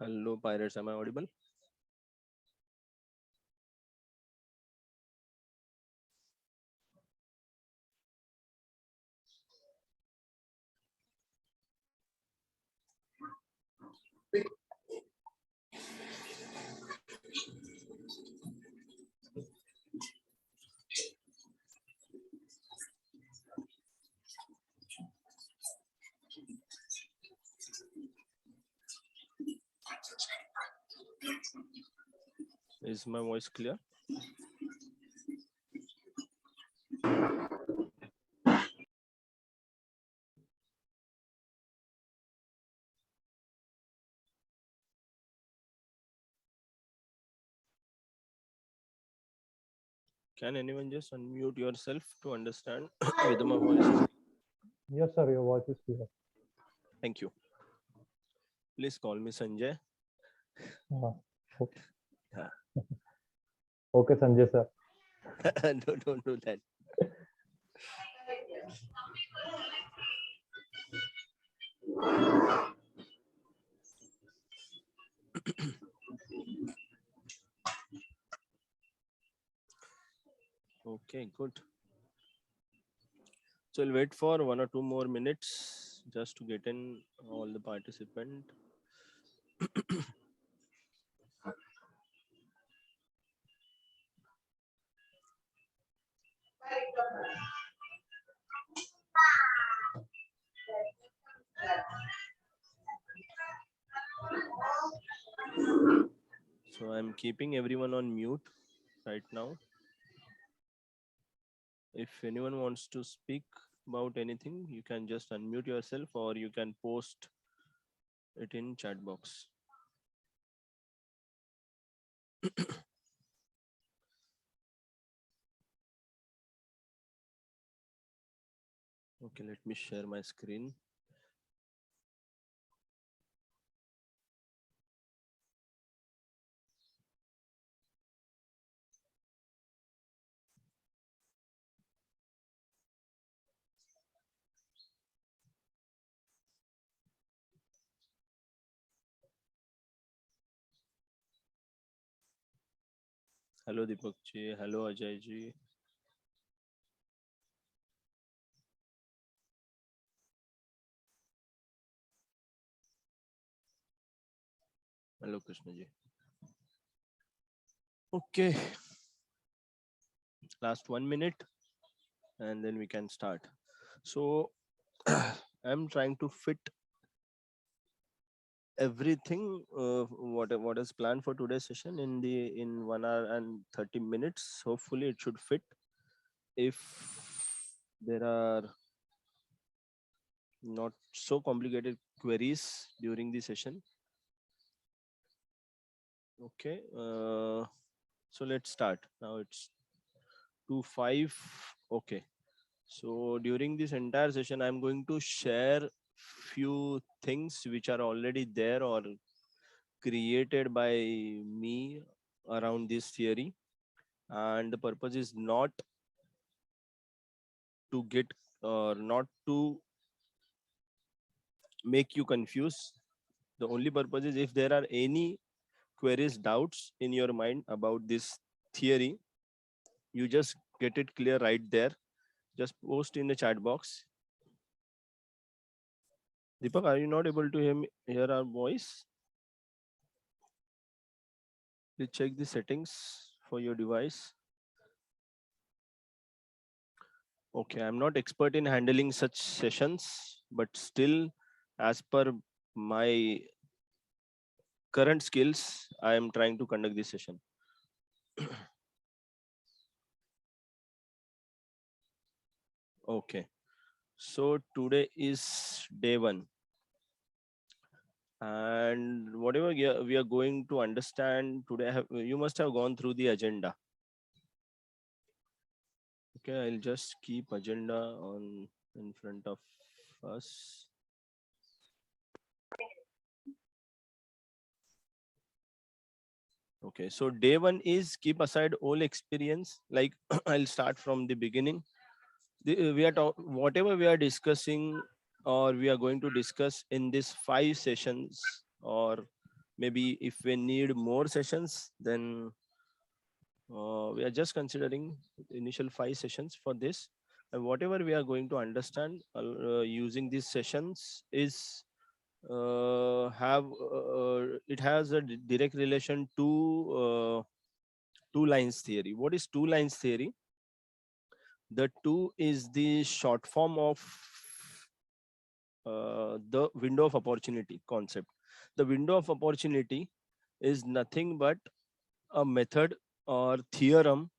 Hello, pirates. Am I audible? Is my voice clear? Can anyone just unmute yourself to understand whether my voice is? Yes, sir, your voice is clear. Thank you. Please call me Sanjay. Okay. Yeah. Okay, Sanjay, sir. No, don't do that. Okay, good. So I'll wait for 1 or 2 more minutes just to get in all the participants. So I'm keeping everyone on mute right now. If anyone wants to speak about anything, you can just unmute yourself or you can post it in chat box. Okay, let me share my screen. Hello Deepak ji, hello Ajay ji. Hello Krishna ji. Okay. Last 1 minute and then we can start. So I'm trying to fit everything what is planned for today's session in 1 hour and 30 minutes. Hopefully it should fit. If there are not so complicated queries during the session. Okay, so let's start. Now it's 2:05. Okay, so during this entire session I'm going to share few things which are already there or created by me around this theory, and the purpose is not to get or not to make you confused. The only purpose is if there are any queries, doubts in your mind about this theory, you just get it clear right there. Just post in the chat box. Deepak, are you not able to hear our voice? Please check the settings for your device. Okay, I'm not expert in handling such sessions, but still, as per my current skills, I am trying to conduct this session. Okay, so today is day 1. And whatever we are going to understand today, you must have gone through the agenda. Okay, I'll just keep agenda on in front of us. Okay, so day 1 is keep aside all experience. Like I'll start from the beginning. We are whatever we are discussing or we are going to discuss in this 5 sessions, or Maybe if we need more sessions, then we are just considering initial 5 sessions for this. And whatever we are going to understand using these sessions is have it has a direct relation to two lines theory. What is two lines theory? The two is the short form of the window of opportunity concept. The window of opportunity is nothing but a method or theorem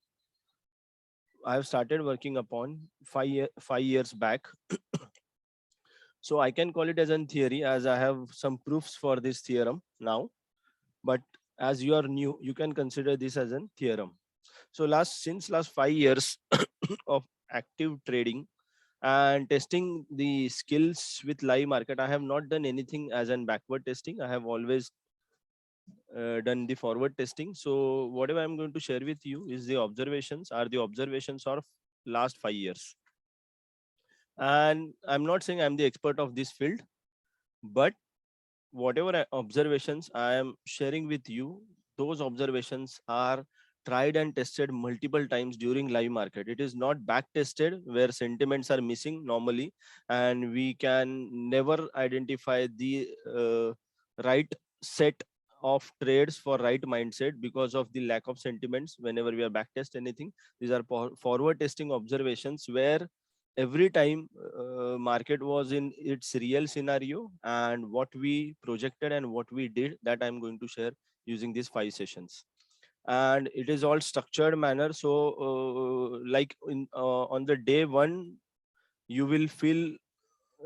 I have started working upon 5 years back. So I can call it as a theory, as I have some proofs for this theorem now. But as you are new, you can consider this as a theorem. So since last 5 years of active trading and testing the skills with live market, I have not done anything as an backward testing. I have always done the forward testing. So whatever I'm going to share with you is the observations of last 5 years. And I'm not saying I'm the expert of this field, but whatever observations I am sharing with you, those observations are tried and tested multiple times during live market. It is not back tested where sentiments are missing normally, and we can never identify the right set of trades for right mindset because of the lack of sentiments whenever we are back test anything. These are forward testing observations where every time market was in its real scenario, and what we projected and what we did, that I'm going to share using these 5 sessions. And it is all structured manner. So like on the day one, you will feel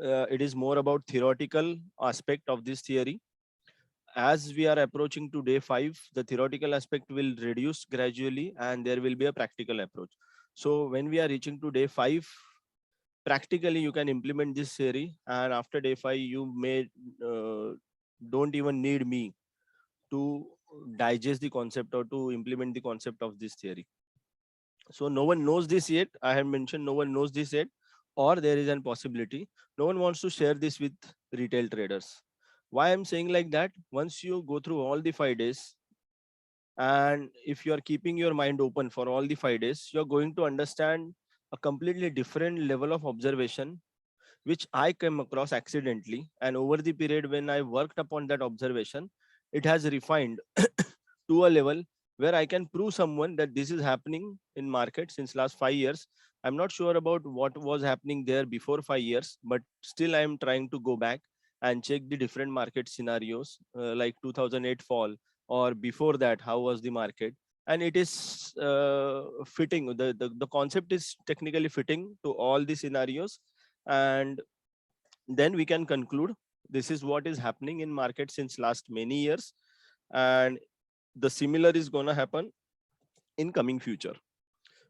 it is more about theoretical aspect of this theory. As we are approaching to day 5, the theoretical aspect will reduce gradually and there will be a practical approach. So when we are reaching to day 5, practically you can implement this theory, and after day 5 you may uh, don't even need me to digest the concept or to implement the concept of this theory. So no one knows this yet. I have mentioned no one knows this yet, or there is a possibility no one wants to share this with retail traders. Why I'm saying like that? Once you go through all the 5 days, and if you are keeping your mind open for all the 5 days, you're going to understand a completely different level of observation which I came across accidentally. And over the period when I worked upon that observation, it has refined to a level where I can prove someone that this is happening in market since last 5 years. I'm not sure about what was happening there before 5 years, but still I am trying to go back and check the different market scenarios, like 2008 fall, or before that how was the market. And it is fitting, the concept is technically fitting to all the scenarios. And then we can conclude this is what is happening in market since last many years, and the similar is going to happen in coming future.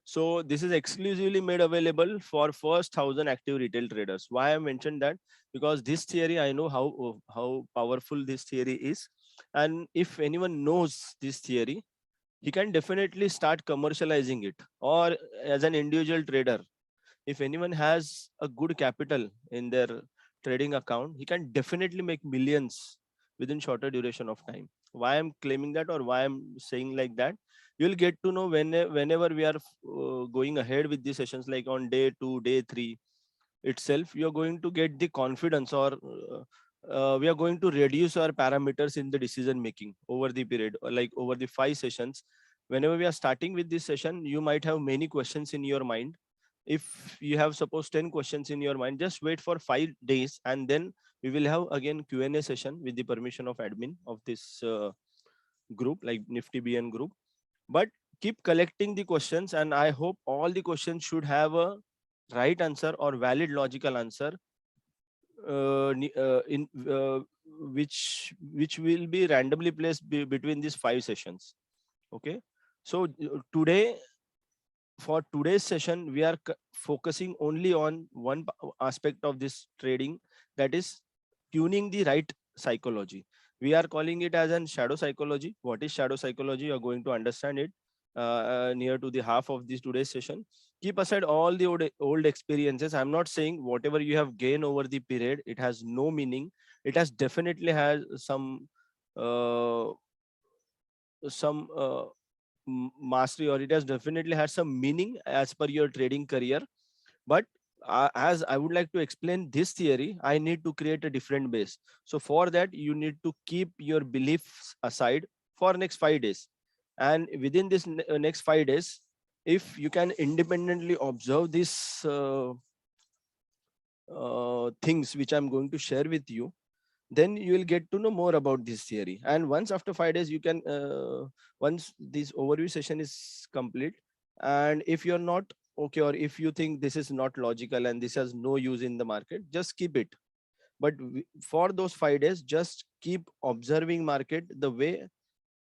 So this is exclusively made available for first 1,000 active retail traders. Why I mentioned that? Because this theory, I know how powerful this theory is, and if anyone knows this theory, he can definitely start commercializing it. Or as an individual trader, if anyone has a good capital in their trading account, he can definitely make millions within shorter duration of time. Why I'm claiming that, or why I'm saying like that, you'll get to know whenever we are going ahead with these sessions, like on day 2, day 3 itself, you're going to get the confidence, or we are going to reduce our parameters in the decision making over the period, or like over the 5 sessions. Whenever we are starting with this session, you might have many questions in your mind. If you have suppose 10 questions in your mind, just wait for 5 days, and then we will have again Q&A session with the permission of admin of this group, like Nifty BN group. But keep collecting the questions, and I hope all the questions should have a right answer or valid logical answer, in which will be randomly placed between these 5 sessions. Okay. So today, for today's session, we are focusing only on one aspect of this trading, that is tuning the right psychology. We are calling it as an shadow psychology. What is shadow psychology? You are going to understand it near to the half of this today's session. Keep aside all the old experiences. I'm not saying whatever you have gained over the period, it has no meaning. It has definitely has some uh, some mastery, or it has definitely had some meaning as per your trading career. But as I would like to explain this theory, I need to create a different base. So for that, you need to keep your beliefs aside for next 5 days. And within this next 5 days, if you can independently observe these things which I'm going to share with you, then you will get to know more about this theory. And once after 5 days, you can once this overview session is complete, and if you're not okay, or if you think this is not logical and this has no use in the market, just keep it. But for those 5 days, just keep observing market the way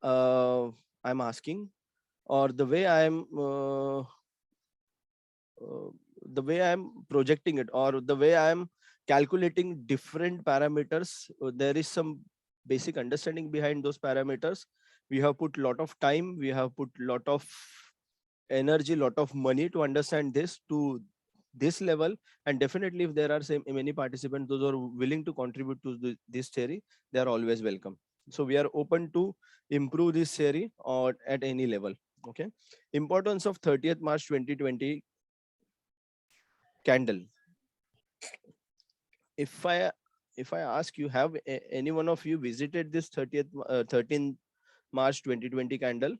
I'm asking, or the way uh, I'm projecting it, or the way I'm calculating different parameters. There is some basic understanding behind those parameters. We have put lot of time, we have put lot of energy, lot of money to understand this to this level. And definitely, if there are many participants those who are willing to contribute to this theory, they are always welcome. So we are open to improve this theory or at any level. Okay. Importance of 30th March 2020 candle. If i if i ask you, have any one of you visited this 13th March 2020 candle?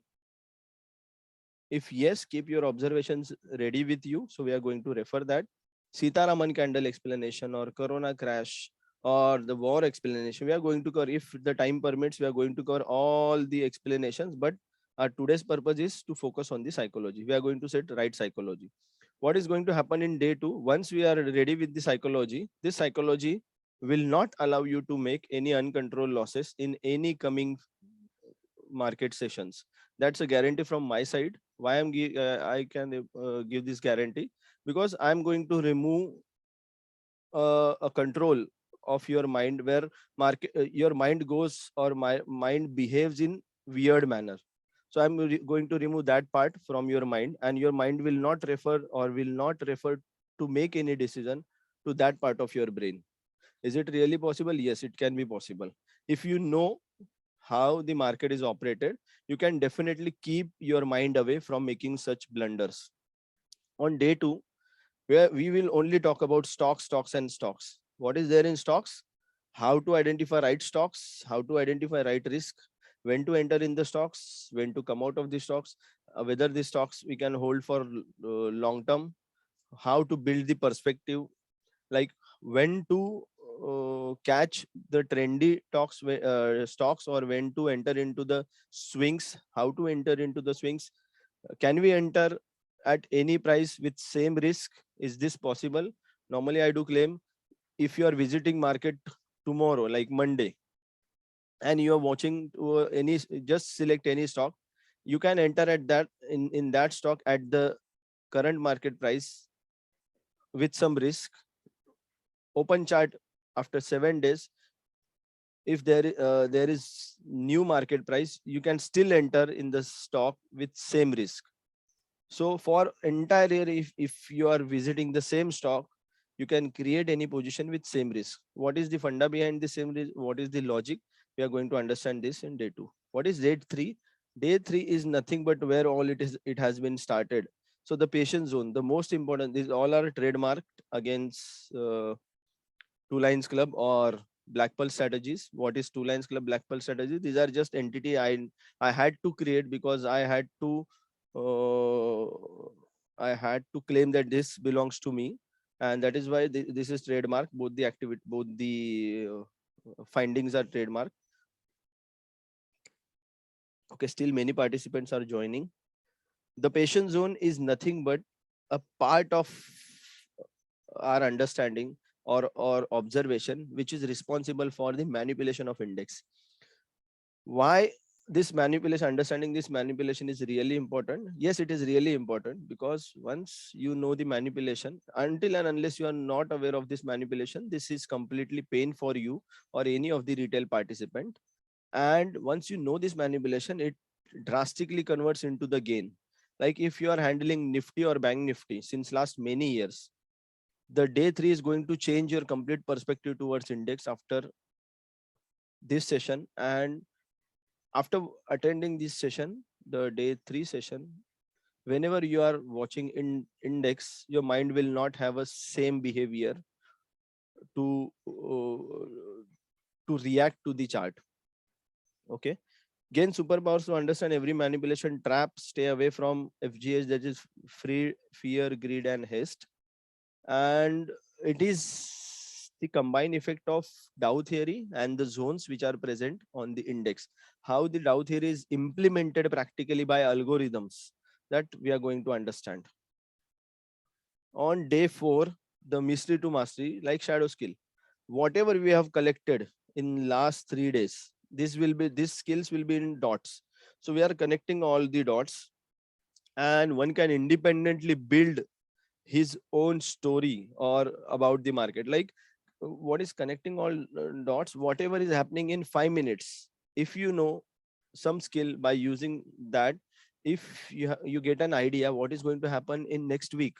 If yes, keep your observations ready with you, so we are going to refer that. Sitaraman candle explanation, or corona crash, or the war explanation, we are going to cover. If the time permits, we are going to cover all the explanations, but our today's purpose is to focus on the psychology. We are going to set right psychology. What is going to happen in day 2? Once we are ready with the psychology, this psychology will not allow you to make any uncontrolled losses in any coming market sessions. That's a guarantee from my side. Why I can give this guarantee? Because I'm going to remove a control of your mind, where your mind goes, or my mind behaves in weird manner. So I'm going to remove that part from your mind, and your mind will not refer, or will not refer to make any decision to that part of your brain. Is it really possible? Yes, it can be possible. If you know how the market is operated, you can definitely keep your mind away from making such blunders. On day 2, where we will only talk about stocks and stocks. What is there in stocks? How to identify right stocks, how to identify right risk, when to enter in the stocks, when to come out of the stocks, whether the stocks we can hold for long term, how to build the perspective, like when to catch the trendy stocks, or when to enter into the swings, how to enter into the swings. Can we enter at any price with same risk? Is this possible? Normally, I do claim, if you are visiting market tomorrow, like Monday, and you are watching any, just select any stock, you can enter at that in that stock at the current market price with some risk. Open chart after 7 days. If there is new market price, you can still enter in the stock with same risk. So for entire year, if you are visiting the same stock, you can create any position with same risk. What is the funda behind the same risk? What is the logic? We are going to understand this in day 2. What is day 3? Day 3 is nothing but where all it has been started. So the patient zone, the most important, these all are trademarked against Two Lines Club or Black Pearl strategies. What is Two Lines Club, Black Pearl strategy? These are just entity I had to create, because uh, I had to claim that this belongs to me, and that is why this is trademark. Both the activity, both the findings are trademark. Okay, still many participants are joining. The patient zone is nothing but a part of our understanding, or observation, which is responsible for the manipulation of index. Why this manipulation, understanding this manipulation is really important? Yes, it is really important, because once you know the manipulation, until and unless you are not aware of this manipulation, this is completely pain for you or any of the retail participant. And once you know this manipulation, it drastically converts into the gain. Like if you are handling Nifty or Bank Nifty since last many years, the day 3 is going to change your complete perspective towards index after this session. And After attending this session, the day 3 session, whenever you are watching in index, your mind will not have a same behavior to react to the chart. Okay, gain superpowers to understand every manipulation trap, stay away from FGH, that is free, fear, greed and haste. And it is the combined effect of Dow theory and the zones which are present on the index. How the Dow theory is implemented practically by algorithms, that we are going to understand. On day 4, the mystery to mastery, like shadow skill. Whatever we have collected in last 3 days, these skills will be in dots. So we are connecting all the dots, and one can independently build his own story or about the market. Like, what is connecting all dots, whatever is happening in 5 minutes, if you know some skill by using that, if you get an idea what is going to happen in next week,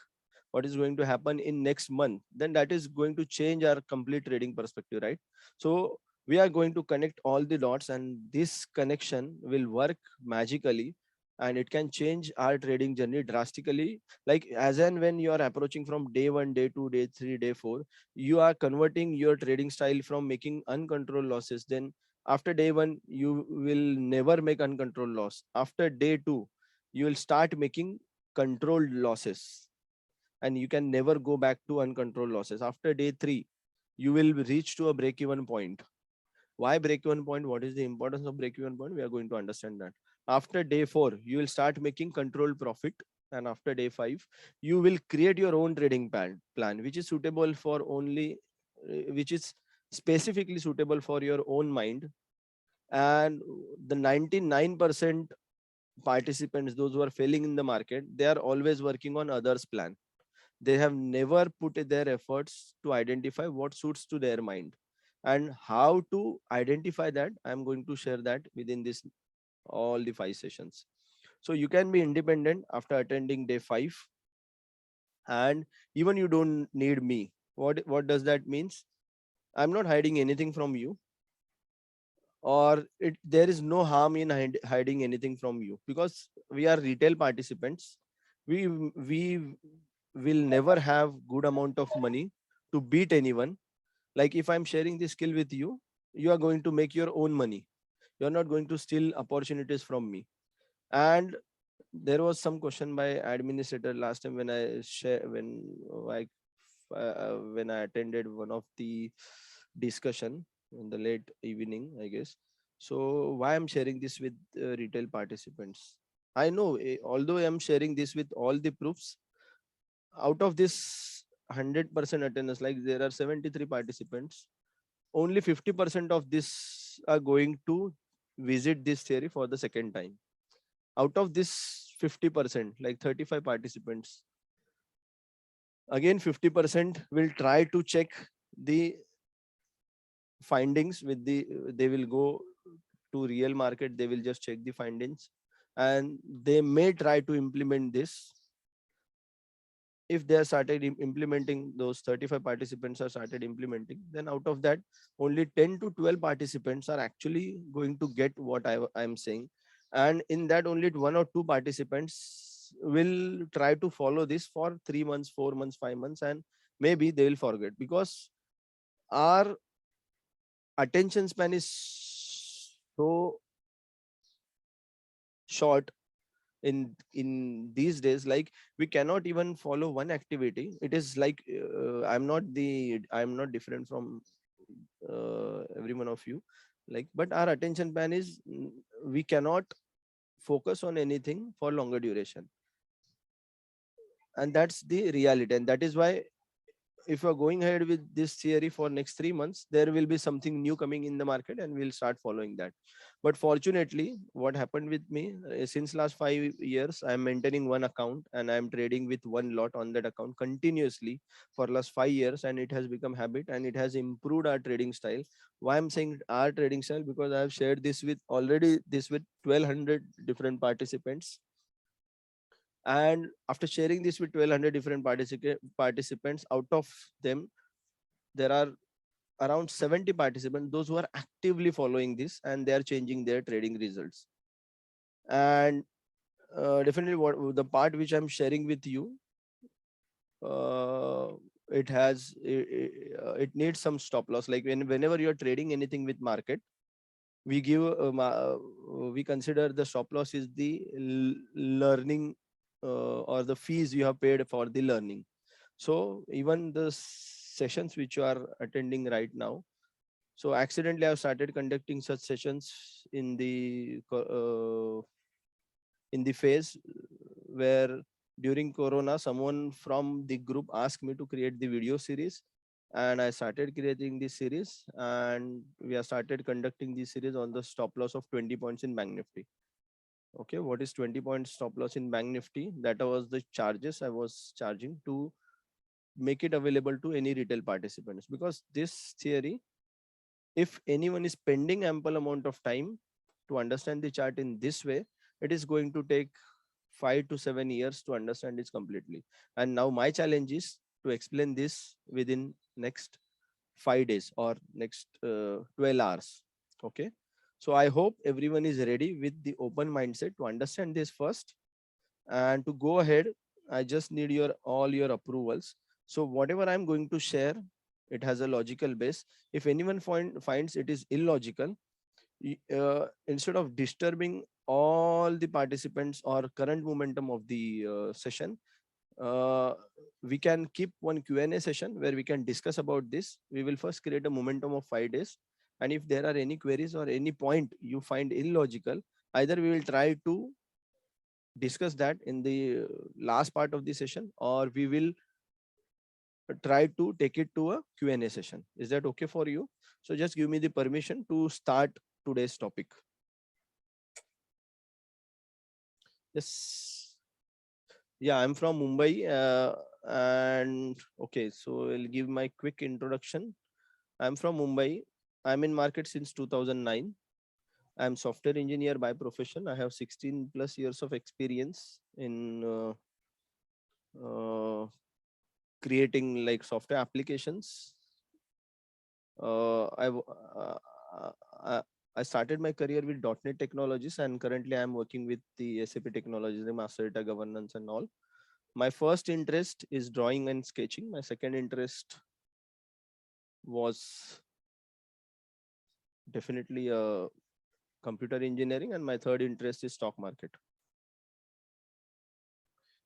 what is going to happen in next month, then that is going to change our complete trading perspective, right? So we are going to connect all the dots, and this connection will work magically, and it can change our trading journey drastically. Like, as and when you are approaching from day 1, day 2, day 3, day 4, you are converting your trading style from making uncontrolled losses. Then after day 1, you will never make uncontrolled loss. After day 2, you will start making controlled losses, and you can never go back to uncontrolled losses. After day 3, you will reach to a break even point. Why break even point? What is the importance of break even point? We are going to understand that. After day 4, you will start making controlled profit. And after day 5, you will create your own trading plan which is suitable for only, which is specifically suitable for your own mind. And the 99% participants, those who are failing in the market, they are always working on others' plan. They have never put their efforts to identify what suits to their mind. And how to identify that, I'm going to share that within this all the 5 sessions. So you can be independent after attending day 5, and even you don't need me. What does that means? I'm not hiding anything from you, or there is no harm in hiding anything from you, because we are retail participants. We will never have good amount of money to beat anyone. Like, if I'm sharing this skill with you, you are going to make your own money. You're not going to steal opportunities from me. And there was some question by administrator last time when I when I attended one of the discussion in the late evening, I guess. So why I'm sharing this with retail participants? I know, although I'm sharing this with all the proofs, out of this 100% attendance, like there are 73 participants, only 50% of this are going to visit this theory for the second time. Out of this 50%, like 35 participants, again 50% will try to check the findings with the, they will go to real market, they will just check the findings, and they may try to implement this. If they are started implementing, those 35 participants are started implementing, then out of that, only 10 to 12 participants are actually going to get what I'm saying. And in that, only 1 or 2 participants will try to follow this for 3 months, 4 months, 5 months, and maybe they will forget, because our attention span is so short in these days. Like, we cannot even follow one activity. It is like, I'm not different from every one of you. Like, but our attention span is, we cannot focus on anything for longer duration, and that's the reality. And that is why, if you're going ahead with this theory for next 3 months, there will be something new coming in the market, and we'll start following that. But fortunately, what happened with me, since last 5 years, I'm maintaining one account, and I'm trading with one lot on that account continuously for last 5 years, and it has become habit, and it has improved our trading style. Why I'm saying our trading style? Because I have shared this with already this with 1200 different participants. And after sharing this with 1200 different participants, out of them, there are around 70 participants, those who are actively following this and they are changing their trading results. And definitely what the part which I'm sharing with you, uh, it needs some stop loss. Like whenever you're trading anything with market, we give we consider the stop loss is the learning or the fees you have paid for the learning. So even the sessions which you are attending right now, so accidentally I've started conducting such sessions in the phase where during corona someone from the group asked me to create the video series, and I started creating this series, and we have started conducting this series on the stop loss of 20 points in bank nifty. Okay, what is 20 point stop loss in bank nifty? That was the charges I was charging to make it available to any retail participants, because this theory, if anyone is spending ample amount of time to understand the chart in this way, it is going to take 5 to 7 years to understand this completely. And now my challenge is to explain this within next 5 days or next 12 hours. Okay, so I hope everyone is ready with the open mindset to understand this first. And to go ahead, I just need your all your approvals. So whatever I'm going to share, it has a logical base. If anyone finds it is illogical, instead of disturbing all the participants or current momentum of the session, uh, we can keep one Q&A session where we can discuss about this. We will first create a momentum of 5 days, and if there are any queries or any point you find illogical, either we will try to discuss that in the last part of the session, or we will try to take it to a Q&A session. Is that okay for you? So just give me the permission to start today's topic. Yes. Yeah, I'm from Mumbai. And okay, so I'll give my quick introduction. I'm from Mumbai. I'm in market since 2009. I'm software engineer by profession. I have 16 plus years of experience in creating like software applications. Uh, I, w- I started my career with .NET technologies, and currently I'm working with the SAP technologies, the master data governance and all. My first interest is drawing and sketching. My second interest was definitely computer engineering, and my third interest is stock market.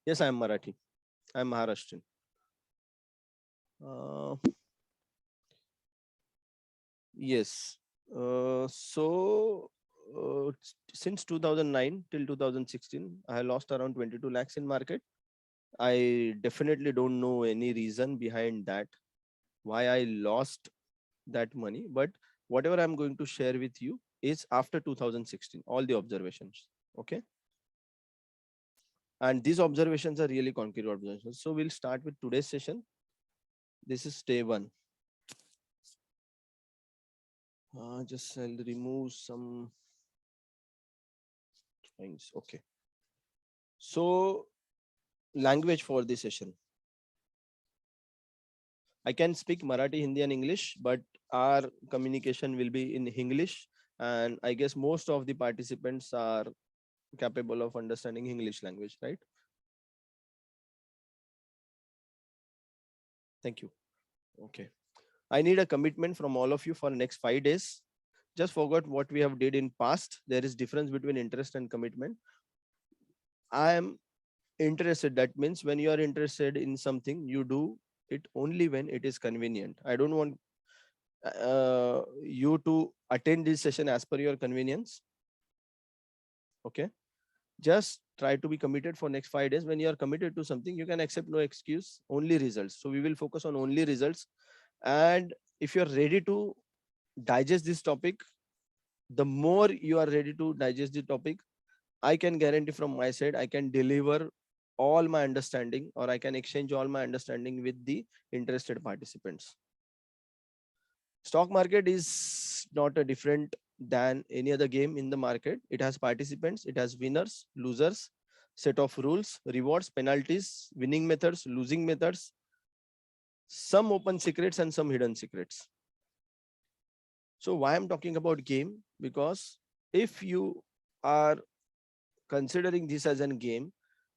Yes, I am Marathi. I am Maharashtrian. Uh, yes. Since 2009 till 2016, I lost around 22 lakhs in market. I definitely don't know any reason behind that, why I lost that money. But whatever I'm going to share with you is after 2016, all the observations. Okay. And these observations are really concrete observations. So we'll start with today's session. This is day one. Just I'll remove some things. Okay. So language for this session. I can speak Marathi, Hindi, and English, but our communication will be in English. And I guess most of the participants are capable of understanding English language, right? Thank you. Okay. I need a commitment from all of you for next 5 days. Just forgot what we have did in past. There is difference between interest and commitment. I am interested. That means when you are interested in something, you do it only when it is convenient. I don't want you to attend this session as per your convenience. Okay. Just try to be committed for next 5 days. When you are committed to something, you can accept no excuse, only results. So we will focus on only results. And if you're ready to digest this topic, the more you are ready to digest the topic, I can guarantee from my side, I can deliver all my understanding, or I can exchange all my understanding with the interested participants. Stock market is not a different than any other game in the market. It has participants, it has winners, losers, set of rules, rewards, penalties, winning methods, losing methods, some open secrets and some hidden secrets. So why I'm talking about game? Because if you are considering this as a game,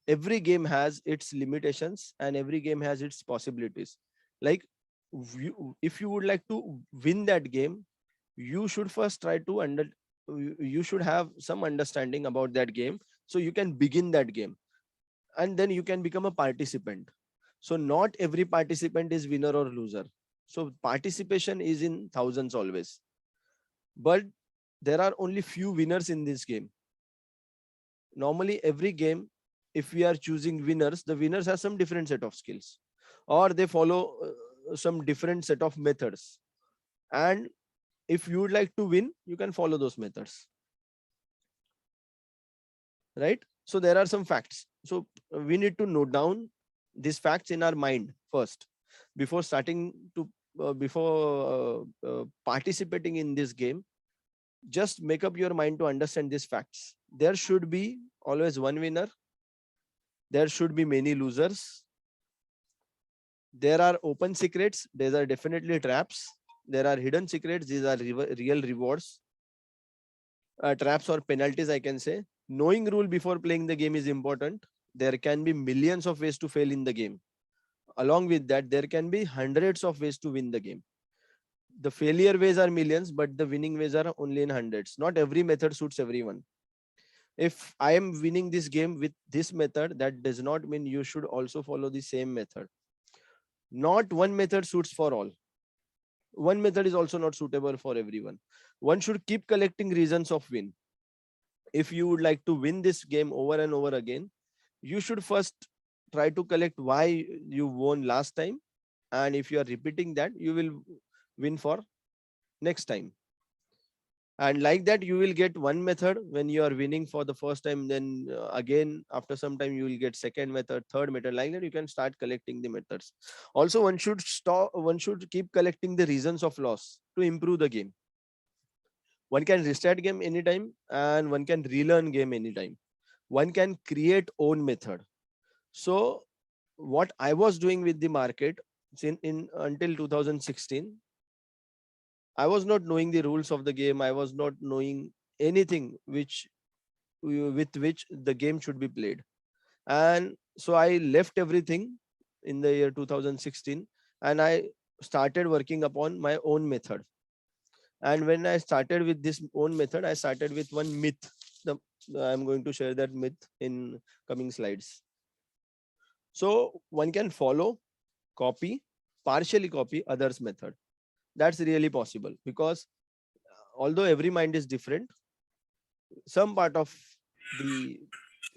every game has its limitations and every game has its possibilities. Like if you would like to win that game, you should first try to you should have some understanding about that game, so you can begin that game and then you can become a participant. So not every participant is winner or loser. So participation is in thousands always, but there are only few winners in this game. Normally every game, if we are choosing winners, the winners have some different set of skills, or they follow some different set of methods. And if you would like to win, you can follow those methods, right? So there are some facts. So we need to note down these facts in our mind first before starting to before participating in this game. Just make up your mind to understand these facts. There should be always one winner, there should be many losers, there are open secrets, these are definitely traps, there are hidden secrets, these are real rewards, traps or penalties, I can say. Knowing rule before playing the game is important. There can be millions of ways to fail in the game. Along with that, there can be hundreds of ways to win the game. The failure ways are millions, but the winning ways are only in hundreds. Not every method suits everyone. If I am winning this game with this method, that does not mean you should also follow the same method. Not one method suits for all. One method is also not suitable for everyone. One should keep collecting reasons of win. If you would like to win this game over and over again, you should first try to collect why you won last time. And if you are repeating that, you will win for next time. And like that, you will get one method when you are winning for the first time. Then again, after some time, you will get second method, third method. Like that, you can start collecting the methods. Also, one should stop. One should keep collecting the reasons of loss to improve the game. One can restart game anytime, and one can relearn game anytime. One can create own method. So what I was doing with the market in until 2016, I was not knowing the rules of the game. I was not knowing anything with which the game should be played. And so I left everything in the year 2016 and I started working upon my own method. And when I started with this own method, I started with one myth. The, I'm going to share that myth in coming slides. So one can follow, copy, partially copy others' method. That's really possible because although every mind is different, some part of the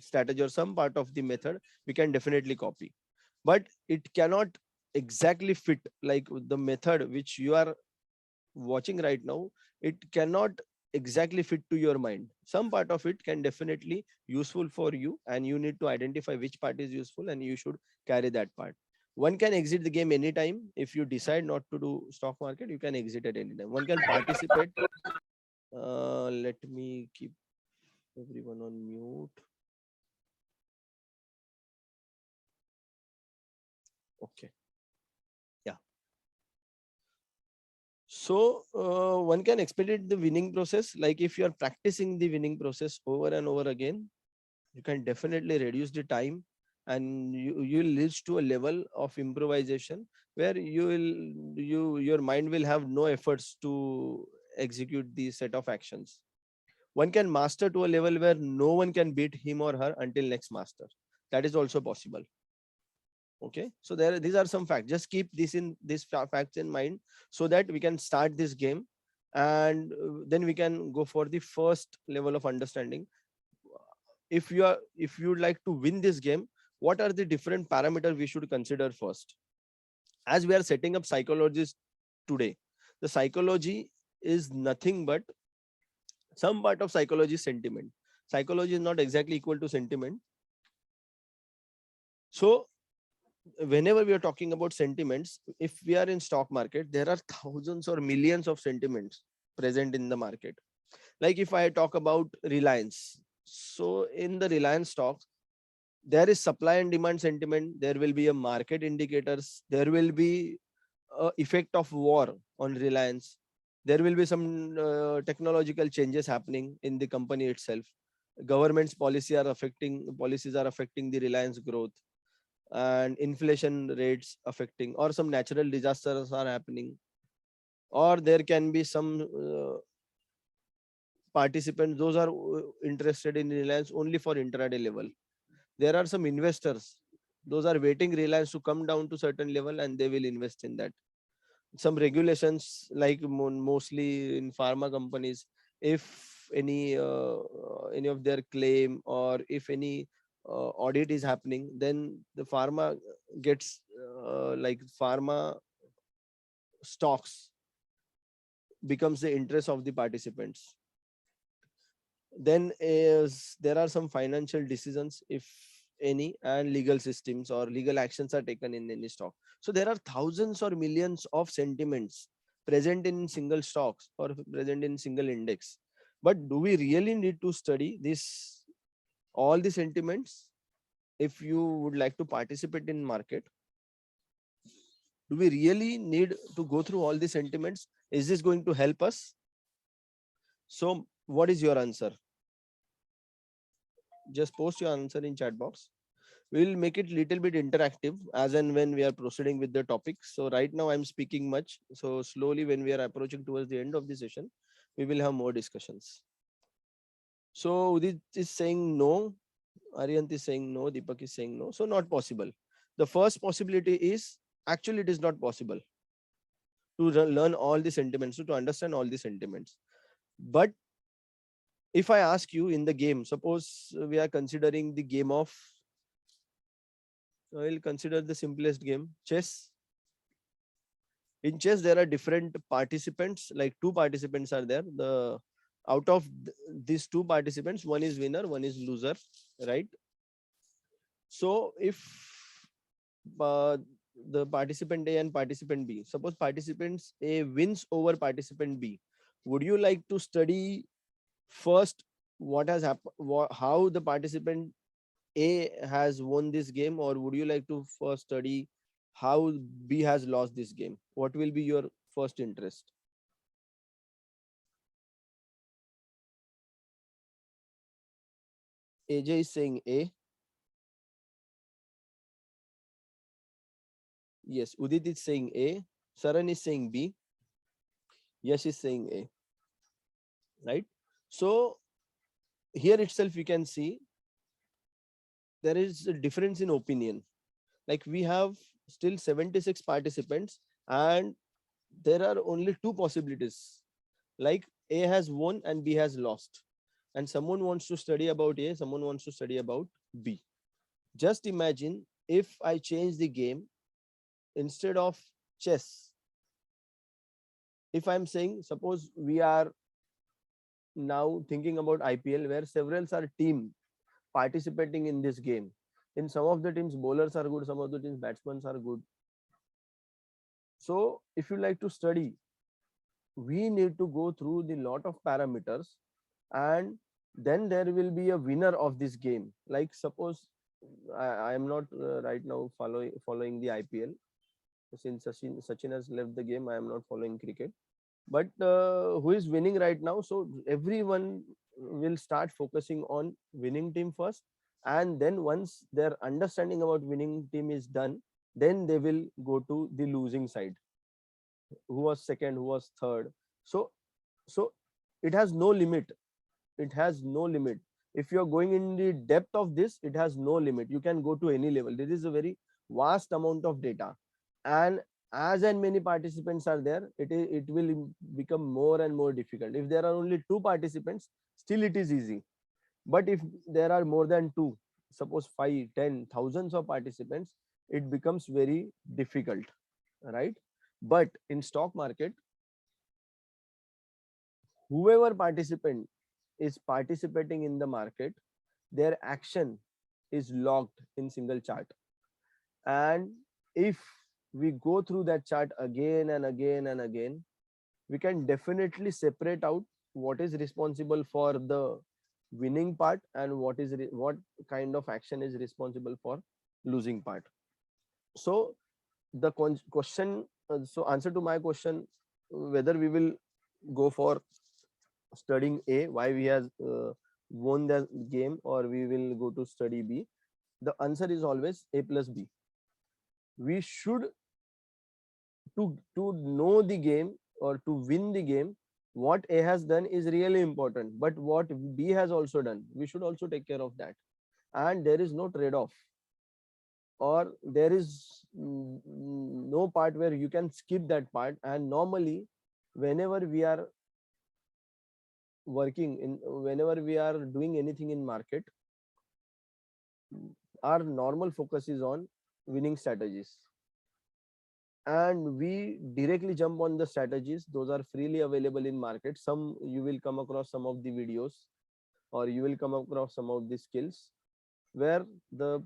strategy or some part of the method we can definitely copy, but it cannot exactly fit like the method which you are watching right now. It cannot exactly fit to your mind. Some part of it can definitely useful for you and you need to identify which part is useful and you should carry that part. One can exit the game anytime. If you decide not to do stock market, you can exit at any time. One can participate. Let me keep everyone on mute. Okay. Yeah. So one can expedite the winning process. Like if you are practicing the winning process over and over again, you can definitely reduce the time and you will reach to a level of improvisation where your mind will have no efforts to execute the set of actions. One can master to a level where no one can beat him or her until next master. That is also possible. Okay, so these are some facts. Just keep these facts in mind so that we can start this game, and then we can go for the first level of understanding. If you would like to win this game, what are the different parameters we should consider first? As we are setting up psychologies today, the psychology is nothing but some part of psychology is sentiment. Psychology is not exactly equal to sentiment. So whenever we are talking about sentiments, if we are in stock market, there are thousands or millions of sentiments present in the market. Like if I talk about Reliance, so in the Reliance stock, there is supply and demand sentiment, there will be a market indicators, there will be a effect of war on Reliance, There will be some technological changes happening in the company itself. Government's policies are affecting the Reliance growth, and inflation rates affecting, or some natural disasters are happening, or there can be some participants those are interested in Reliance only for intraday level. There are some investors, those are waiting Reliance to come down to certain level and they will invest in that. Some regulations, like mostly in pharma companies, if any of their claim, or if any audit is happening, then the pharma gets like pharma stocks becomes the interest of the participants. Then is there are some financial decisions, if any, and legal systems or legal actions are taken in any stock. So there are thousands or millions of sentiments present in single stocks or present in single index. But do we really need to study this, all the sentiments, if you would like to participate in market? Do we really need to go through all the sentiments? Is this going to help us? So what is your answer? Just post your answer in chat box. We'll make it little bit interactive as and when we are proceeding with the topic. So right now I'm speaking much. So slowly, when we are approaching towards the end of the session, we will have more discussions. So Udit is saying no. Aryant is saying no. Deepak is saying no. So not possible. The first possibility is, actually it is not possible to learn all the sentiments, to understand all the sentiments. But if I ask you in the game, suppose we are considering the game of, I will consider the simplest game, chess. In chess, there are different participants, like two participants are there. The out of these two participants, one is winner, one is loser, right? So if uh, the participant A and participant B, suppose participants A wins over participant B, would you like to study first what has happened, how the participant A has won this game, or would you like to first study how B has lost this game? What will be your first interest? AJ is saying A. Yes, Udit is saying A. Saran is saying B. Yash is saying A. Right? So here itself we can see there is a difference in opinion. Like we have still 76 participants and there are only two possibilities. Like A has won and B has lost. And someone wants to study about A, someone wants to study about B. Just imagine if I change the game, instead of chess, if I'm saying, suppose we are now thinking about IPL, where several are team participating in this game. In some of the teams, bowlers are good, some of the teams, batsmen are good. So if you like to study, we need to go through the lot of parameters, and then there will be a winner of this game. Like suppose I am not right now following the IPL, since Sachin has left the game. I am not following cricket, but who is winning right now? So everyone will start focusing on winning team first, and then once their understanding about winning team is done, then they will go to the losing side, who was second, who was third. So so it has no limit. It has no limit. If you're going in the depth of this, it has no limit. You can go to any level. This is a very vast amount of data, and as and many participants are there, it will become more and more difficult. If there are only two participants, still it is easy. But if there are more than two, suppose 5, 10, thousands of participants, it becomes very difficult, right? But in stock market, whoever participant is participating in the market, their action is logged in single chart. And if we go through that chart again and again and again, we can definitely separate out what is responsible for the winning part and what kind of action is responsible for losing part. So the question, so answer to my question, whether we will go for studying A, why we has won the game, or we will go to study B? The answer is always A plus B. We should, to know the game or to win the game, what A has done is really important, but what B has also done, we should also take care of that. And there is no trade-off, or there is no part where you can skip that part. And normally, whenever we are working in, whenever we are doing anything in market, our normal focus is on winning strategies, and we directly jump on the strategies. Those are freely available in market. Some you will come across some of the videos, or you will come across some of the skills where the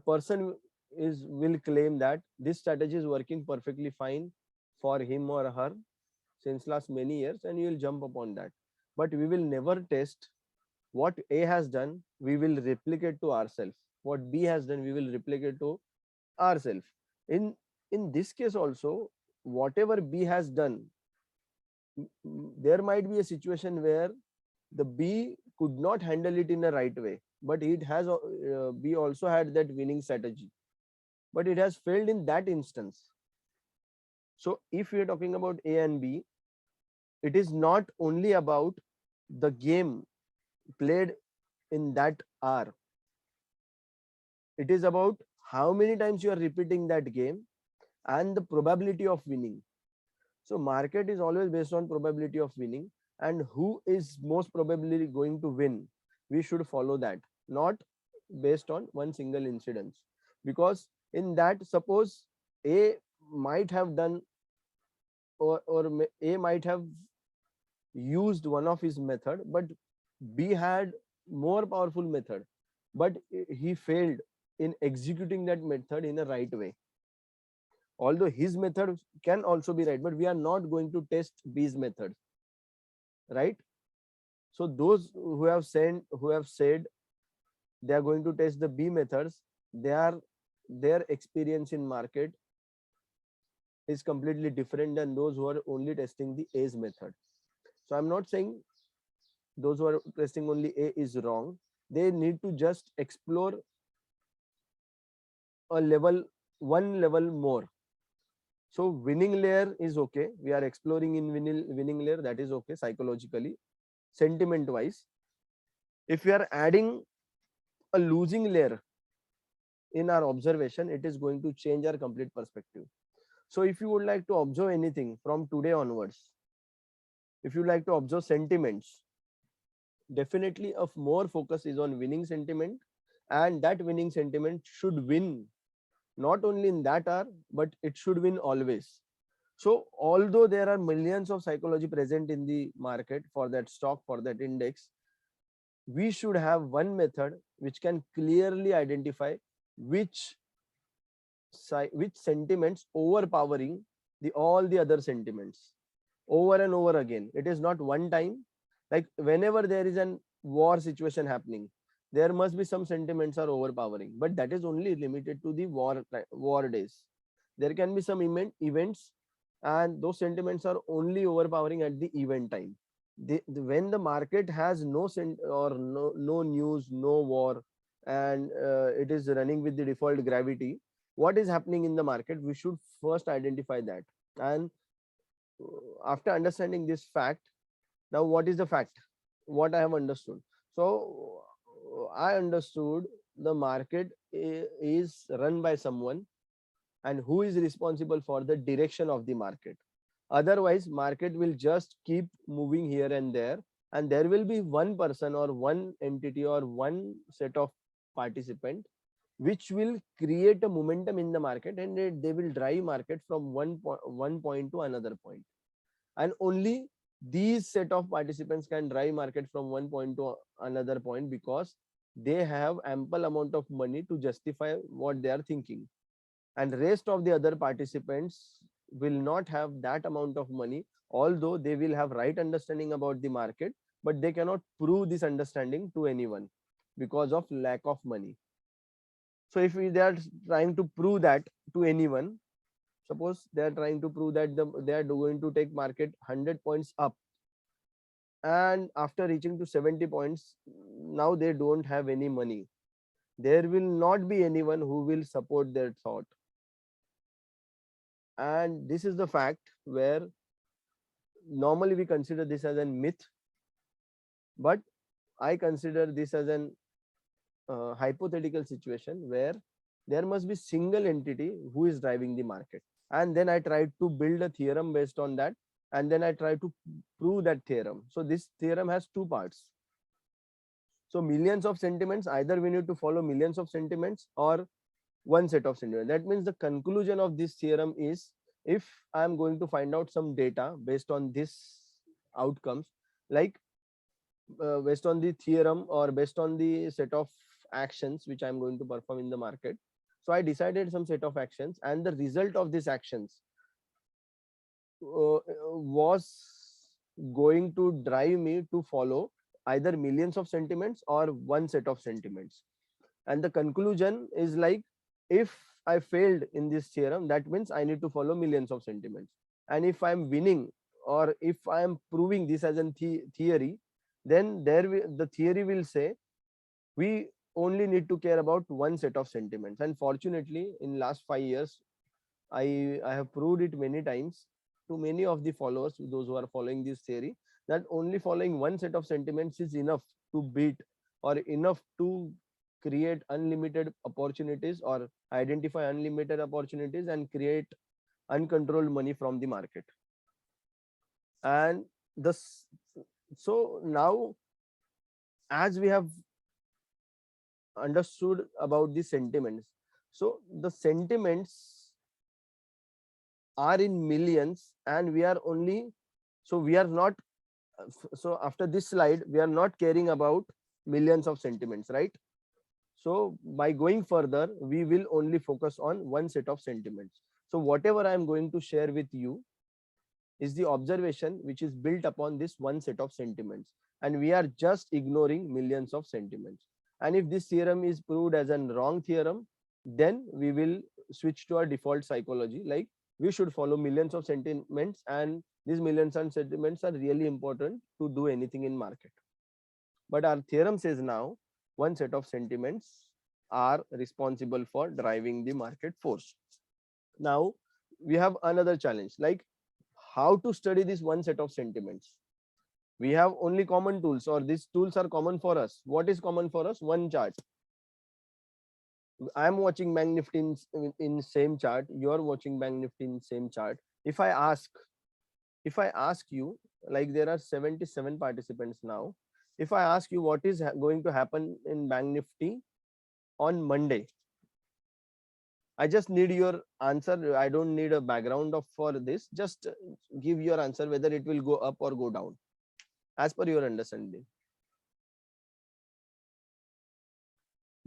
person is will claim that this strategy is working perfectly fine for him or her since last many years, and you will jump upon that. But we will never test what A has done, we will replicate to ourselves. What B has done, we will replicate to ourselves. In this case also, whatever B has done, there might be a situation where the B could not handle it in a right way, but it has B also had that winning strategy, but it has failed in that instance. So if we are talking about A and B, it is not only about the game played in that hour. It is about how many times you are repeating that game and the probability of winning. So market is always based on probability of winning, and who is most probably going to win, we should follow that, not based on one single incidence. Because in that, suppose A might have done, or A might have used one of his method, but B had more powerful method, but he failed in executing that method in a right way. Although his method can also be right, but we are not going to test B's method, right? So those who have said they are going to test the B methods, their experience in market is completely different than those who are only testing the A's method. So I'm not saying those who are testing only A is wrong. They need to just explore a level, one level more. So winning layer is okay. We are exploring in winning layer, that is okay psychologically, sentiment wise. If we are adding a losing layer in our observation, it is going to change our complete perspective. So if you would like to observe anything from today onwards, if you like to observe sentiments, definitely of more focus is on winning sentiment, and that winning sentiment should win not only in that hour, but it should win always. So although there are millions of psychology present in the market for that stock, for that index, we should have one method which can clearly identify which which sentiments overpowering the all the other sentiments over and over again. It is not one time. Like whenever there is an war situation happening, there must be some sentiments are overpowering, but that is only limited to the war days. There can be some events, and those sentiments are only overpowering at the event time. When the market has no news, no war, and it is running with the default gravity, what is happening in the market, we should first identify that. And after understanding this fact, now what is the fact, what I have understood? So I understood the market is run by someone, and who is responsible for the direction of the market. Otherwise market will just keep moving here and there, and there will be one person or one entity or one set of participant which will create a momentum in the market, and they will drive market from one point to another point. And only these set of participants can drive market from one point to another point, because they have ample amount of money to justify what they are thinking, and rest of the other participants will not have that amount of money, although they will have right understanding about the market, but they cannot prove this understanding to anyone because of lack of money. So if they are trying to prove that to anyone, Suppose they are trying to prove that they are going to take market 100 points up, and after reaching to 70 points, now they don't have any money. There will not be anyone who will support their thought. And this is the fact where normally we consider this as a myth, but I consider this as an hypothetical situation where there must be single entity who is driving the market. And then I tried to build a theorem based on that, and then I tried to prove that theorem. So this theorem has two parts. So millions of sentiments, either we need to follow millions of sentiments or one set of sentiments. That means the conclusion of this theorem is, if I am going to find out some data based on this outcomes, like based on the theorem or based on the set of actions which I'm going to perform in the market. So I decided some set of actions, and the result of these actions was going to drive me to follow either millions of sentiments or one set of sentiments. And the conclusion is like, if I failed in this theorem, that means I need to follow millions of sentiments. And if I'm winning, or if I am proving this as a theory, then the theory will say we only need to care about one set of sentiments. And fortunately, in last 5 years, I have proved it many times to many of the followers, those who are following this theory, that only following one set of sentiments is enough to beat, or enough to create unlimited opportunities, or identify unlimited opportunities and create uncontrolled money from the market. And this, so now, as we have understood about the sentiments, so the sentiments are in millions, and we are only, so we are not, so after this slide we are not caring about millions of sentiments, right? So by going further, we will only focus on one set of sentiments. So whatever I am going to share with you is the observation which is built upon this one set of sentiments, and we are just ignoring millions of sentiments. And if this theorem is proved as a wrong theorem, then we will switch to our default psychology, like we should follow millions of sentiments, and these millions of sentiments are really important to do anything in market. But our theorem says now one set of sentiments are responsible for driving the market force. Now we have another challenge, like how to study this one set of sentiments. We have only common tools, or these tools are common for us. What is common for us? One chart. I am watching Bank Nifty in same chart. You are watching Bank Nifty in same chart. If I ask you, like there are 77 participants now. If I ask you what is going to happen in Bank Nifty on Monday, I just need your answer. I don't need a background for this. Just give your answer whether it will go up or go down, as per your understanding.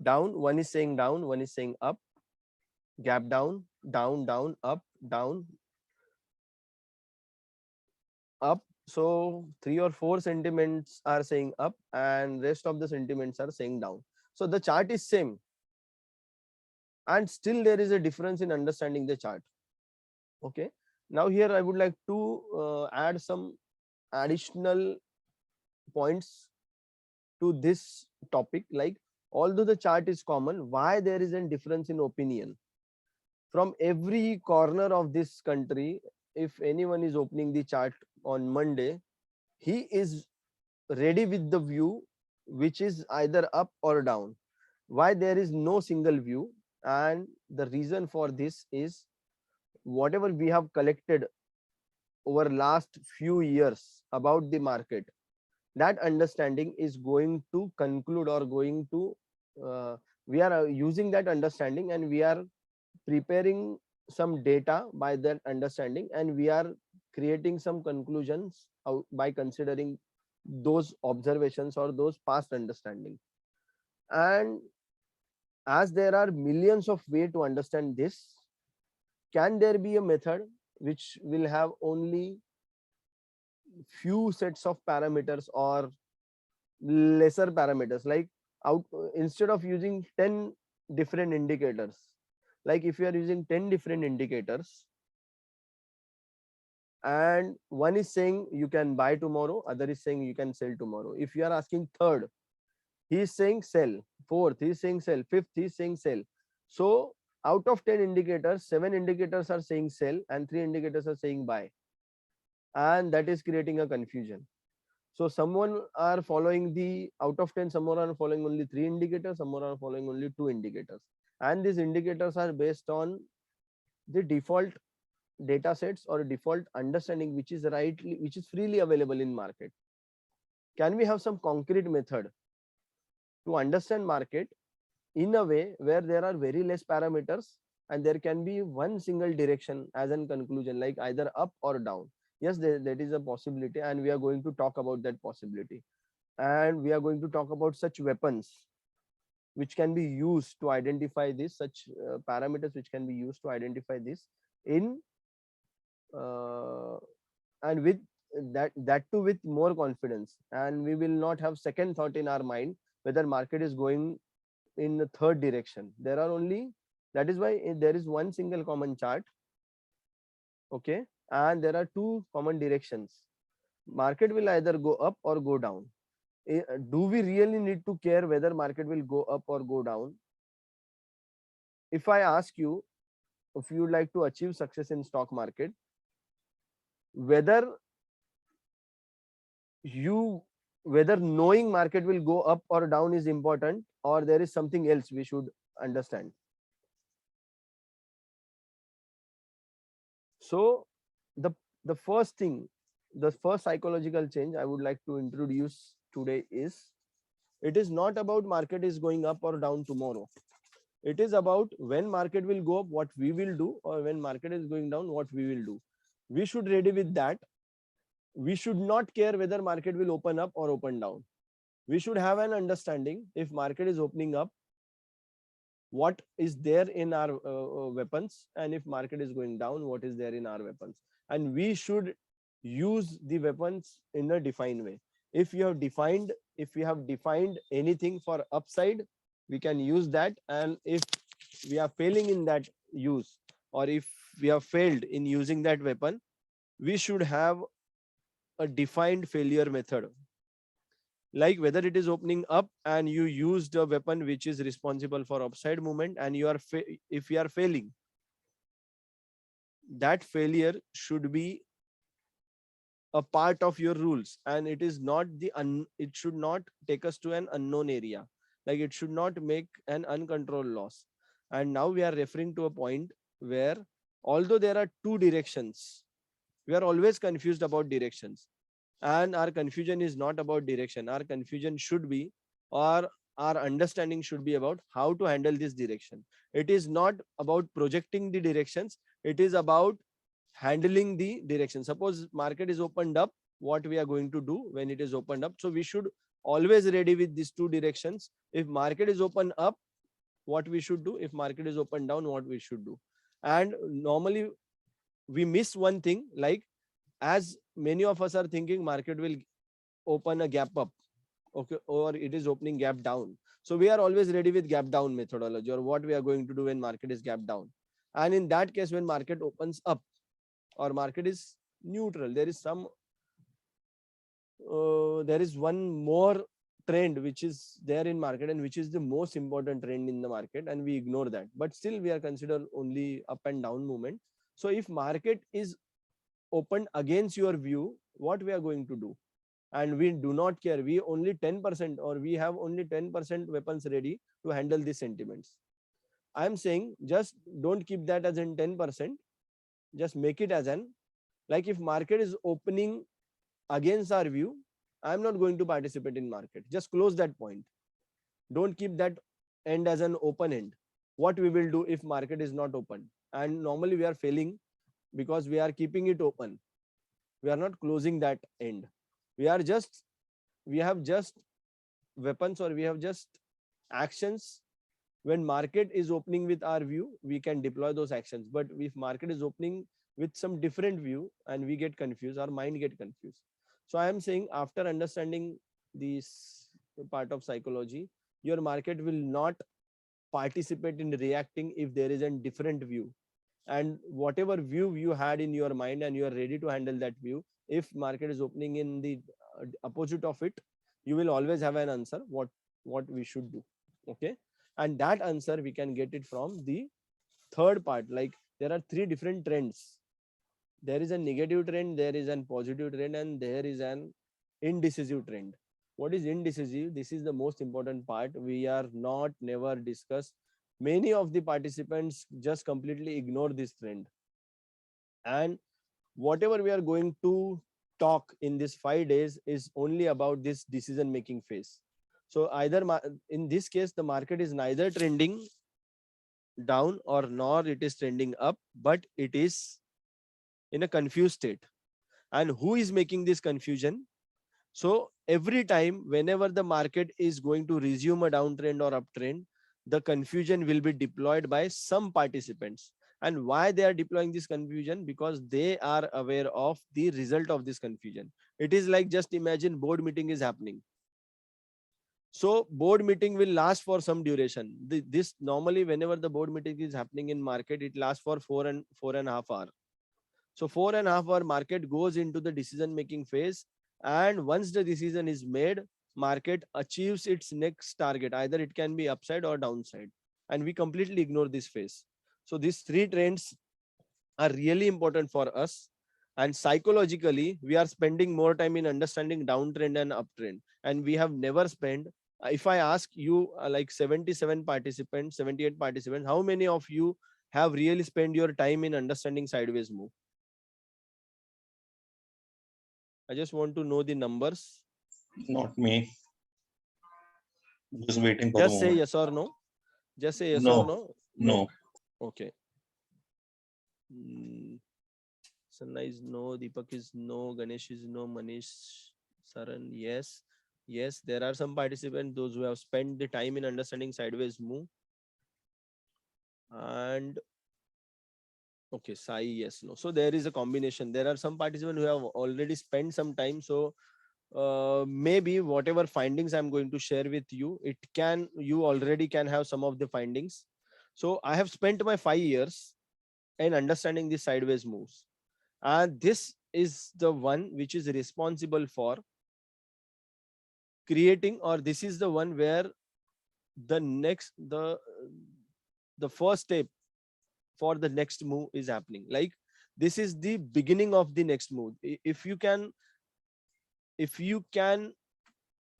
Down, one is saying down, one is saying up. Gap down, down, down, up, down, up. So 3 or 4 sentiments are saying up, and rest of the sentiments are saying down. So the chart is same, and still there is a difference in understanding the chart. Okay, now here I would like to add some additional points to this topic. Like, although the chart is common, why there is a difference in opinion? From every corner of this country, if anyone is opening the chart on Monday, he is ready with the view which is either up or down. Why there is no single view? And the reason for this is, whatever we have collected over last few years about the market, that understanding is going to conclude, or going to we are using that understanding, and we are preparing some data by that understanding, and we are creating some conclusions by considering those observations or those past understanding. And as there are millions of ways to understand this, can there be a method which will have only few sets of parameters, or lesser parameters, like out, instead of using 10 different indicators, like if you are using 10 different indicators, and one is saying you can buy tomorrow, other is saying you can sell tomorrow. If you are asking third, he is saying sell. Fourth, he is saying sell. Fifth, he is saying sell. So out of 10 indicators, 7 indicators are saying sell and 3 indicators are saying buy, and that is creating a confusion. So someone are following the out of 10, someone are following only 3 indicators, someone are following only 2 indicators, and these indicators are based on the default data sets or default understanding which is freely available in market. Can we have some concrete method to understand market in a way where there are very less parameters and there can be one single direction as an conclusion, like either up or down? Yes, that is a possibility, and we are going to talk about that possibility, and we are going to talk about such weapons which can be used to identify this, such parameters which can be used to identify this in uh, and with that too with more confidence, and we will not have second thought in our mind whether market is going in the third direction. There are only, that is why there is one single common chart, okay, and there are two common directions. Market will either go up or go down. Do we really need to care whether market will go up or go down? If I ask you, if you would like to achieve success in stock market, whether you whether knowing market will go up or down is important, or there is something else we should understand. So the the first thing, the first psychological change I would like to introduce today is, it is not about market is going up or down tomorrow. It is about when market will go up, what we will do, or when market is going down, what we will do. We should ready with that. We should not care whether market will open up or open down. We should have an understanding, if market is opening up, what is there in our weapons, and if market is going down, what is there in our weapons, and we should use the weapons in a defined way. If we have defined anything for upside, we can use that, and if we are failing in that use, or if we have failed in using that weapon, we should have a defined failure method, like whether it is opening up and you used a weapon which is responsible for upside movement, and you are if you are failing, that failure should be a part of your rules, and it is not it should not take us to an unknown area, like it should not make an uncontrolled loss. And now we are referring to a point where, although there are two directions, we are always confused about directions, and our confusion is not about direction. Our confusion should be, or our understanding should be, about how to handle this direction. It is not about projecting the directions, it is about handling the direction. Suppose market is opened up, what we are going to do when it is opened up? So we should always ready with these two directions. If market is open up, what we should do? If market is open down, what we should do? And normally we miss one thing, like, as many of us are thinking market will open a gap up, okay, or it is opening gap down. So we are always ready with gap down methodology, or what we are going to do when market is gap down. And in that case, when market opens up or market is neutral, there is some there is one more trend which is there in market, and which is the most important trend in the market, and we ignore that, but still we are considered only up and down movement. So if market is opened against your view, what we are going to do? And we do not care, we only 10%, or we have only 10% weapons ready to handle these sentiments. I am saying, just don't keep that as in 10%, just make it as an, like, if market is opening against our view, I am not going to participate in market. Just close that point. Don't keep that end as an open end. What we will do if market is not open? And normally we are failing because we are keeping it open. We are not closing that end. We have just weapons, or we have just actions. When market is opening with our view, we can deploy those actions. But if market is opening with some different view and we get confused, our mind get confused. So I am saying, after understanding this part of psychology, your market will not participate in reacting if there is a different view. and whatever view you had in your mind and you are ready to handle that view, if market is opening in the opposite of it, you will always have an answer what we should do. Okay, and that answer we can get it from the third part. Like there are three different trends. There is a negative trend, there is an positive trend, and there is an indecisive trend. What is indecisive? This is the most important part. We are not never discuss. Many of the participants just completely ignore this trend. And whatever we are going to talk in this 5 days is only about this decision making phase. So either in this case, the market is neither trending down or nor it is trending up, but it is in a confused state. And who is making this confusion? So every time whenever the market is going to resume a downtrend or uptrend, the confusion will be deployed by some participants. And why they are deploying this confusion? Because they are aware of the result of this confusion. It is like, just imagine board meeting is happening. So board meeting will last for some duration. This normally whenever the board meeting is happening in market, it lasts for 4.5 hours. So 4.5 hour market goes into the decision making phase, and once the decision is made, market achieves its next target. Either it can be upside or downside, and we completely ignore this phase. So these three trends are really important for us, and psychologically we are spending more time in understanding downtrend and uptrend, and we have never spent. If I ask you, like 77 participants, 78 participants, how many of you have really spent your time in understanding sideways move? I just want to know the numbers. Not me. Just waiting for the Just say moment. yes or no. Just say yes or No, no. no. Okay. Sunrise no. Deepak is no. Ganesh is no. Manish, Saran, yes. Yes, there are some participants, those who have spent the time in understanding sideways move. And okay, Sai, yes, no. So there is a combination. There are some participants who have already spent some time. So maybe whatever findings I'm going to share with you, you already can have some of the findings. So I have spent my 5 years in understanding the sideways moves, and this is the one which is responsible for creating, or this is the one where the next the first step for the next move is happening. Like this is the beginning of the next move. If you can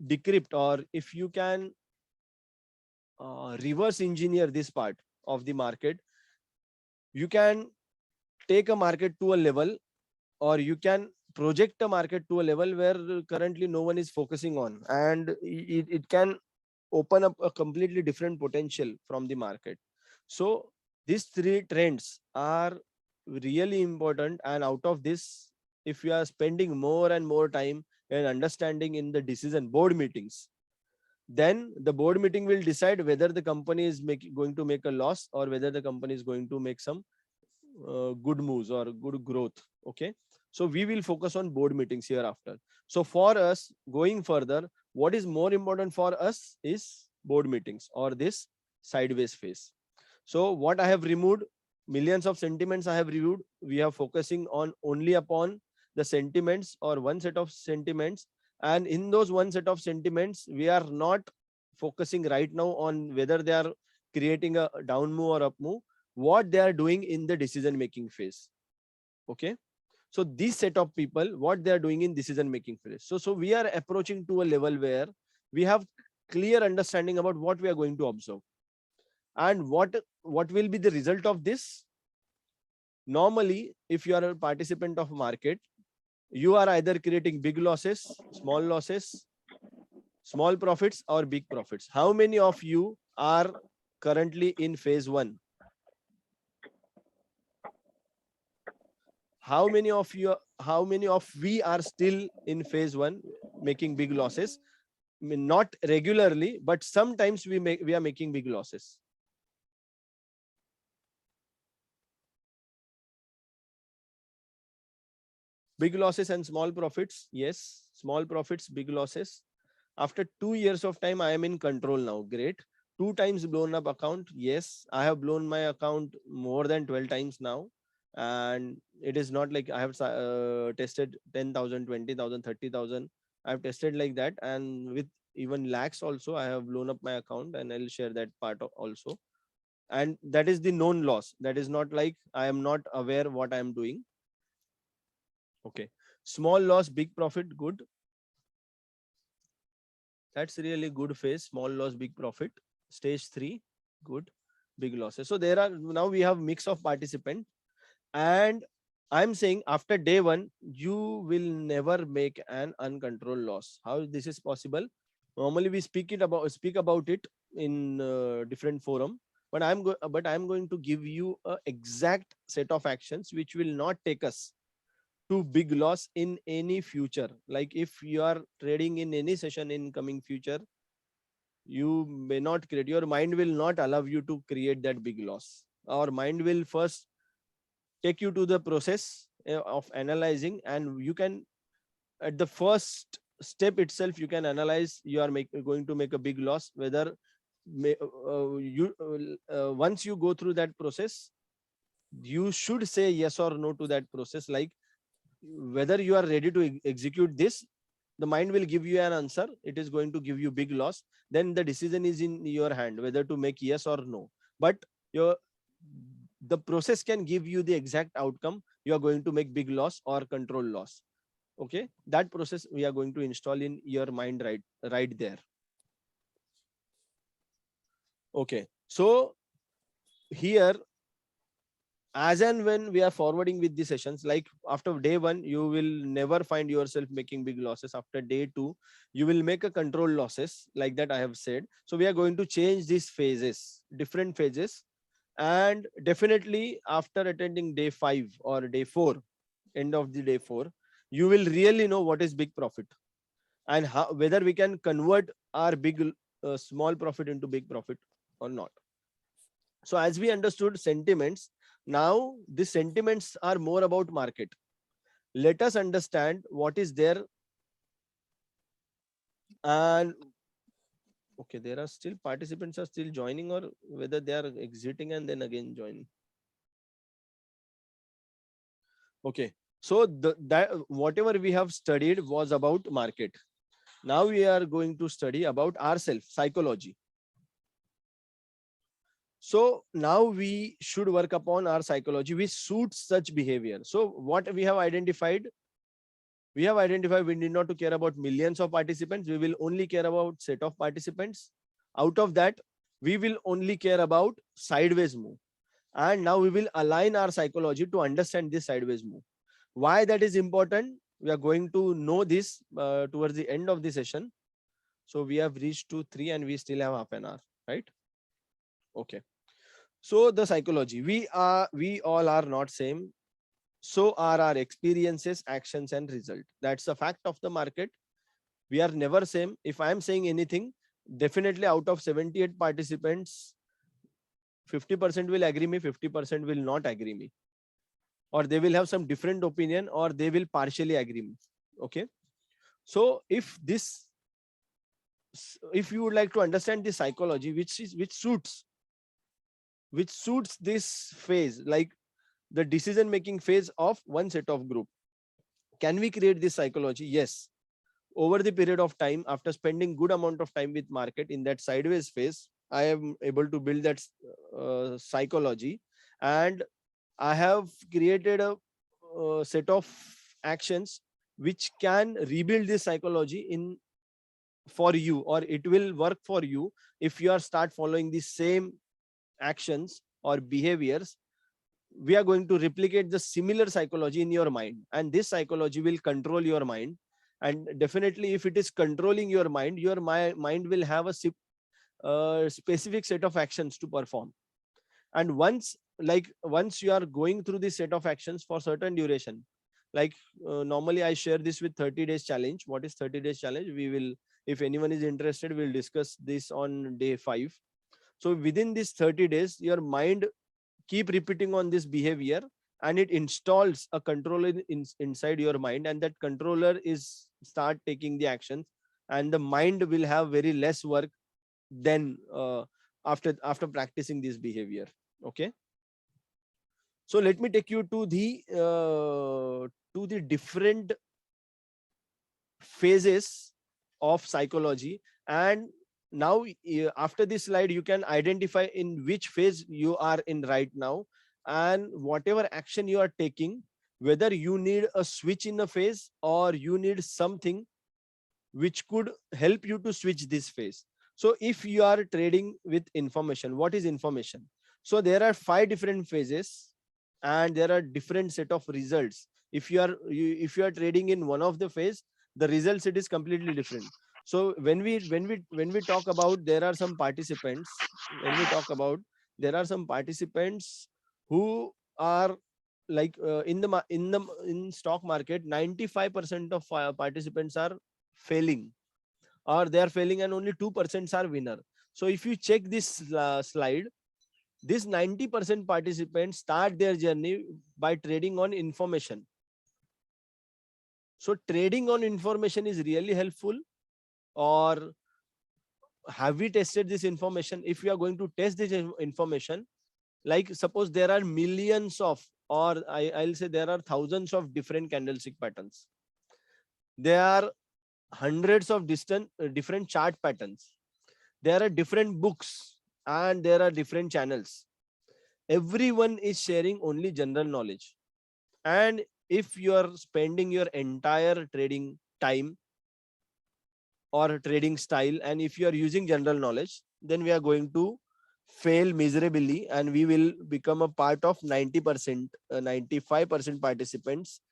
decrypt, or if you can reverse engineer this part of the market, you can take a market to a level, or you can project a market to a level where currently no one is focusing on, and it can open up a completely different potential from the market. So these three trends are really important, and out of this, if you are spending more and more time and understanding in the decision board meetings, then the board meeting will decide whether the company is going to make a loss, or whether the company is going to make some good moves or good growth. Okay, so we will focus on board meetings hereafter. So for us going further, what is more important for us is board meetings or this sideways phase. So what I have removed, millions of sentiments I have reviewed. We are focusing on only upon the sentiments or one set of sentiments, and in those one set of sentiments we are not focusing right now on whether they are creating a down move or up move, what they are doing in the decision making phase. Okay, so this set of people, what they are doing in decision making phase. So we are approaching to a level where we have clear understanding about what we are going to observe, and what will be the result of this. Normally, if you are a participant of market, you are either creating big losses, small profits, or big profits. How many of you are currently in phase one? How many of we are still in phase one, making big losses? I mean, not regularly, but sometimes we are making big losses. Big losses and small profits. Yes, small profits, big losses. After 2 years of time, I am in control now. Great. 2 times blown up account. Yes, I have blown my account more than 12 times now. And it is not like I have tested 10,000, 20,000, 30,000. I've tested like that. And with even lakhs also, I have blown up my account, and I'll share that part also. And that is the known loss. That is not like I am not aware what I am doing. Okay. Small loss, big profit, good. That's really good phase. Small loss, big profit. Stage 3, good. Big losses. So there are, now we have mix of participant. And I'm saying after day 1, you will never make an uncontrolled loss. How this is possible? Normally we speak about it in different forum. But I'm going to give you a exact set of actions which will not take us to big loss in any future. Like if you are trading in any session in coming future, you may not create, your mind will not allow you to create that big loss. Our mind will first take you to the process of analyzing, and you can, at the first step itself, you can analyze you are going to make a big loss, whether once you go through that process, you should say yes or no to that process. Like whether you are ready to execute this, the mind will give you an answer, it is going to give you big loss. Then the decision is in your hand whether to make yes or no. But your the process can give you the exact outcome, you are going to make big loss or control loss. Okay, that process we are going to install in your mind right there. Okay, so here, as and when we are forwarding with the sessions, like after day 1 you will never find yourself making big losses. After day 2 you will make a control losses, like that I have said. So we are going to change these phases, different phases. And definitely after attending day 5 or day 4, end of the day 4, you will really know what is big profit, and how, whether we can convert our big small profit into big profit or not. So as we understood sentiments, now the sentiments are more about market. Let us understand what is there. And okay, there are still participants are still joining, or whether they are exiting and then again joining. Okay, so that whatever we have studied was about market. Now we are going to study about ourselves, psychology. So now we should work upon our psychology which suits such behavior. So what we have identified, we need not to care about millions of participants. We will only care about set of participants. Out of that, we will only care about sideways move. And now we will align our psychology to understand this sideways move. Why that is important? We are going to know this towards the end of the session. So we have reached to 3 and we still have half an hour, right? Okay. So the psychology, we all are not same. So are our experiences, actions, and result. That's a fact of the market. We are never same. If I am saying anything, definitely out of 78 participants, 50% will agree me, 50% will not agree me, or they will have some different opinion, or they will partially agree me. Okay. So if you would like to understand the psychology which suits this phase, like the decision making phase of one set of group, can we create this psychology? Yes. Over the period of time, after spending good amount of time with market in that sideways phase, I am able to build that psychology, and I have created a set of actions which can rebuild this psychology in for you, or it will work for you if you are start following the same actions or behaviors. We are going to replicate the similar psychology in your mind, and this psychology will control your mind. And definitely if it is controlling your mind, your mind will have a specific set of actions to perform. And once you are going through this set of actions for certain duration, like normally I share this with 30 days challenge. What is 30 days challenge? We will, if anyone is interested, we'll discuss this on day 5. So within this 30 days, your mind keep repeating on this behavior, and it installs a controller inside your mind, and that controller is start taking the actions, and the mind will have very less work than after practicing this behavior. Okay, so let me take you to the different phases of psychology. And now after this slide you can identify in which phase you are in right now, and whatever action you are taking, whether you need a switch in a phase or you need something which could help you to switch this phase. So if you are trading with information, what is information? So there are 5 different phases and there are different set of results. If you are trading in one of the phase, the results it is completely different. So when we talk about, there are some participants, when we talk about, there are some participants who are like in stock market, 95% of participants are failing, or they are failing, and only 2% are winner. So if you check this slide, this 90% participants start their journey by trading on information. So trading on information is really helpful, or have we tested this information? If we are going to test this information, like suppose there are millions of, or I'll say there are thousands of different candlestick patterns. There are hundreds of different chart patterns. There are different books and there are different channels. Everyone is sharing only general knowledge. And if you are spending your entire trading time or trading style, and if you are using general knowledge, then we are going to fail miserably, and we will become a part of 90%, 95% participants,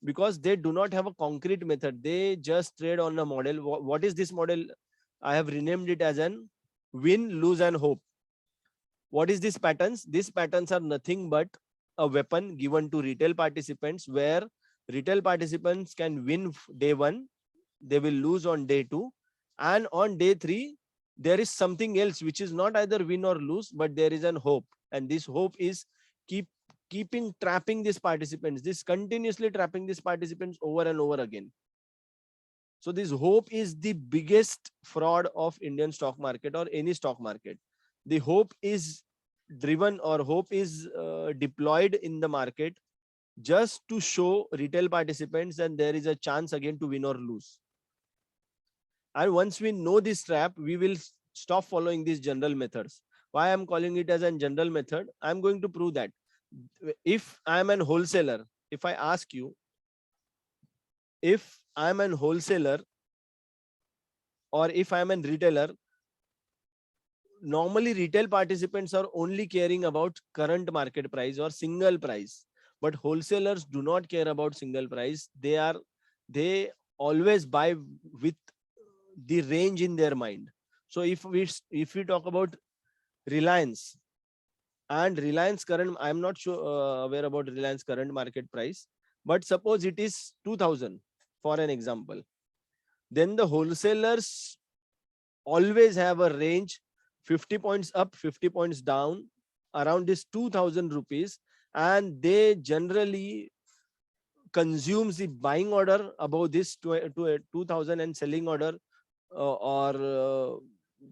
because they do not have a concrete method. They just trade on a model. What is this model? I have renamed it as an win, lose, and hope. What is these patterns? These patterns are nothing but a weapon given to retail participants, where retail participants can win day 1, they will lose on day 2, and on day 3 there is something else which is not either win or lose, but there is an hope. And this hope is keeping trapping these participants, this continuously trapping these participants over and over again. So this hope is the biggest fraud of Indian stock market or any stock market. The hope is driven, or hope is deployed in the market just to show retail participants that there is a chance again to win or lose. And once we know this trap, we will stop following these general methods. Why I'm calling it as a general method? I'm going to prove that. If I'm an wholesaler, if I ask you, if I'm an wholesaler or if I'm a retailer, normally retail participants are only caring about current market price or single price, but wholesalers do not care about single price. They always buy with the range in their mind. So if we talk about Reliance, and Reliance current, I'm not sure aware about Reliance current market price, but suppose it is 2000 for an example, then the wholesalers always have a range 50 points up, 50 points down, around this 2000 rupees, and they generally consumes the buying order above this to 2000 and selling order or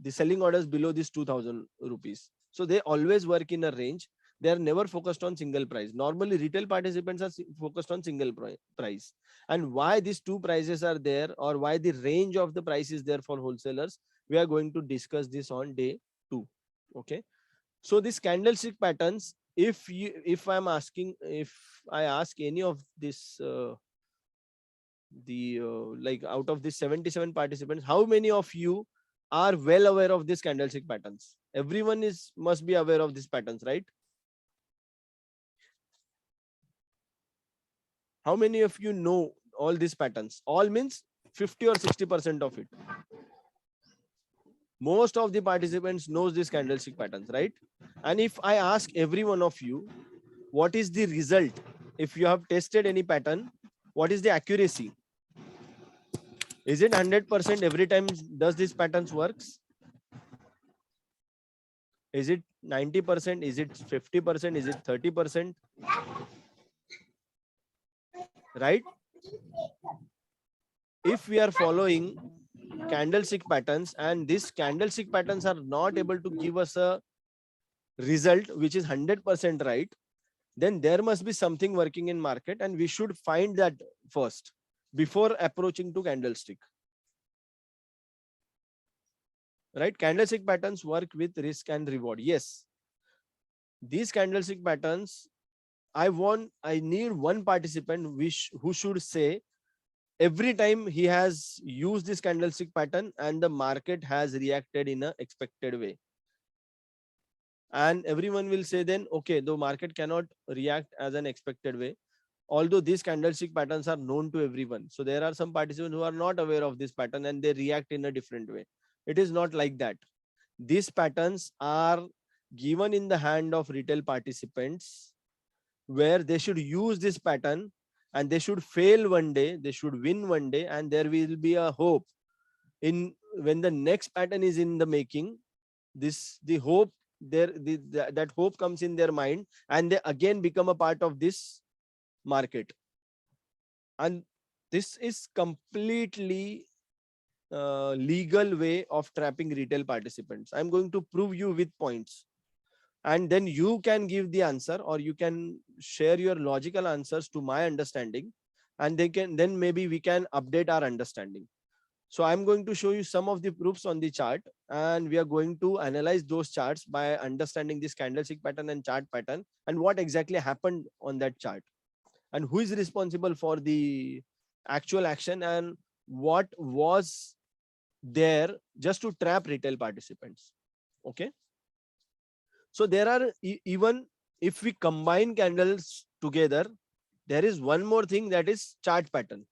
the selling orders below this 2000 rupees. So they always work in a range. They are never focused on single price. Normally retail participants are focused on single price. And why these two prices are there, or why the range of the price is there for wholesalers, we are going to discuss this on day 2. Okay, so these candlestick patterns, if I'm asking, if I ask any of this like out of these 77 participants, how many of you are well aware of these candlestick patterns? Everyone must be aware of these patterns, right? How many of you know all these patterns? All means 50 or 60% of it. Most of the participants knows these candlestick patterns, right? And if I ask every one of you, what is the result? If you have tested any pattern, what is the accuracy? Is it 100% every time does these patterns works? Is it 90%? Is it 50%? Is it 30%? Right? If we are following candlestick patterns, and these candlestick patterns are not able to give us a result which is 100% right, then there must be something working in market, and we should find that first before approaching to candlestick. Right? Candlestick patterns work with risk and reward. Yes, these candlestick patterns, I need one participant who should say every time he has used this candlestick pattern and the market has reacted in a expected way. And everyone will say then, okay, the market cannot react as an expected way, although these candlestick patterns are known to everyone. So there are some participants who are not aware of this pattern and they react in a different way. It is not like that. These patterns are given in the hand of retail participants, where they should use this pattern and they should fail one day, they should win one day, and there will be a hope in when the next pattern is in the making. The hope there, that hope comes in their mind, and they again become a part of this market. And this is completely legal way of trapping retail participants. I'm going to prove you with points, and then you can give the answer, or you can share your logical answers to my understanding, and then maybe we can update our understanding. So I'm going to show you some of the proofs on the chart, and we are going to analyze those charts by understanding this candlestick pattern and chart pattern, and what exactly happened on that chart, and who is responsible for the actual action, and what was there just to trap retail participants. Okay. So there are even if we combine candles together, there is one more thing, that is chart pattern.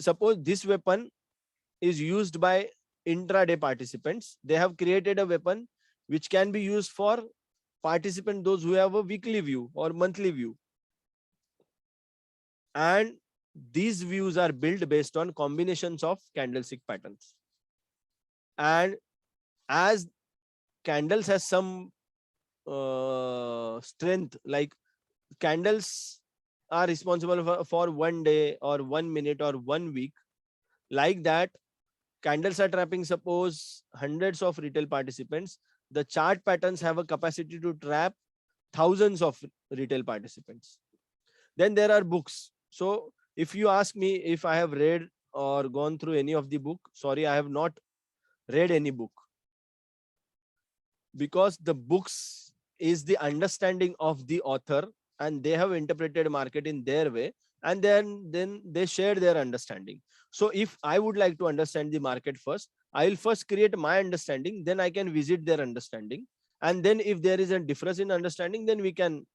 Suppose this weapon is used by intraday participants. They have created a weapon which can be used for participants, those who have a weekly view or monthly view. And these views are built based on combinations of candlestick patterns. And as candles has some strength, like candles are responsible for 1 day or 1 minute or 1 week, like that candles are trapping suppose hundreds of retail participants. The chart patterns have a capacity to trap thousands of retail participants. Then there are books. So if you ask me if I have read or gone through any of the book, sorry, I have not read any book, because the books is the understanding of the author, and they have interpreted market in their way, and then they share their understanding. So if I would like to understand the market first, I will first create my understanding, then I can visit their understanding, and then if there is a difference in understanding, then we can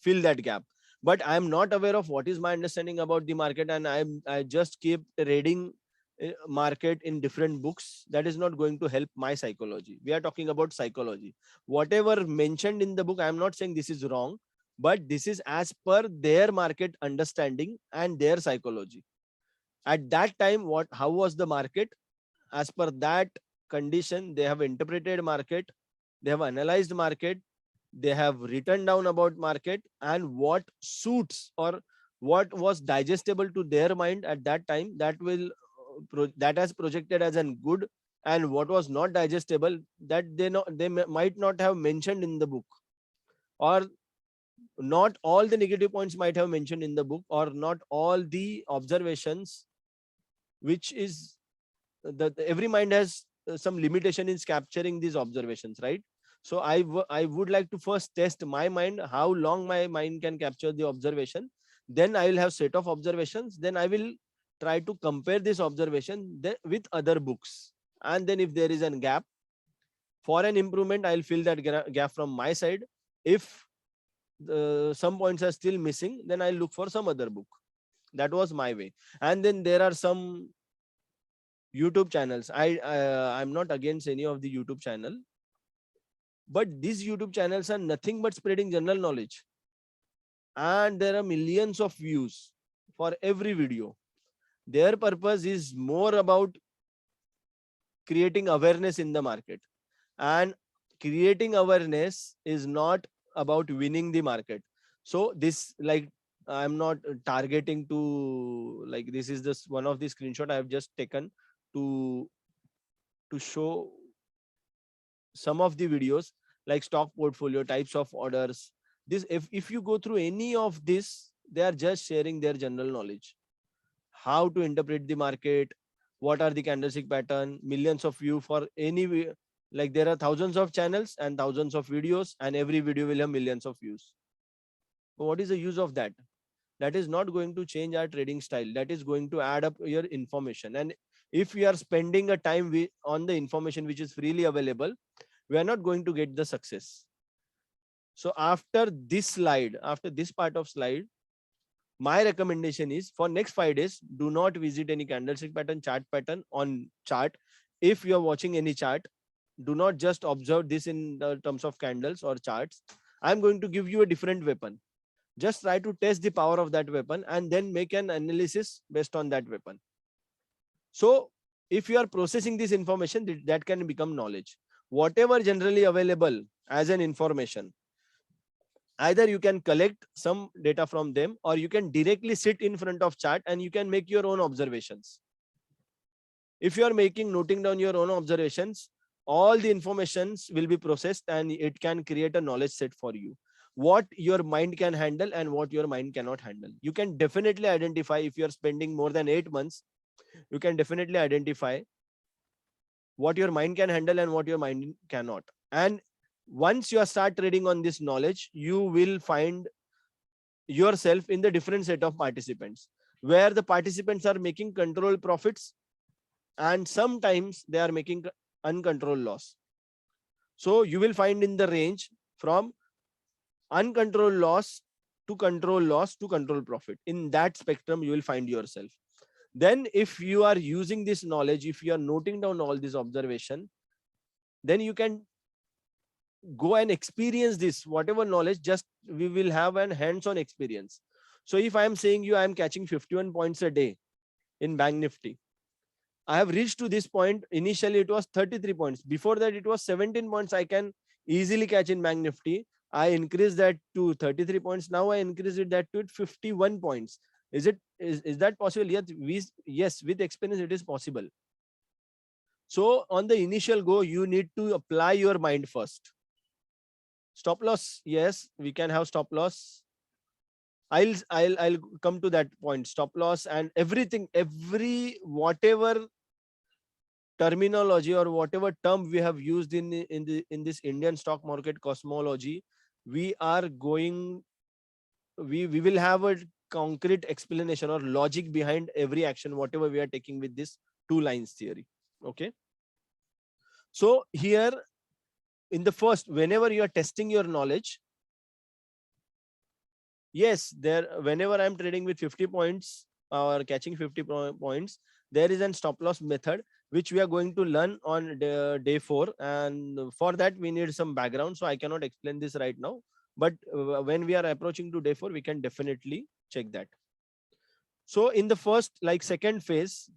fill that gap. But I am not aware of what is my understanding about the market, and I just keep reading market in different books. That is not going to help my psychology. We are talking about psychology. Whatever mentioned in the book, I am not saying this is wrong, but this is as per their market understanding and their psychology. At that time, how was the market? As per that condition, they have interpreted market, they have analyzed market, they have written down about market, and what suits or what was digestible to their mind at that time, that will that has projected as an good, and what was not digestible, that might not have mentioned in the book, or not all the negative points might have mentioned in the book, or not all the observations, which is that every mind has some limitation in capturing these observations, right? So I would like to first test my mind, how long my mind can capture the observation. Then I will have set of observations, then I will try to compare this observation with other books, and then if there is a gap for an improvement, I'll fill that gap from my side. If some points are still missing, then I'll look for some other book. That was my way. And then there are some YouTube channels. I'm not against any of the YouTube channel, but these YouTube channels are nothing but spreading general knowledge, and there are millions of views for every video. Their purpose is more about creating awareness in the market, and creating awareness is not about winning the market. So this, like, I'm not targeting to, like, this is just one of the screenshot I have just taken to show some of the videos like stock portfolio, types of orders. This, if you go through any of this, they are just sharing their general knowledge, how to interpret the market, what are the candlestick pattern, millions of view for any, like there are thousands of channels and thousands of videos, and every video will have millions of views. So what is the use of that? That is not going to change our trading style. That is going to add up your information. And if we are spending a time on the information which is freely available, we are not going to get the success. So after this slide, after this part of slide, my recommendation is for next 5 days, do not visit any candlestick pattern, chart pattern on chart. If you are watching any chart, do not just observe this in the terms of candles or charts. I'm going to give you a different weapon. Just try to test the power of that weapon and then make an analysis based on that weapon. So if you are processing this information, that can become knowledge. Whatever generally available as an information, either you can collect some data from them, or you can directly sit in front of chart and you can make your own observations. If you are noting down your own observations, all the informations will be processed and it can create a knowledge set for you. What your mind can handle and what your mind cannot handle. You can definitely identify if you are spending more than 8 months, you can definitely identify what your mind can handle and what your mind cannot. And once you start trading on this knowledge, you will find yourself in the different set of participants, where the participants are making controlled profits and sometimes they are making uncontrolled loss. So you will find in the range from uncontrolled loss to control loss to control profit. In that spectrum, you will find yourself. Then if you are using this knowledge, if you are noting down all this observation, then you can go and experience this, whatever knowledge, just we will have an hands-on experience. So if I am saying you, I am catching 51 points a day in Bank Nifty. I have reached to this point. Initially, it was 33 points. Before that, it was 17 points I can easily catch in Bank Nifty. I increased that to 33 points. Now I increased that to 51 points. Is that possible? Yes, with experience, it is possible. So on the initial go, you need to apply your mind first. Stop loss. Yes, we can have stop loss. I'll come to that point. Stop loss and everything, whatever terminology or whatever term we have used in this Indian stock market cosmology, we will have a concrete explanation or logic behind every action, whatever we are taking with this 2 lines theory. Okay. So here in the first, whenever you are testing your knowledge, yes, whenever I'm trading with 50 points or catching 50 points, there is a stop loss method which we are going to learn on day 4, and for that we need some background, so I cannot explain this right now, but when we are approaching to day 4, we can definitely check that. So in the first, like second phase,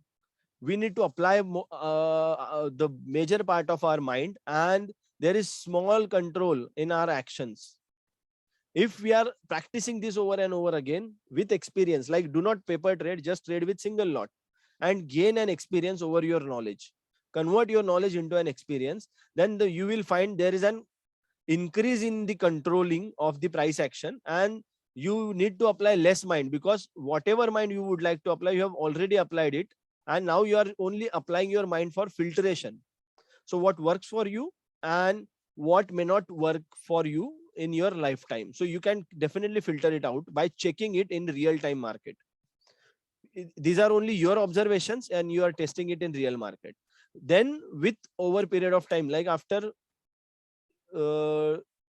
we need to apply the major part of our mind, and there is small control in our actions. If we are practicing this over and over again with experience, like do not paper trade, just trade with single lot and gain an experience over your knowledge. Convert your knowledge into an experience. Then you will find there is an increase in the controlling of the price action, and you need to apply less mind, because whatever mind you would like to apply, you have already applied it. And now you are only applying your mind for filtration. So what works for you and what may not work for you in your lifetime. So you can definitely filter it out by checking it in real-time market. These are only your observations and you are testing it in real market. Then with over period of time, like after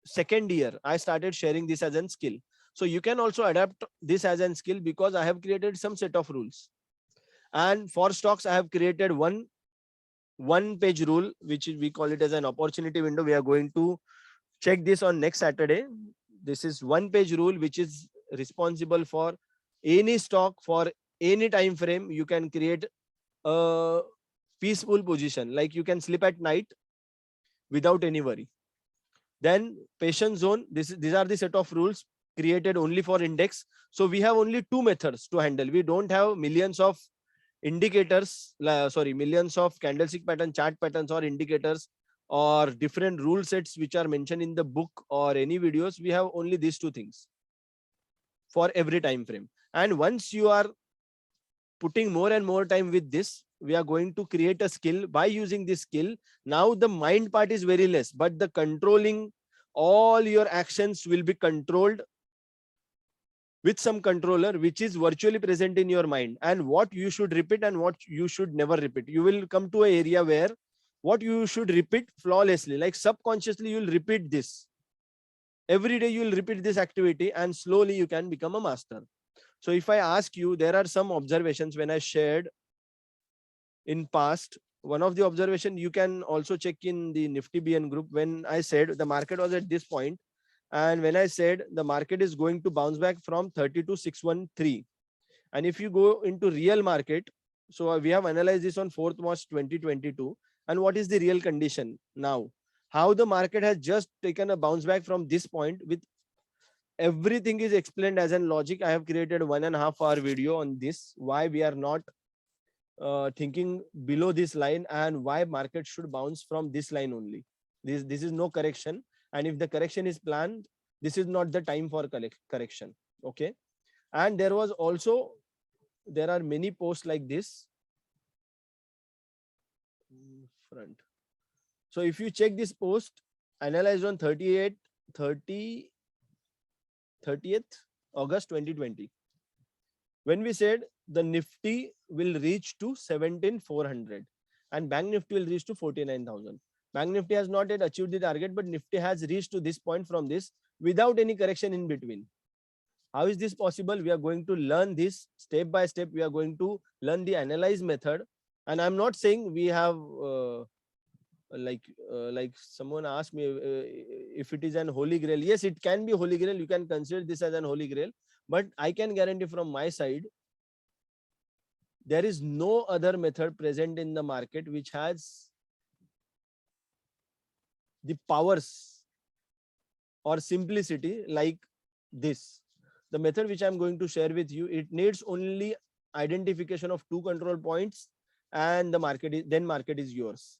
second year, I started sharing this as a skill. So you can also adapt this as a skill, because I have created some set of rules. And for stocks, I have created one page rule, which we call it as an opportunity window. We are going to check this on next Saturday. This is one page rule, which is responsible for any stock for any time frame. You can create a peaceful position, like you can sleep at night without any worry. Then patience zone. These are the set of rules created only for index. So we have only 2 methods to handle. We don't have millions of indicators, millions of candlestick pattern, chart patterns or indicators or different rule sets which are mentioned in the book or any videos. We have only these two things for every time frame. And once you are putting more and more time with this, we are going to create a skill. By using this skill, now the mind part is very less, but the controlling all your actions will be controlled with some controller which is virtually present in your mind, and what you should repeat and what you should never repeat. You will come to an area where what you should repeat flawlessly, like subconsciously you'll repeat this every day. You will repeat this activity and slowly you can become a master. So if I ask you, there are some observations when I shared in past. One of the observation you can also check in the Nifty BN group, when I said the market was at this point, and when I said the market is going to bounce back from 30 to 613. And if you go into real market, so we have analyzed this on 4th March 2022, and what is the real condition now, how the market has just taken a bounce back from this point. With everything is explained as an logic. I have created 1.5 hour video on this, why we are not thinking below this line and why market should bounce from this line only. This is no correction, and if the correction is planned, this is not the time for correction. Okay. And there was also, there are many posts like this front. So if you check this post analyzed on 30th August 2020, when we said the Nifty will reach to 17,400 and Bank Nifty will reach to 49,000. Bank Nifty has not yet achieved the target, but Nifty has reached to this point from this without any correction in between. How is this possible? We are going to learn this step by step. We are going to learn the analyze method. And I'm not saying we have like someone asked me if it is an holy grail. Yes, it can be holy grail. You can consider this as an holy grail, but I can guarantee from my side, there is no other method present in the market which has the powers or simplicity like this. The method which I'm going to share with you, it needs only identification of 2 control points and the market is yours.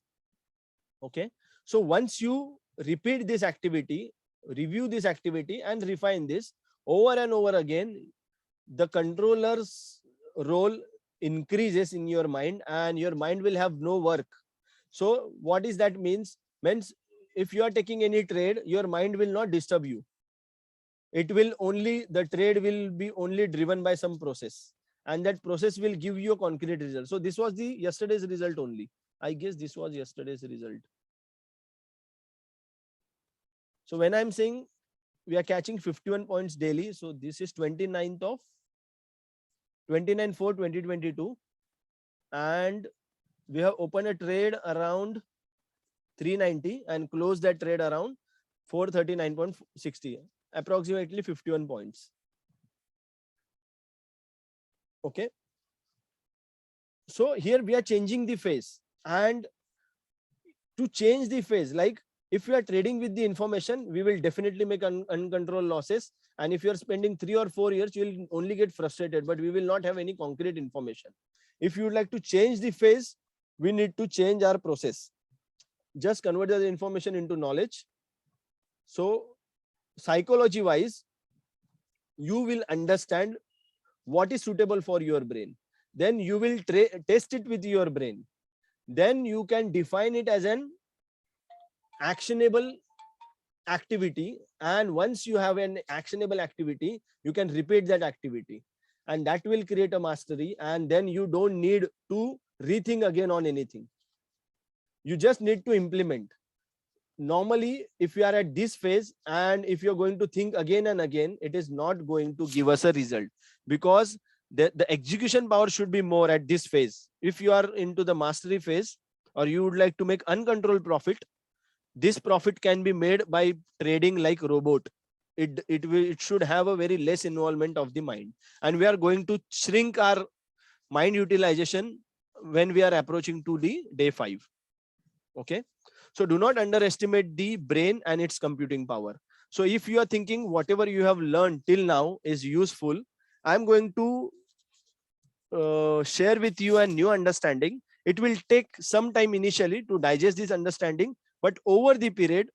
Okay. So once you repeat this activity, review this activity and refine this over and over again, the controller's role increases in your mind and your mind will have no work. So what is that means? Means if you are taking any trade, your mind will not disturb you. It will only, the trade will be only driven by some process, and that process will give you a concrete result. So this was the yesterday's result only. I guess this was yesterday's result. So when I'm saying we are catching 51 points daily, so this is 29/4/2022, and we have opened a trade around 390 and closed that trade around 439.60, approximately 51 points. Okay. So here we are changing the phase, and to change the phase, like if you are trading with the information, we will definitely make uncontrolled losses. And if you are spending 3 or 4 years, you will only get frustrated, but we will not have any concrete information. If you would like to change the phase, we need to change our process. Just convert the information into knowledge. So psychology wise, you will understand what is suitable for your brain. Then you will test it with your brain. Then you can define it as an actionable activity. And once you have an actionable activity, you can repeat that activity. And that will create a mastery. And then you don't need to rethink again on anything. You just need to implement. Normally, if you are at this phase and if you're going to think again and again, it is not going to give us a result, because the execution power should be more at this phase. If you are into the mastery phase or you would like to make uncontrolled profit, this profit can be made by trading like robot. It should have a very less involvement of the mind, and we are going to shrink our mind utilization when we are approaching to the day 5. Okay. So do not underestimate the brain and its computing power. So if you are thinking whatever you have learned till now is useful, I'm going to share with you a new understanding. It will take some time initially to digest this understanding, but over the period,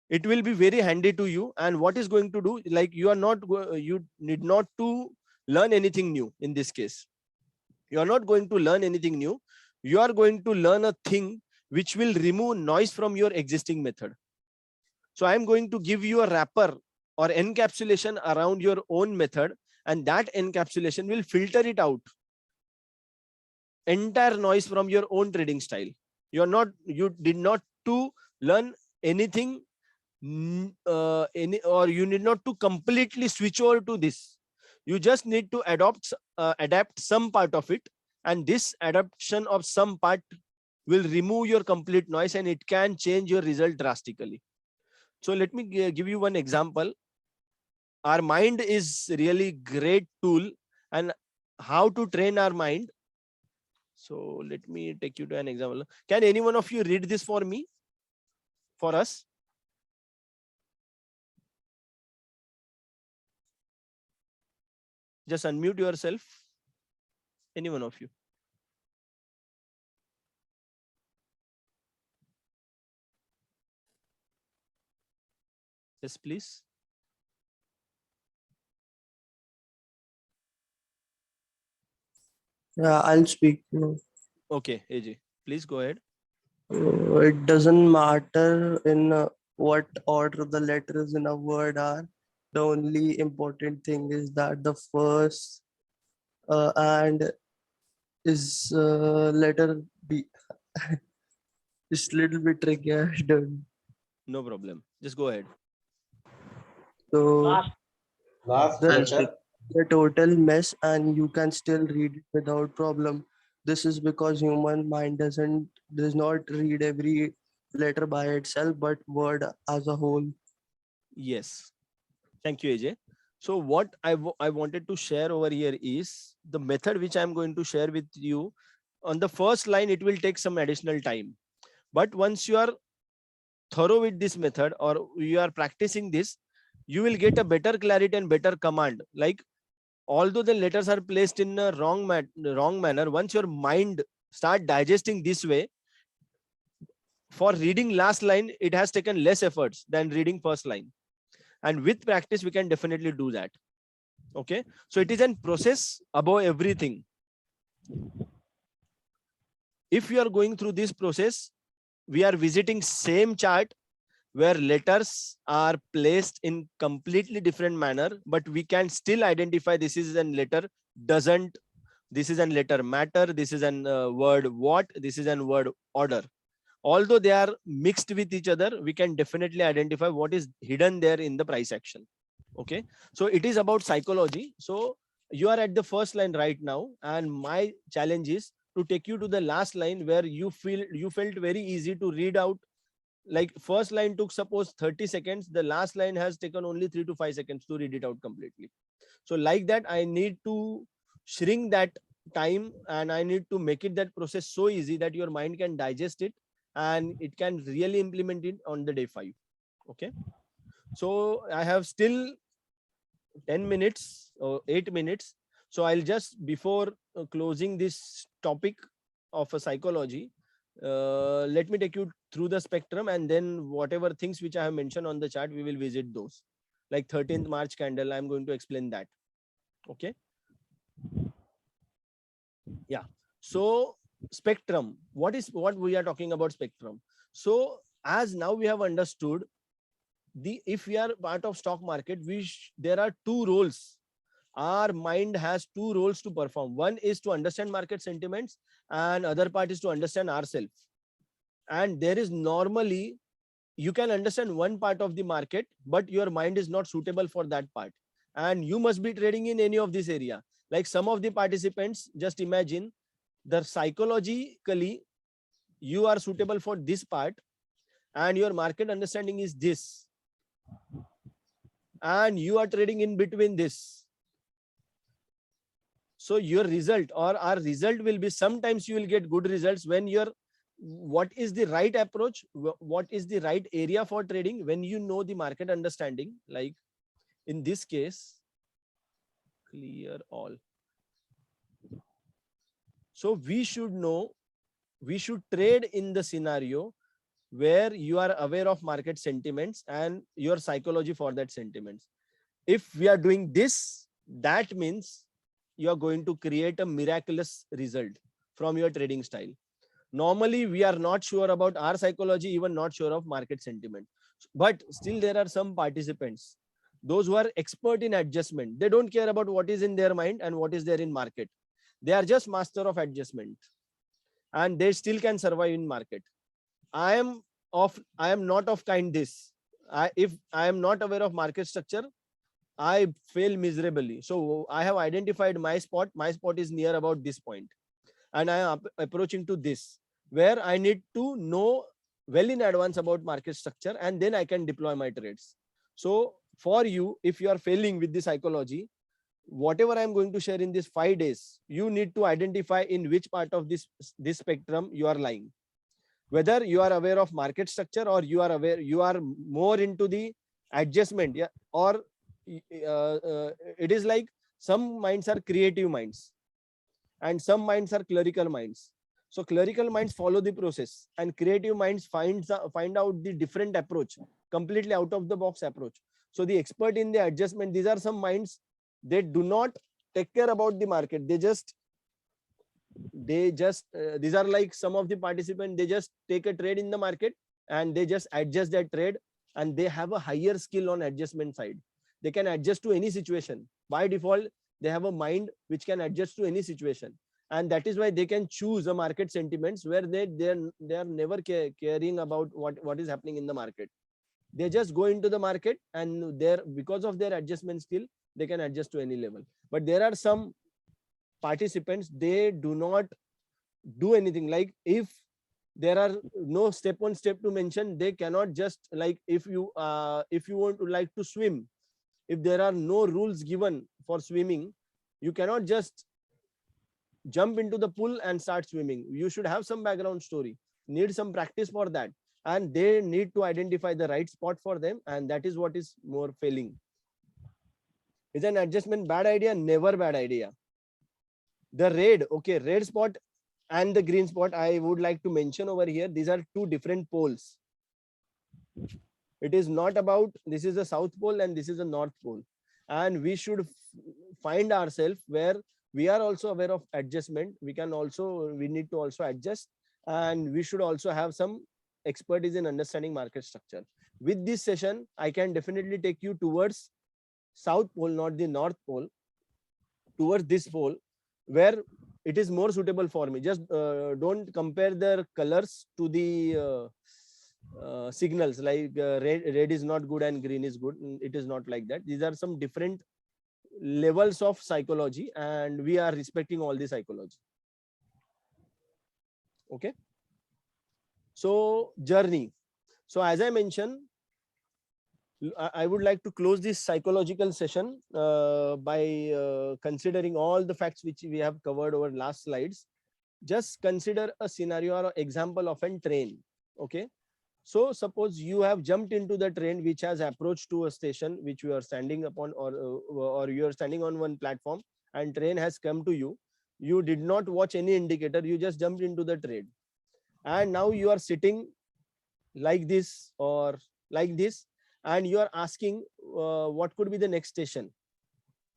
it will be very handy to you. And what is going to do, like you are not, you need not to learn anything new in this case. You are not going to learn anything new. You are going to learn a thing which will remove noise from your existing method. So I am going to give you a wrapper or encapsulation around your own method, and that encapsulation will filter it out entire noise from your own trading style. You did not to learn anything, or you need not to completely switch over to this. You just need to adapt some part of it, and this adaptation of some part will remove your complete noise, and it can change your result drastically. So let me give you one example. Our mind is really great tool, and how to train our mind. So let me take you to an example. Can any one of you read this for me, for us? Just unmute yourself. Any one of you. Yes, please. Yeah, I'll speak now. Okay, AJ, please go ahead. It doesn't matter in what order the letters in a word are. The only important thing is that the first and is letter B. It's little bit tricky. I don't. No problem. Just go ahead. So Last the letter. the total mess, and you can still read it without problem. This is because human mind does not read every letter by itself, but word as a whole. Yes. Thank you, AJ. So what I wanted to share over here is the method which I'm going to share with you. On the first line, it will take some additional time. But once you are thorough with this method, or you are practicing this, you will get a better clarity and better command. Like, although the letters are placed in a wrong manner, once your mind start digesting this way, for reading last line, it has taken less efforts than reading first line. And with practice, we can definitely do that. Okay. So it is a process above everything. If you are going through this process, we are visiting same chart where letters are placed in completely different manner, but we can still identify this is a letter doesn't, this is a letter matter, this is an word what, this is an word order. Although they are mixed with each other, we can definitely identify what is hidden there in the price action. Okay. So it is about psychology. So you are at the first line right now, and my challenge is to take you to the last line where you felt very easy to read out. Like first line took suppose 30 seconds, the last line has taken only 3 to 5 seconds to read it out completely. So like that, I need to shrink that time, and I need to make it that process so easy that your mind can digest it and it can really implement it on the day 5. Okay. So I have still 10 minutes or 8 minutes. So I'll just, before closing this topic of a psychology, let me take you through the spectrum, and then whatever things which I have mentioned on the chart, we will visit those. Like 13th March candle, I'm going to explain that. Okay. Yeah. So spectrum, what we are talking about spectrum. So as now we have understood, if we are part of stock market, there are two roles. Our mind has two roles to perform. One is to understand market sentiments, and other part is to understand ourselves. And there is normally, you can understand one part of the market, but your mind is not suitable for that part, and you must be trading in any of this area. Like some of the participants, just imagine, the psychologically you are suitable for this part, and your market understanding is this, and you are trading in between this. So your result, or our result, will be, sometimes you will get good results when you're, what is the right approach, what is the right area for trading, when you know the market understanding. Like in this case, clear all. So we should know, we should trade in the scenario where you are aware of market sentiments and your psychology for that sentiments. If we are doing this, that means you are going to create a miraculous result from your trading style. Normally, we are not sure about our psychology, even not sure of market sentiment. But still, there are some participants, those who are expert in adjustment. They don't care about what is in their mind and what is there in market. They are just master of adjustment, and they still can survive in market. I am not of kind this. If I am not aware of market structure, I fail miserably. So I have identified my spot. My spot is near about this point, and I am approaching to this, where I need to know well in advance about market structure, and then I can deploy my trades. So for you, if you are failing with the psychology, whatever I am going to share in these 5 days, you need to identify in which part of this spectrum you are lying. Whether you are aware of market structure, or you are more into the adjustment, yeah, or it is like some minds are creative minds and some minds are clerical minds. So clerical minds follow the process, and creative minds find out the different approach, completely out of the box approach. So the expert in the adjustment, these are some minds, they do not take care about the market. These are like some of the participants, they just take a trade in the market and they just adjust that trade, and they have a higher skill on adjustment side. They can adjust to any situation by default. They have a mind which can adjust to any situation, and that is why they can choose a market sentiments where they are never caring about what is happening in the market. They just go into the market, and because of their adjustment skill, they can adjust to any level. But there are some participants, they do not do anything. Like, if there are no step on step to mention, they cannot just, like, if you want to like to swim, if there are no rules given for swimming, you cannot just jump into the pool and start swimming. You should have some background story, need some practice for that, and they need to identify the right spot for them, and that is what is more failing. Is an adjustment bad idea? Never bad idea. The red spot and the green spot, I would like to mention over here, these are two different poles. It is not about this is the south pole and this is the north pole, and we should find ourselves where we are also aware of adjustment. We need to also adjust, and we should also have some expertise in understanding market structure. With this session, I can definitely take you towards south pole, not the north pole, towards this pole where it is more suitable for me. Just don't compare the colors to the signals, like red is not good and green is good. It is not like that. These are some different levels of psychology, and we are respecting all the psychology. Okay, so journey. So as I mentioned, I would like to close this psychological session by considering all the facts which we have covered over last slides. Just consider a scenario or example of a train. Okay, so suppose you have jumped into the train which has approached to a station which you are standing upon, or you are standing on one platform, and train has come to you. You did not watch any indicator, you just jumped into the train, and now you are sitting like this or like this, and you are asking what could be the next station.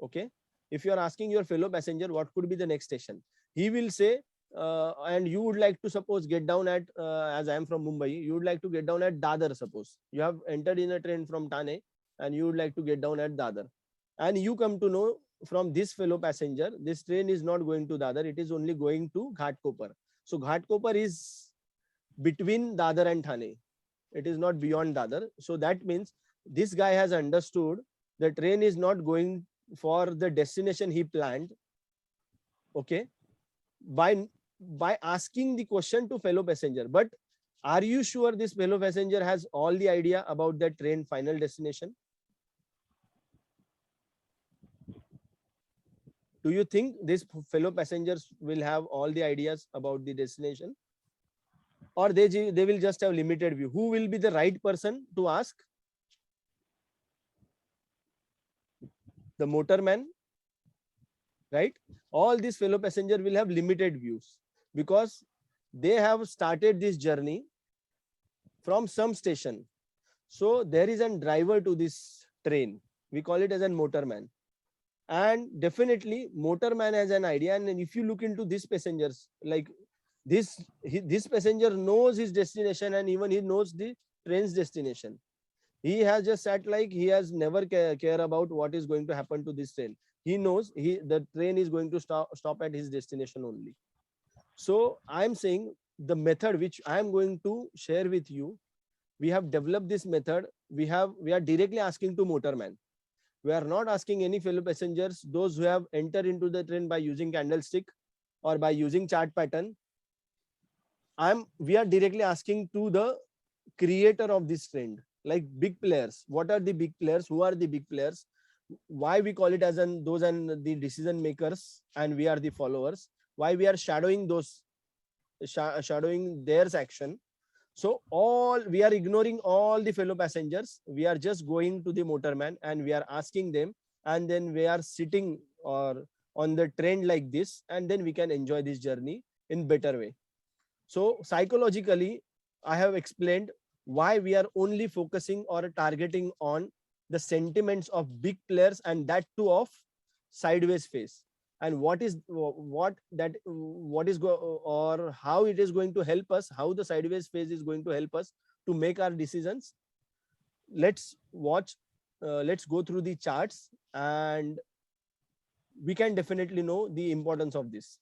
Okay, if you are asking your fellow passenger what could be the next station, he will say and you would like to suppose get down at as I am from Mumbai, you would like to get down at Dadar. Suppose you have entered in a train from Thane and you would like to get down at Dadar, and you come to know from this fellow passenger this train is not going to Dadar, it is only going to Ghatkopar. So Ghatkopar is between Dadar and Thane, it is not beyond Dadar. So that means this guy has understood the train is not going for the destination he planned. Okay, by asking the question to fellow passenger. But are you sure this fellow passenger has all the idea about the train final destination? Do you think this fellow passengers will have all the ideas about the destination, or they will just have limited view? Who will be the right person to ask? The motorman right? All these fellow passenger will have limited views because they have started this journey from some station. So there is a driver to this train. We call it as a motorman. And definitely motorman has an idea. And if you look into these passengers, like this passenger knows his destination and even he knows the train's destination. He has just sat like he has never care about what is going to happen to this train. He knows the train is going to stop at his destination only. So I'm saying the method which I am going to share with you, we have developed this method. We are directly asking to motorman. We are not asking any fellow passengers, those who have entered into the train by using candlestick or by using chart pattern. We are directly asking to the creator of this trend, like big players. What are the big players? Who are the big players? Why we call it as those and the decision makers, and we are the followers. Why we are shadowing those, shadowing their action. So we are ignoring all the fellow passengers. We are just going to the motorman and we are asking them, and then we are sitting or on the trend like this, and then we can enjoy this journey in better way. So psychologically, I have explained why we are only focusing or targeting on the sentiments of big players, and that too of sideways phase. And what is or how it is going to help us, how the sideways phase is going to help us to make our decisions. Let's watch. Let's go through the charts, and we can definitely know the importance of this.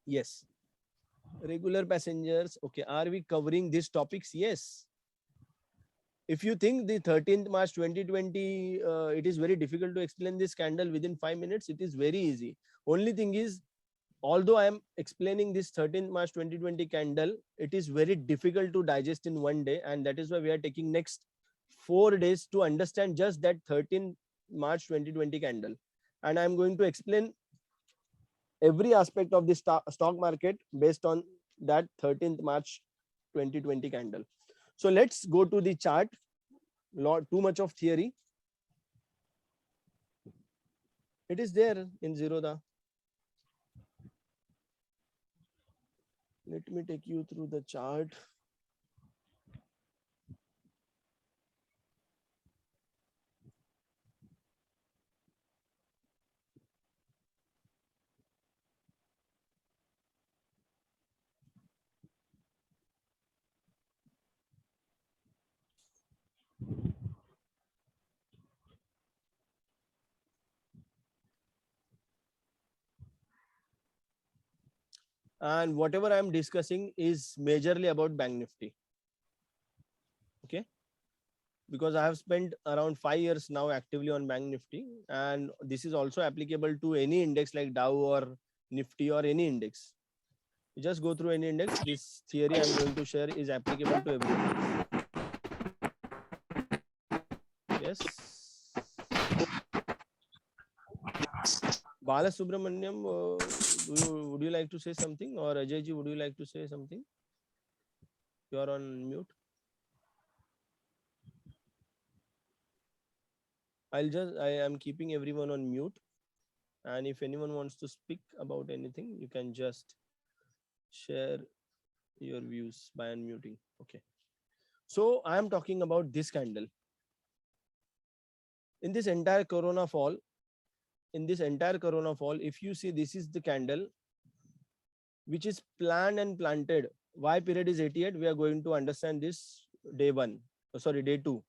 Yes. Regular passengers. Okay, are we covering these topics? Yes. If you think the 13th March 2020, it is very difficult to explain this candle within 5 minutes, it is very easy. Only thing is, although I am explaining this 13th March 2020 candle, it is very difficult to digest in one day, and that is why we are taking next 4 days to understand just that 13th March 2020 candle. And I am going to explain every aspect of the stock market based on that 13th March 2020 candle. So let's go to the chart. Too much of theory. It is there in Zerodha. Let me take you through the chart. And whatever I am discussing is majorly about Bank Nifty. Okay. Because I have spent around 5 years now actively on Bank Nifty, and this is also applicable to any index like Dow or Nifty or any index. You just go through any index. This theory I'm going to share is applicable to every index. Yes. Bala Subramaniam, would you like to say something, or Ajayji, would you like to say something? You are on mute. I am keeping everyone on mute, and if anyone wants to speak about anything, you can just share your views by unmuting. Okay. So I am talking about this candle. In this entire corona fall, if you see, this is the candle which is planned and planted. Why period is 88? We are going to understand this day 2.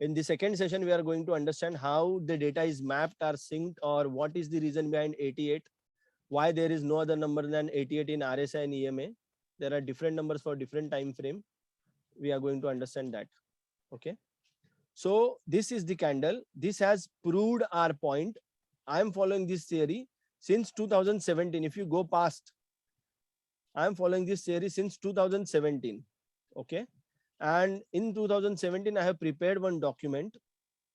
In the second session, we are going to understand how the data is mapped or synced, or what is the reason behind 88, why there is no other number than 88 in RSI and EMA. There are different numbers for different time frame. We are going to understand that. Okay. So this is the candle. This has proved our point. I am following this theory since 2017. If you go past, I am following this theory since 2017. Okay. And in 2017, I have prepared one document,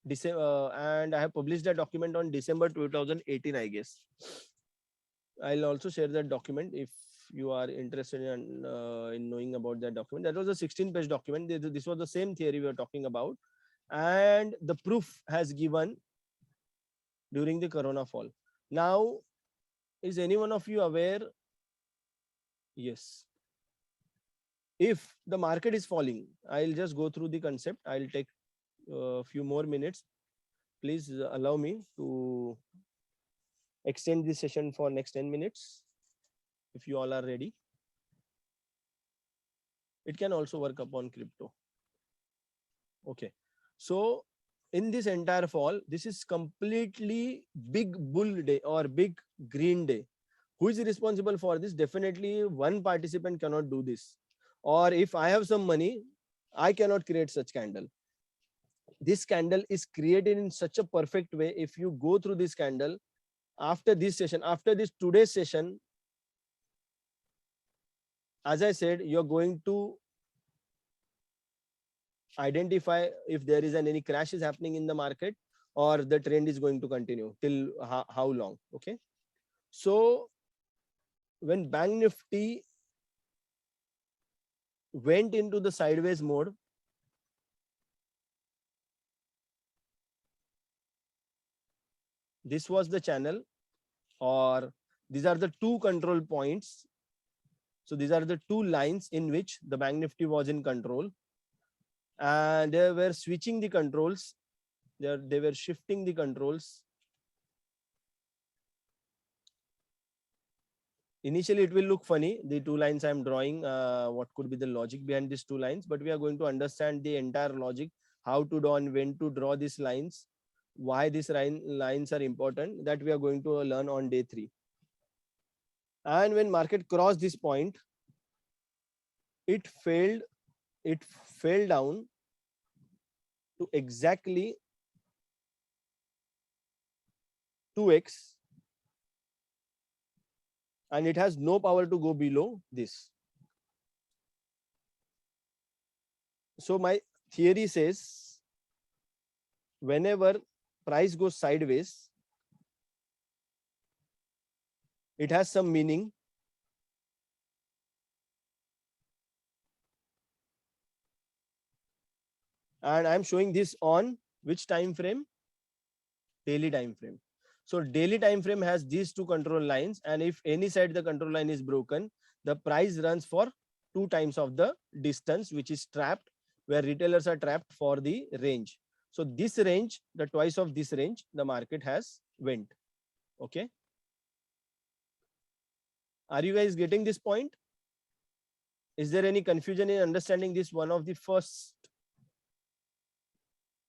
and I have published that document on December 2018, I guess. I'll also share that document if you are interested in knowing about that document. That was a 16-page document. This was the same theory we were talking about. And the proof has given during the corona fall. Now, is any one of you aware? Yes. If the market is falling, I'll just go through the concept. I'll take a few more minutes. Please allow me to extend this session for next 10 minutes if you all are ready. It can also work upon crypto. Okay. So in this entire fall, this is completely big bull day or big green day. Who is responsible for this? Definitely one participant cannot do this. Or if I have some money, I cannot create such candle. This candle is created in such a perfect way. If you go through this candle after this session, after this today's session, as I said, you're going to identify if there is any crash is happening in the market or the trend is going to continue till how long. Okay. So when Bank Nifty went into the sideways mode, this was the channel, or these are the two control points. So these are the two lines in which the Bank Nifty was in control, and they were switching the controls. They were shifting the controls. Initially, it will look funny. The two lines I'm drawing, what could be the logic behind these two lines, but we are going to understand the entire logic, how to draw and when to draw these lines, why these lines are important, that we are going to learn on day 3. And when market crossed this point, it failed. It fell down to exactly 2x, and it has no power to go below this. So my theory says, whenever price goes sideways, it has some meaning. And I'm showing this on which time frame? Daily time frame. So daily time frame has these two control lines, and if any side the control line is broken, the price runs for 2 times of the distance which is trapped, where retailers are trapped for the range. So this range, the twice of this range, the market has went. Okay. Are you guys getting this point? Is there any confusion in understanding this? One of the first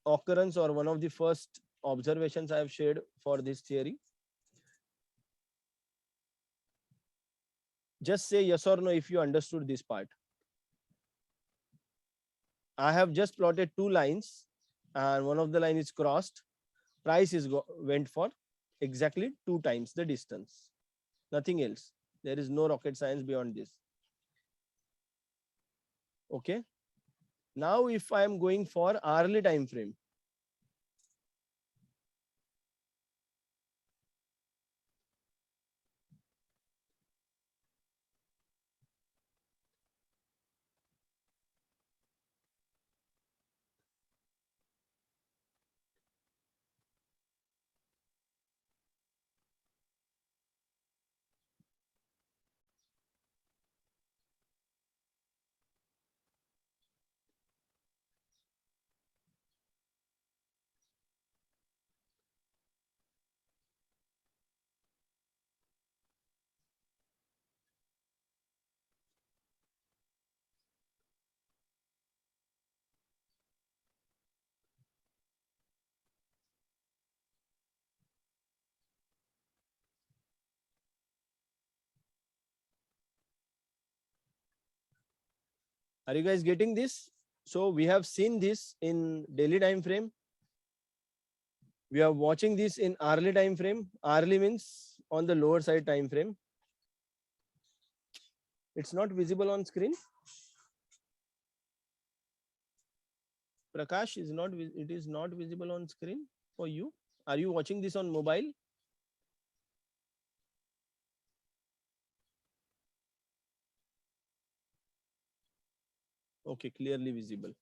occurrence or one of the first observations I have shared for this theory. Just say yes or no if you understood this part. I have just plotted two lines, and one of the line is crossed. Price is went for exactly 2 times the distance. Nothing else. There is no rocket science beyond this. Okay. Now, if I am going for hourly time frame, are you guys getting this? So we have seen this in daily time frame. We are watching this in hourly time frame. Hourly means on the lower side time frame. It's not visible on screen. Prakash is not. It is not visible on screen for you. Are you watching this on mobile? Okay, clearly visible.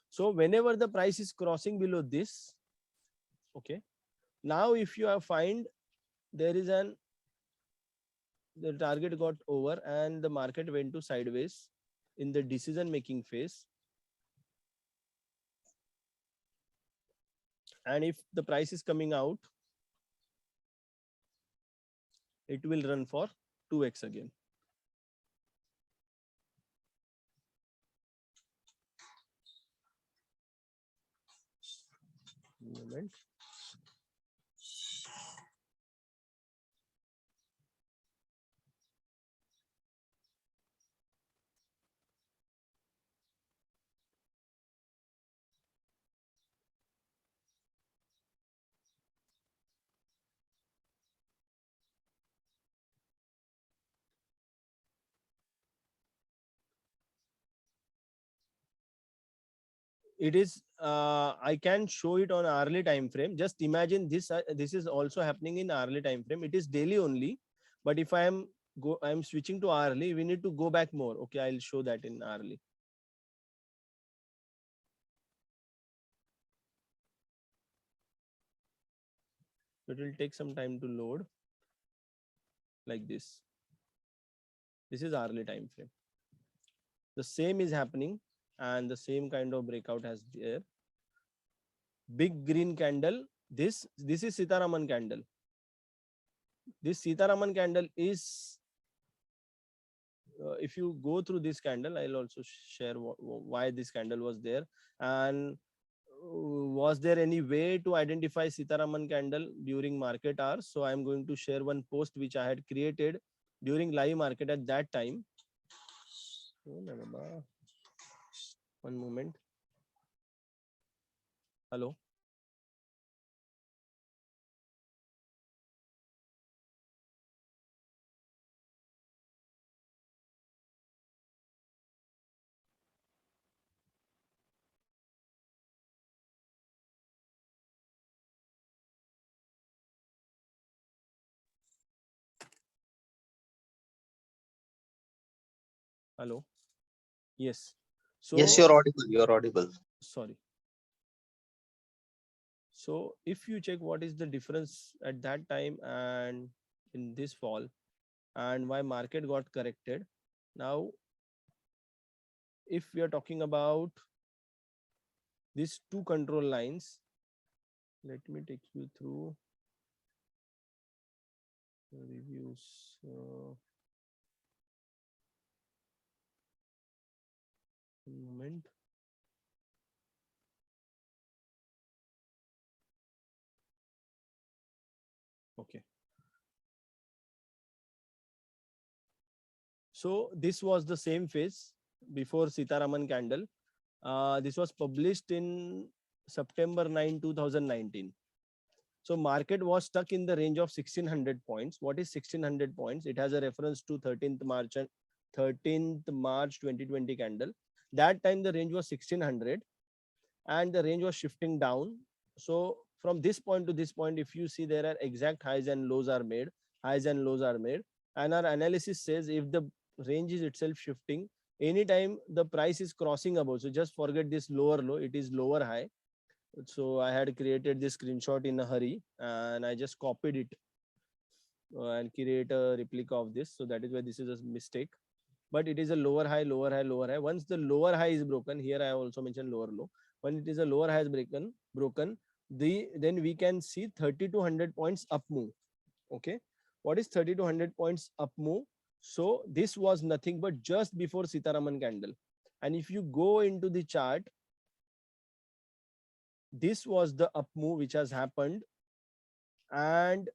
So whenever the price is crossing below this, okay. Now if you find there is the target got over and the market went to sideways in the decision making phase, and if the price is coming out, it will run for 2x again. Moment. It is I can show it on hourly time frame. Just imagine this is also happening in hourly time frame. It is daily only, but if I'm switching to hourly, we need to go back more. Okay, I'll show that in hourly. It will take some time to load like this. This is hourly time frame. The same is happening and the same kind of breakout has there. Big green candle. This is Sitaraman candle. This Sitaraman candle is if you go through this candle, I'll also share why this candle was there, and was there any way to identify Sitaraman candle during market hours. So I'm going to share one post which I had created during live market at that time. One moment. Hello. Hello. Yes. So Yes, you're audible. You're audible. sorry. So if you check what is the difference at that time and in this fall and why market got corrected. Now, if we are talking about these two control lines, let me take you through the reviews. One moment. Okay. So this was the same phase before Sitaraman candle. This was published in September 9, 2019. So market was stuck in the range of 1600 points. What is 1600 points? It has a reference to 13th March 2020 candle. That time the range was 1600 and the range was shifting down. So from this point to this point, if you see, there are exact highs and lows are made, and our analysis says if the range is itself shifting, anytime the price is crossing above, so just forget this lower low, it is lower high. So I had created this screenshot in a hurry and I just copied it and create a replica of this. So that is why this is a mistake, but it is a lower high, lower high, lower high. Once the lower high is broken, here I also mentioned lower low. When it is a lower high is broken, then we can see 30 to 100 points up move. Okay, what is 30 to 100 points up move? So this was nothing but just before Sitaraman candle, and if you go into the chart, this was the up move which has happened, and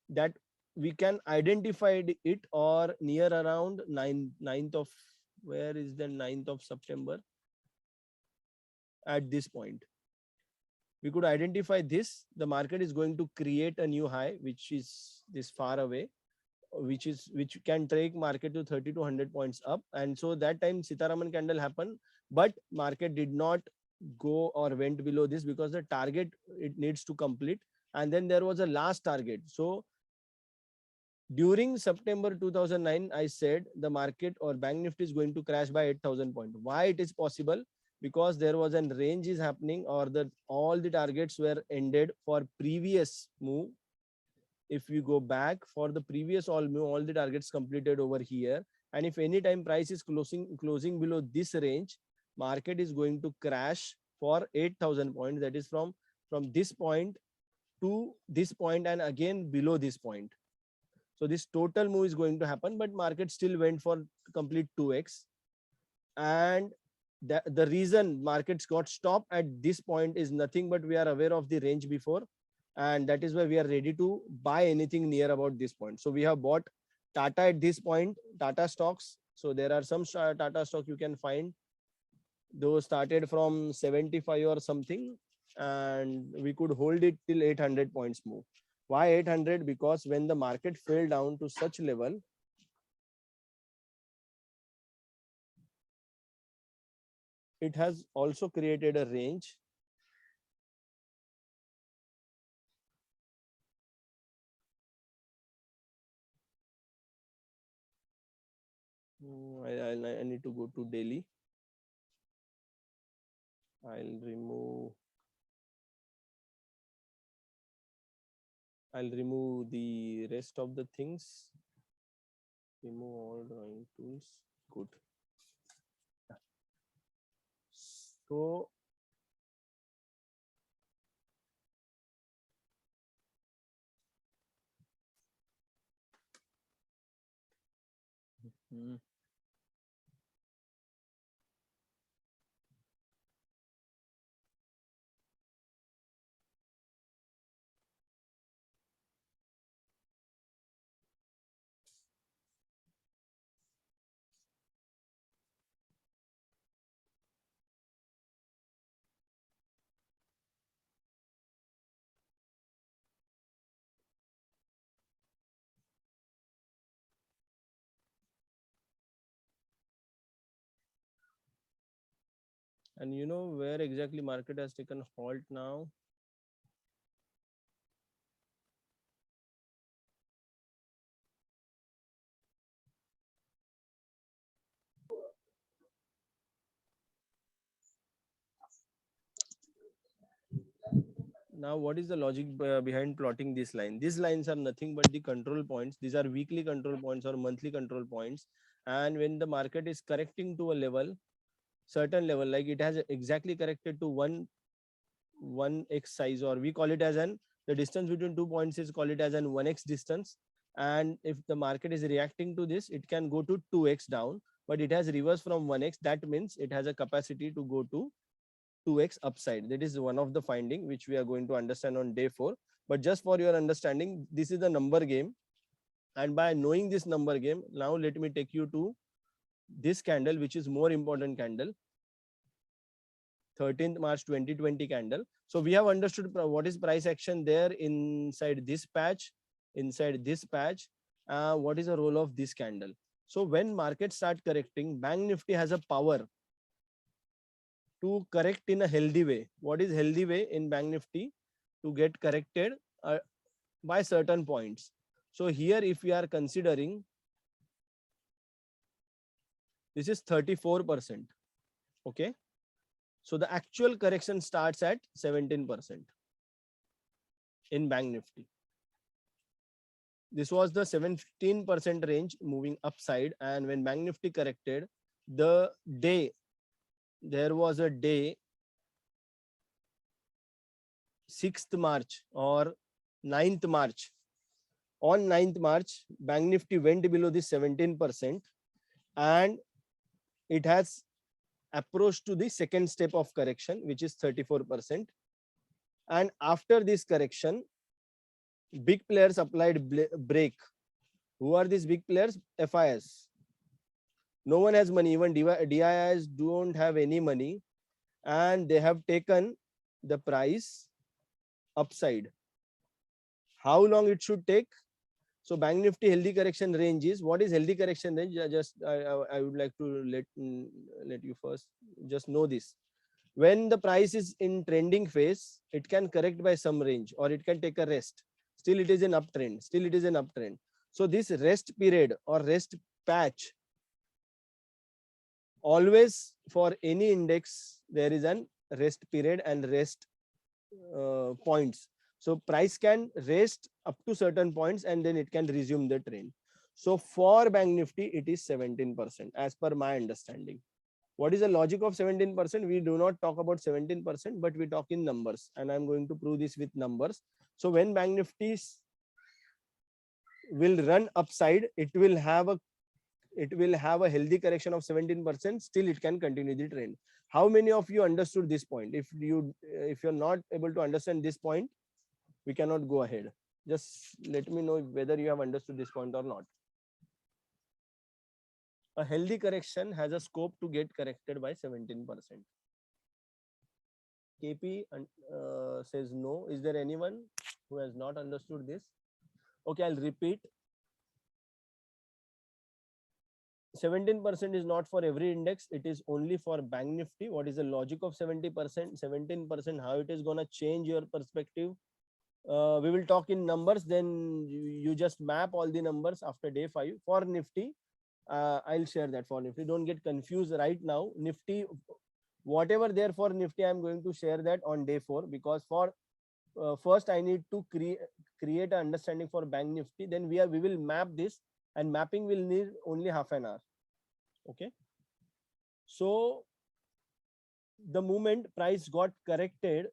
that we can identify it or near around 9th of, where is the 9th of September? At this point, we could identify this. The market is going to create a new high, which is this far away, which can take market to 30 to 100 points up. And so that time Sitaraman candle happened, but market did not go or went below this because the target it needs to complete. And then there was a last target. So during September 2009, I said the market or Bank Nifty is going to crash by 8,000 points. Why it is possible? because there was an range is happening, or the all the targets were ended for previous move. If we go back for the previous all move, all the targets completed over here, and if any time price is closing below this range, market is going to crash for 8,000 points. That is from this point to this point and again below this point. So this total move is going to happen, but market still went for complete 2x. And the reason markets got stopped at this point is nothing but we are aware of the range before, and that is why we are ready to buy anything near about this point. So we have bought Tata at this point, Tata stocks. So there are some Tata stock you can find. Those started from 75 or something, and we could hold it till 800 points move. Why 800? Because when the market fell down to such level, it has also created a range. I need to go to daily. I'll remove the rest of the things. Remove all drawing tools. Good. So and you know where exactly market has taken halt now? Now, what is the logic behind plotting this line? These lines are nothing but the control points. These are weekly control points or monthly control points. And when the market is correcting to a level, certain level, like it has exactly corrected to one x size, or we call it as the distance between 2 points is call it as an 1x distance. And if the market is reacting to this, it can go to 2x down, but it has reversed from 1x. That means it has a capacity to go to 2x upside. That is one of the finding which we are going to understand on day 4. But just for your understanding, this is the number game, and by knowing this number game, now let me take you to this candle, which is more important candle, 13th March 2020 candle. So we have understood what is price action there inside this patch, what is the role of this candle. So when market start correcting, Bank Nifty has a power to correct in a healthy way. What is healthy way in Bank Nifty? To get corrected by certain points. So here, if we are considering, this is 34%. Okay. So the actual correction starts at 17% in Bank Nifty. This was the 17% range moving upside, and when Bank Nifty corrected, there was a day 6th March or 9th March. On 9th March, Bank Nifty went below this 17%, and it has approached to the second step of correction, which is 34%. And after this correction, big players applied break. Who are these big players? FIIs. No one has money. Even DIIs don't have any money, and they have taken the price upside. How long it should take? So Bank Nifty healthy correction range is, what is healthy correction range? I would like to let you first just know this. When the price is in trending phase, it can correct by some range, or it can take a rest. Still it is an uptrend. So this rest period or rest patch always for any index there is an rest period and rest points. So price can rest up to certain points and then it can resume the trend. So for Bank Nifty it is 17% as per my understanding. What is the logic of 17%? We do not talk about 17%, but we talk in numbers, and I'm going to prove this with numbers. So when Bank Nifty will run upside, it will have a healthy correction of 17%. Still, it can continue the trend. How many of you understood this point? If you're not able to understand this point, we cannot go ahead. Just let me know whether you have understood this point or not. A healthy correction has a scope to get corrected by 17%. KP says no. Is there anyone who has not understood this? Okay, I'll repeat. 17% is not for every index. It is only for Bank Nifty. What is the logic of 70%? 17%, how it is going to change your perspective? We will talk in numbers. Then you just map all the numbers after day 5. For Nifty, I'll share that for Nifty. Don't get confused right now. Nifty, whatever there for Nifty, I'm going to share that on day 4, because for first I need to create an understanding for Bank Nifty. Then we will map this, and mapping will need only half an hour. Okay. So the moment price got corrected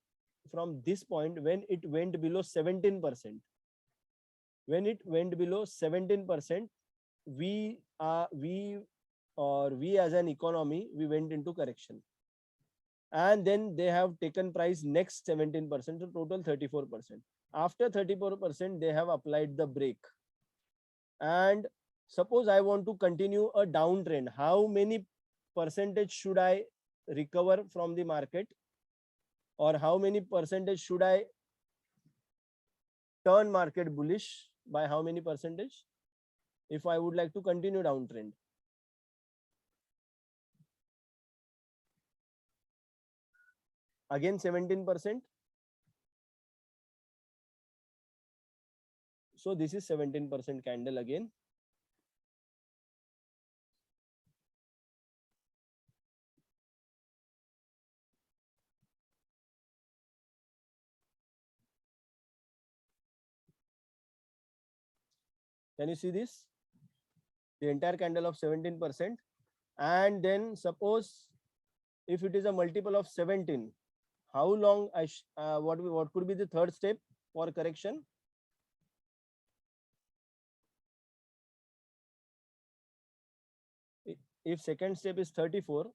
from this point, when it went below 17%, when it went below 17%, we as an economy, we went into correction. And then they have taken price next 17%, so total 34%. After 34%, they have applied the brake. And suppose I want to continue a downtrend, how many percentage should I recover from the market, or how many percentage should I turn market bullish? By how many percentage if I would like to continue downtrend? Again 17%. So this is 17% candle again. Can you see this? The entire candle of 17%. And then suppose if it is a multiple of 17, how long what could be the third step for correction? If second step is 34,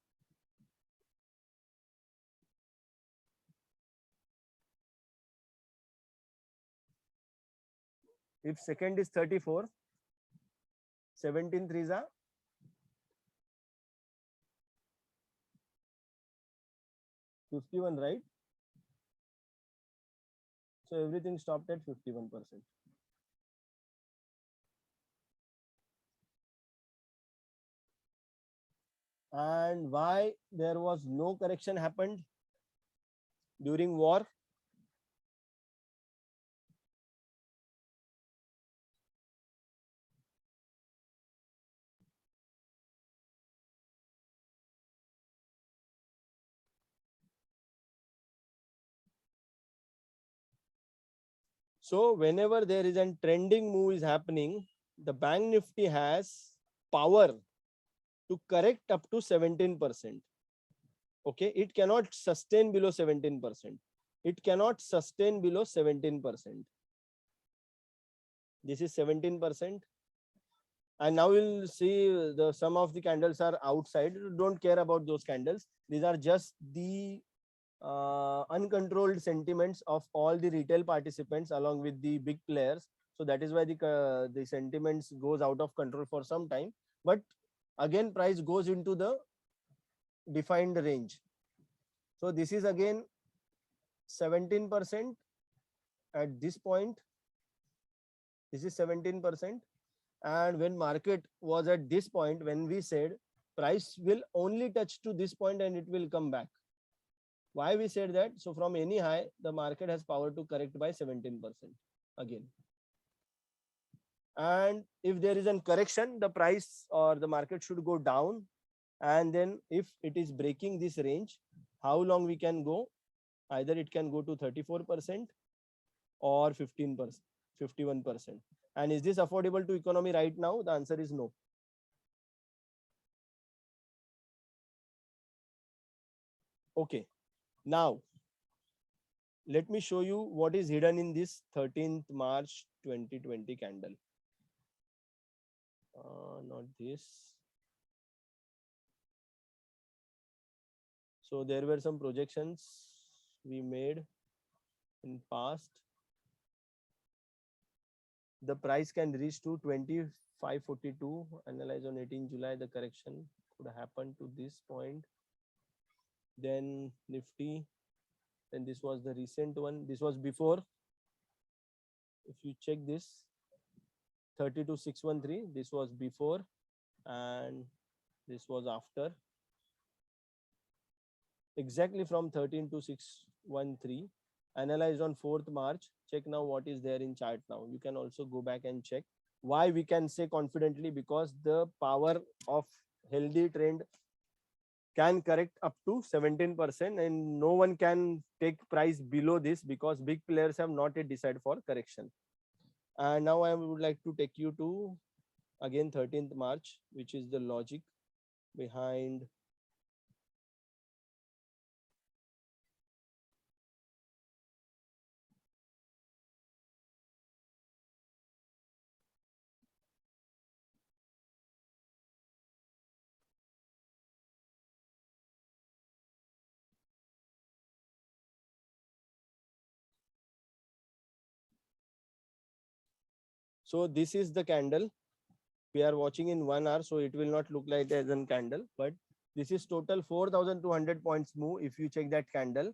if second is 34, 17 threes are 51, right? So everything stopped at 51%. And why there was no correction happened during war? So whenever there is a trending move is happening, the Bank Nifty has power to correct up to 17%. Okay, it cannot sustain below 17%. It cannot sustain below 17%. This is 17%. And now we'll see some of the candles are outside. Don't care about those candles. These are just the uncontrolled sentiments of all the retail participants along with the big players. So that is why the sentiments goes out of control for some time. But again, price goes into the defined range. So this is again 17% at this point. This is 17%. And when market was at this point, when we said price will only touch to this point and it will come back. Why we said that? So from any high, the market has power to correct by 17% again. And if there is a correction, the price or the market should go down and then if it is breaking this range, how long we can go? Either it can go to 34% or 15%, 51%. And is this affordable to economy right now? The answer is no. Okay, now let me show you what is hidden in this 13th March 2020 candle. Not this. So there were some projections we made in past. The price can reach to 2542. Analyze on 18 July, the correction could happen to this point. Then Nifty, then this was the recent one. This was before. If you check this, 32613, this was before, and this was after. Exactly from 13 to 613. Analyzed on 4th March. Check now what is there in chart now. You can also go back and check. Why we can say confidently? Because the power of healthy trend can correct up to 17%, and no one can take price below this because big players have not yet decided for correction. And now I would like to take you to again 13th March, which is the logic behind so this is the candle we are watching in 1 hour, so it will not look like as a candle, but this is total 4200 points move. If you check that candle,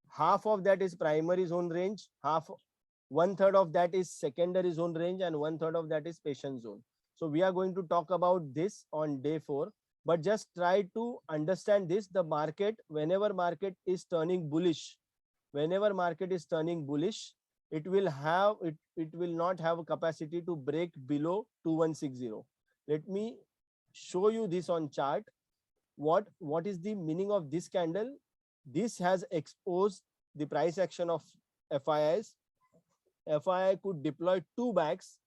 half of that is primary zone range, one third of that is secondary zone range, and one third of that is patient zone. So we are going to talk about this on day 4, but just try to understand this. The market, whenever market is turning bullish, it will not have a capacity to break below 2160. Let me show you this on chart. What is the meaning of this candle? This has exposed the price action of FIIs. FII could deploy 2 bags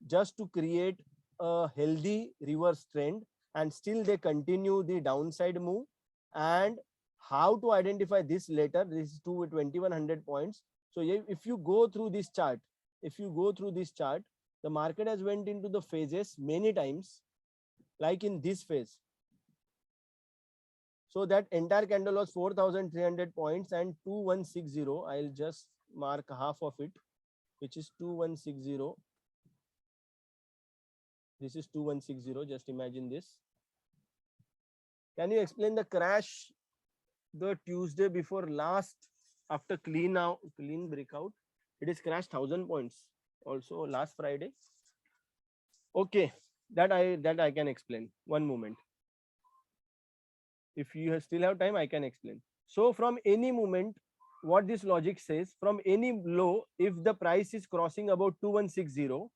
just to create a healthy reverse trend, and still they continue the downside move. And how to identify this later? This is to 2100 points. So if you go through this chart, the market has went into the phases many times, like in this phase. So that entire candle was 4300 points and 2160. I'll just mark half of it, which is 2160. This is 2160. Just imagine this. Can you explain the crash the Tuesday before last, after clean breakout? It is crashed 1000 points also last Friday. Okay, that I can explain. One moment. If you still have time, I can explain. So from any moment, what this logic says, from any low, if the price is crossing about 2160,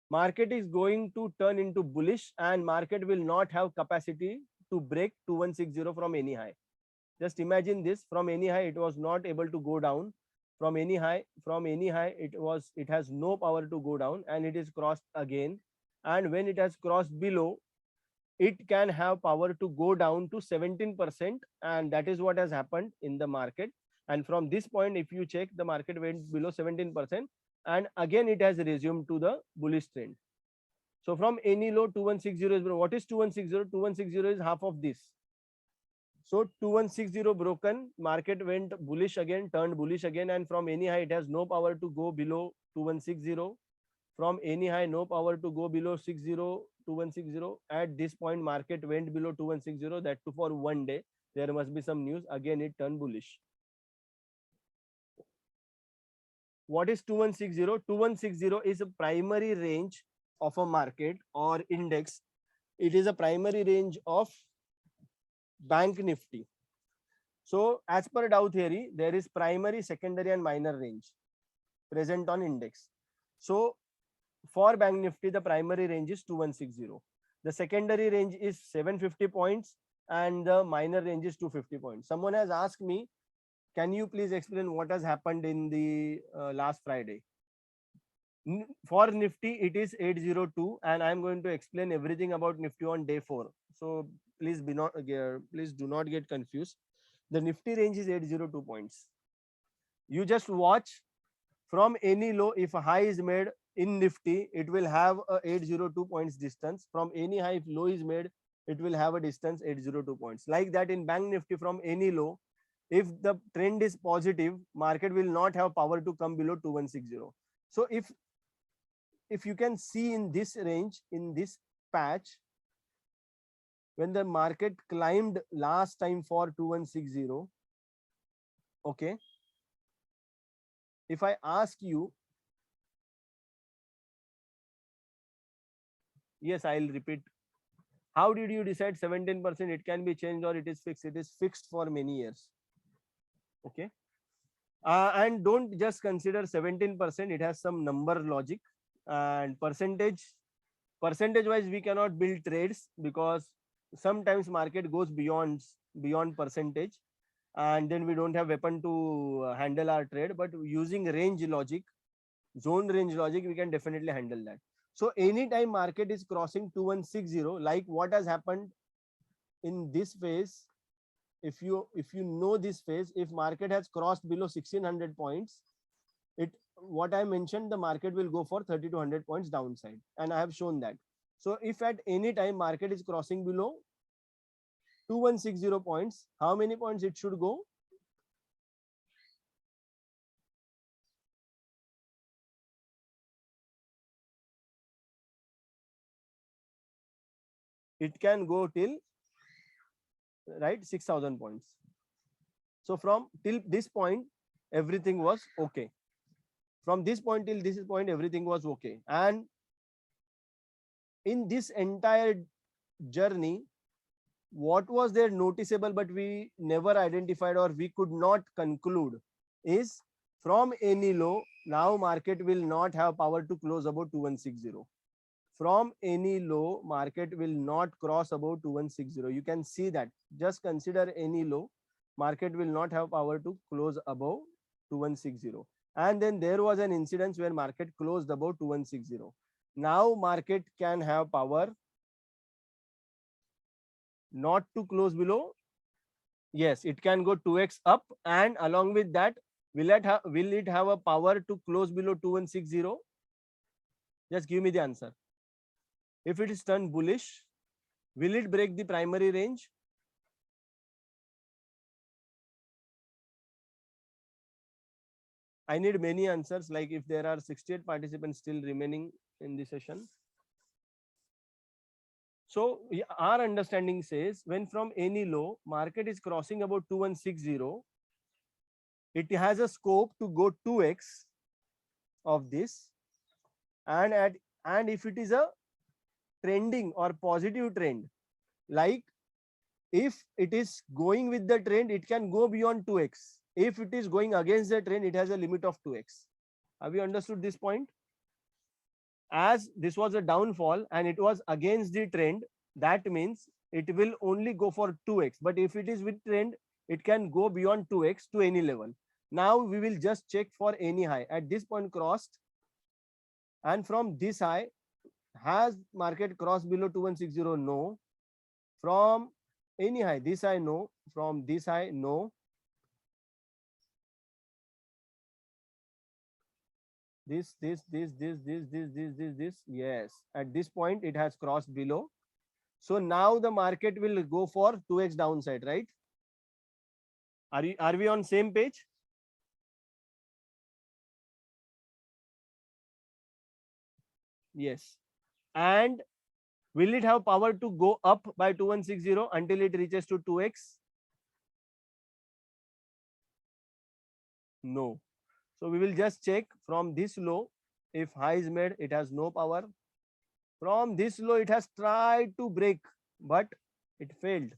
market is going to turn into bullish, and market will not have capacity to break 2160 from any high. Just imagine this. From any high, it was not able to go down. From any high, it has no power to go down, and it is crossed again. And when it has crossed below, it can have power to go down to 17%, and that is what has happened in the market. And from this point, if you check, the market went below 17%, and again it has resumed to the bullish trend. So from any low, 2160 is, what is 2160? 2160 is half of this. So 2160 broken, market went bullish again, turned bullish again, and from any high, it has no power to go below 2160. From any high, no power to go below 2160. At this point, market went below 2160. That too for 1 day. There must be some news. Again, it turned bullish. What is 2160? 2160 is a primary range of a market or index. It is a primary range of Bank Nifty. So as per Dow theory, there is primary, secondary, and minor range present on index. So for Bank Nifty, the primary range is 2160. The secondary range is 750 points, and the minor range is 250 points. Someone has asked me, can you please explain what has happened in the last Friday? For Nifty, it is 802, and I'm going to explain everything about Nifty on day 4. So please do not get confused. The Nifty range is 802 points. You just watch from any low. If a high is made in Nifty, it will have a 802 points distance. From any high, if low is made, it will have a distance 802 points. Like that in Bank Nifty, from any low, if the trend is positive, market will not have power to come below 2160. So if you can see in this range, in this patch, when the market climbed last time for 2160, okay, if I ask you, yes, I'll repeat. How did you decide 17%? It can be changed or it is fixed. It is fixed for many years. Okay. And don't just consider 17%. It has some number logic and percentage wise. We cannot build trades because sometimes market goes beyond percentage, and then we don't have weapon to handle our trade. But using range logic, zone range logic, we can definitely handle that. So anytime market is crossing 2160, like what has happened in this phase, if you know this phase, if market has crossed below 1600 points, it, what I mentioned, the market will go for 3200 points downside, and I have shown that. So if at any time market is crossing below 2160 points, how many points it should go? It can go till, right, 6000 points. So from till this point, everything was okay. From this point till this point, everything was okay. And in this entire journey, what was there noticeable but we never identified or we could not conclude is, from any low, now market will not have power to close above 2160. From any low, market will not cross above 2160. You can see that. Just consider any low, market will not have power to close above 2160. And then there was an incidence where market closed above 2160. Now market can have power not to close below. Yes, it can go 2x up, and along with that, will it have a power to close below 2160? Just give me the answer. If it is turned bullish, will it break the primary range? I need many answers, like if there are 68 participants still remaining in the session. So our understanding says, when from any low, market is crossing about 2160, it has a scope to go 2x of this, and if it is a trending or positive trend, like if it is going with the trend, it can go beyond 2x. If it is going against the trend, it has a limit of 2x. Have you understood this point? As this was a downfall and it was against the trend, that means it will only go for 2x. But if it is with trend, it can go beyond 2x to any level. Now we will just check for any high. At this point crossed, and from this high, has market crossed below 2160? No. From any high, this high, no. From this high, no. This, yes. At this point, it has crossed below. So now the market will go for 2x downside, right? Are we on same page? Yes. And will it have power to go up by 2160 until it reaches to 2x? No. So we will just check from this low. If high is made, it has no power. From this low, it has tried to break, but it failed.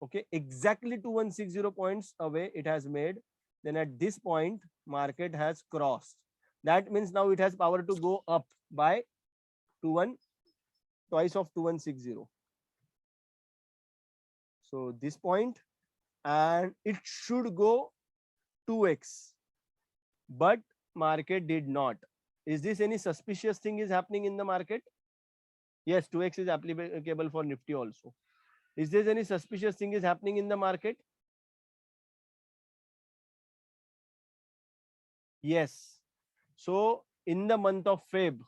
Okay, exactly 2160 points away it has made. Then at this point, market has crossed. That means now it has power to go up by twice of 2160. So this point, and it should go 2x, but market did not. Is this any suspicious thing is happening in the market? Yes, 2x is applicable for Nifty also. Is there any suspicious thing is happening in the market? Yes. So in the month of Feb,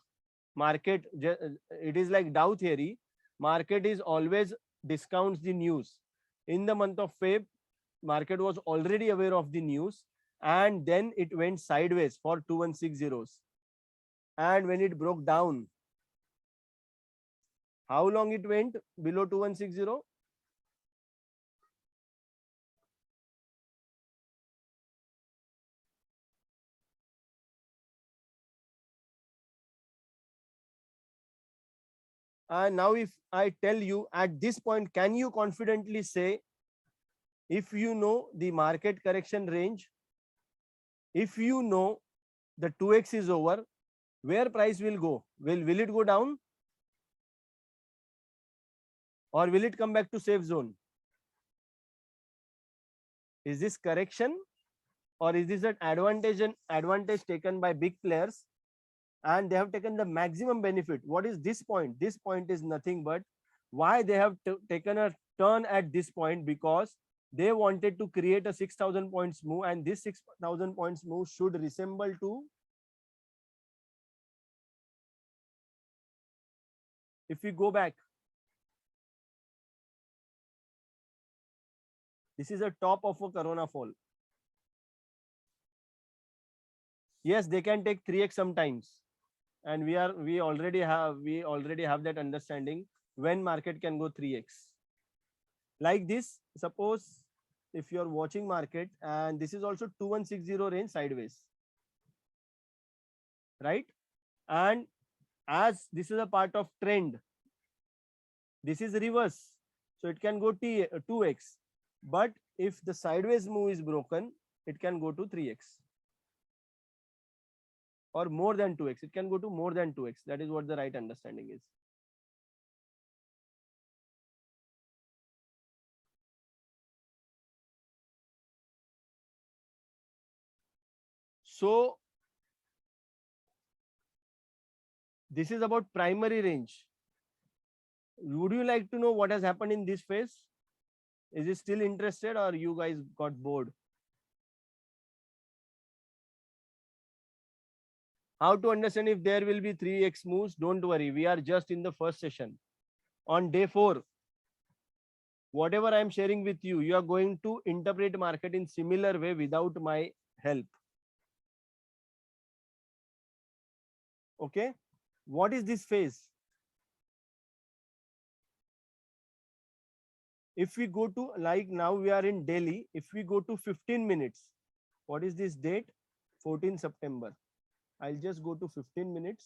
market, it is like Dow theory. Market is always discounts the news. In the month of Feb, market was already aware of the news, and then it went sideways for 2160s. And when it broke down, how long it went below 2160? And now if I tell you at this point, can you confidently say, if you know the market correction range, if you know the 2x is over, where price will go? Will it go down? Or will it come back to safe zone? Is this correction, or is this an advantage taken by big players, and they have taken the maximum benefit? What is this point? This point is nothing but why they have taken a turn at this point, because they wanted to create a 6,000 points move, and this 6,000 points move should resemble to, if we go back, this is a top of a corona fall. Yes, they can take 3x sometimes, and we already have that understanding when market can go 3x. Like this, suppose if you're watching market, and this is also 2160 range sideways, right? And as this is a part of trend, this is reverse, so it can go 2x. But if the sideways move is broken, it can go to 3x, or more than 2x. It can go to more than 2x. That is what the right understanding is. So this is about primary range. Would you like to know what has happened in this phase? Is it still interested, or you guys got bored? How to understand if there will be 3x moves? Don't worry, we are just in the first session. On day 4, whatever I am sharing with you, you are going to interpret market in similar way without my help. Okay, what is this phase? If we go to, like now we are in Delhi, if we go to 15 minutes, what is this date? 14 September. I'll just go to 15 minutes.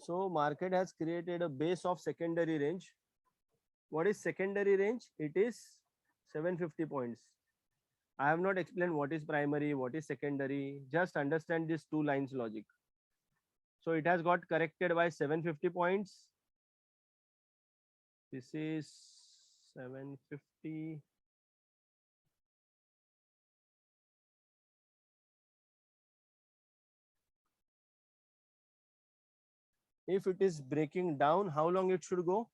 So market has created a base of secondary range. What is secondary range? It is 750 points. I have not explained what is primary, what is secondary. Just understand these two lines logic. So it has got corrected by 750 points. This is 750. If it is breaking down, how long it should go?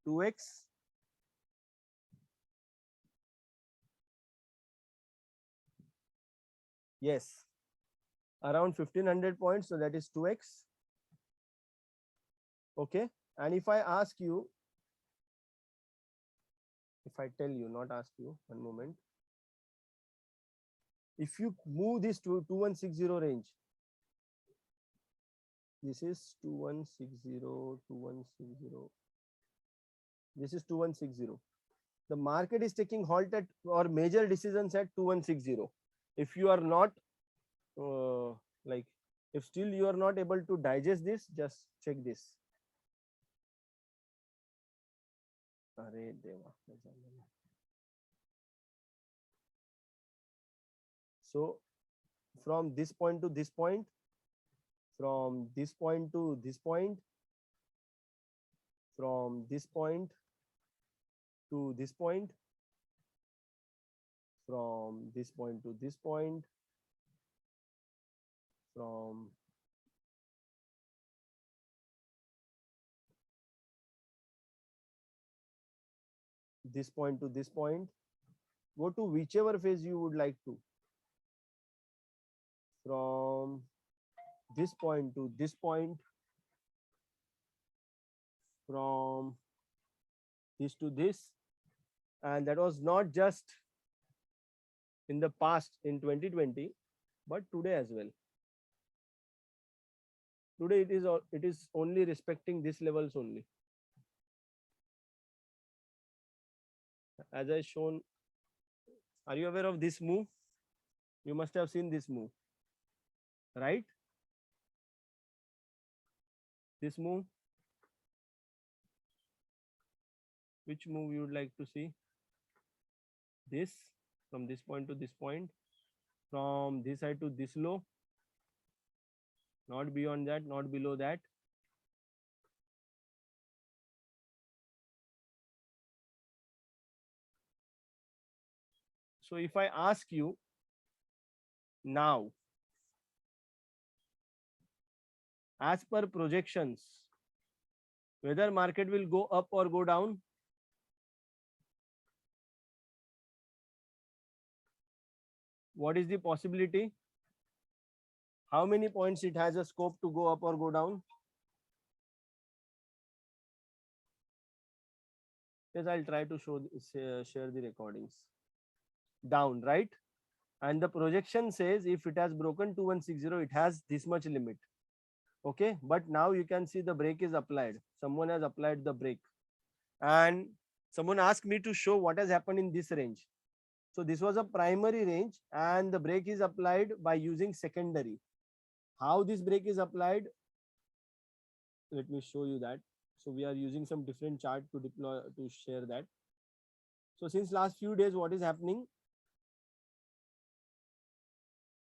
Two x. Yes, around 1500 points. So that is 2x. Okay. And if I ask you, if I tell you, not ask you, one moment. If you move this to 2160 range, this is 2160, 2160. This is 2160. The market is taking halt at or major decisions at 2160. If you are not like, if still you are not able to digest this, just check this. Arey Deva. So from this point to this point, from this point to this point, from this point to this point, from this point to this point, from this point to this point, go to whichever phase you would like to. From this point to this point, from this to this, and that was not just in the past in 2020, but today as well. Today it is only respecting these levels only. As I shown, are you aware of this move? You must have seen this move, right? This move. Which move you would like to see? This, from this point to this point, from this side to this low, not beyond that, not below that. So if I ask you now, as per projections, whether market will go up or go down, what is the possibility? How many points it has a scope to go up or go down? Yes, I'll try to share the recordings. Down, right? And the projection says if it has broken 2160, it has this much limit. Okay, but now you can see the break is applied. Someone has applied the break, and someone asked me to show what has happened in this range. So this was a primary range, and the break is applied by using secondary. How this break is applied? Let me show you that. So we are using some different chart to deploy to share that. So since last few days, what is happening?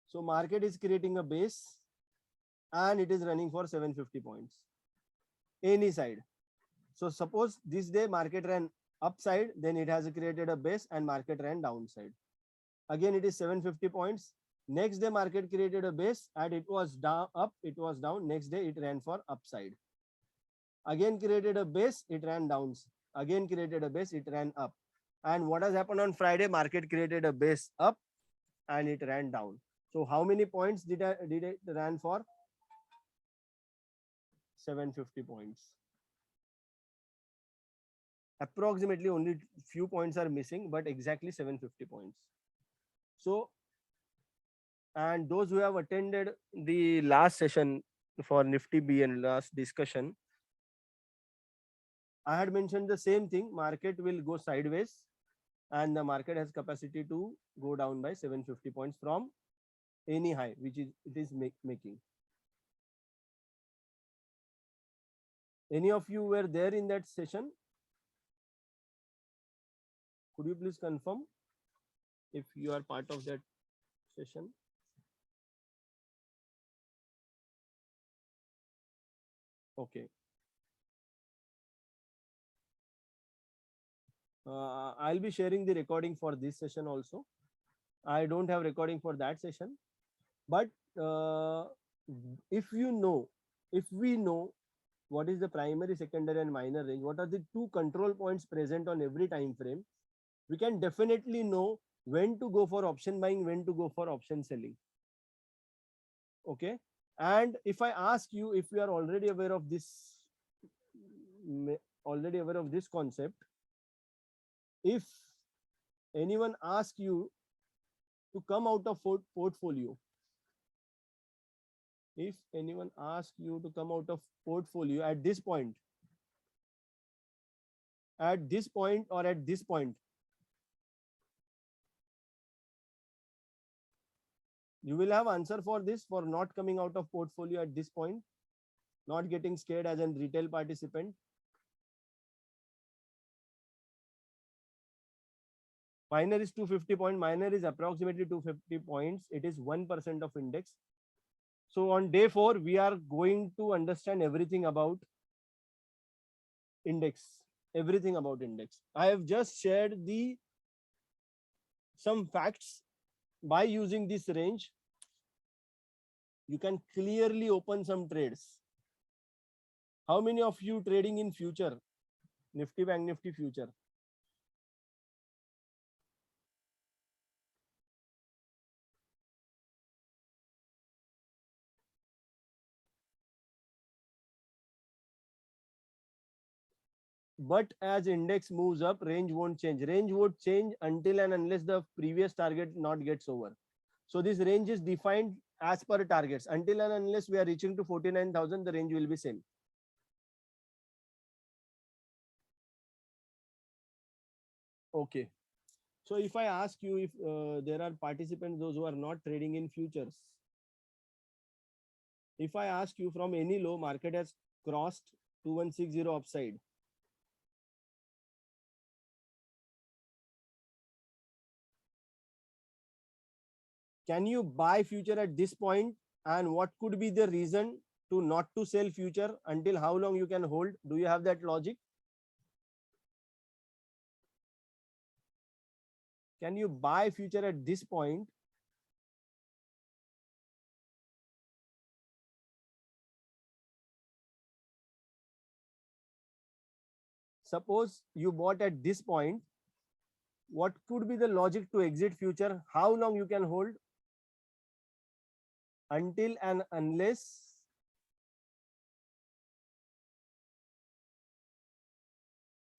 So market is creating a base, and it is running for 750 points. Any side. So suppose this day market ran upside, then it has created a base and market ran downside. Again, it is 750 points. Next day market created a base and it was down, up, it was down. Next day it ran for upside. Again created a base, it ran down. Again created a base, it ran up. And what has happened on Friday? Market created a base up and it ran down. So how many points did it ran for? 750 points. Approximately only few points are missing, but exactly 750 points. So, and those who have attended the last session for Nifty BN last discussion, I had mentioned the same thing. Market will go sideways and the market has capacity to go down by 750 points from any high which it is making. Any of you were there in that session? Could you please confirm if you are part of that session? Okay. I'll be sharing the recording for this session also. I don't have recording for that session, but if we know what is the primary, secondary and minor range, what are the two control points present on every time frame, we can definitely know when to go for option buying, when to go for option selling. Okay. And if I ask you if you are already aware of this concept, if anyone asks you to come out of portfolio. If anyone asks you to come out of portfolio at this point, or at this point, you will have answer for this, for not coming out of portfolio at this point, not getting scared as a retail participant. Minor is 250 point. Minor is approximately 250 points. It is 1% of index. So on day 4, we are going to understand everything about index. Everything about index. I have just shared some facts. By using this range, you can clearly open some trades. How many of you trading in future? Nifty, Bank Nifty future. But as index moves up, range won't change. Range won't change until and unless the previous target not gets over. So this range is defined as per targets. Until and unless we are reaching to 49,000, the range will be same. Okay. So if I ask you if there are participants, those who are not trading in futures, if I ask you from any low, market has crossed 2160 upside. Can you buy future at this point? And what could be the reason to not to sell future? Until how long you can hold? Do you have that logic? Can you buy future at this point? Suppose you bought at this point, what could be the logic to exit future? How long you can hold? Until and unless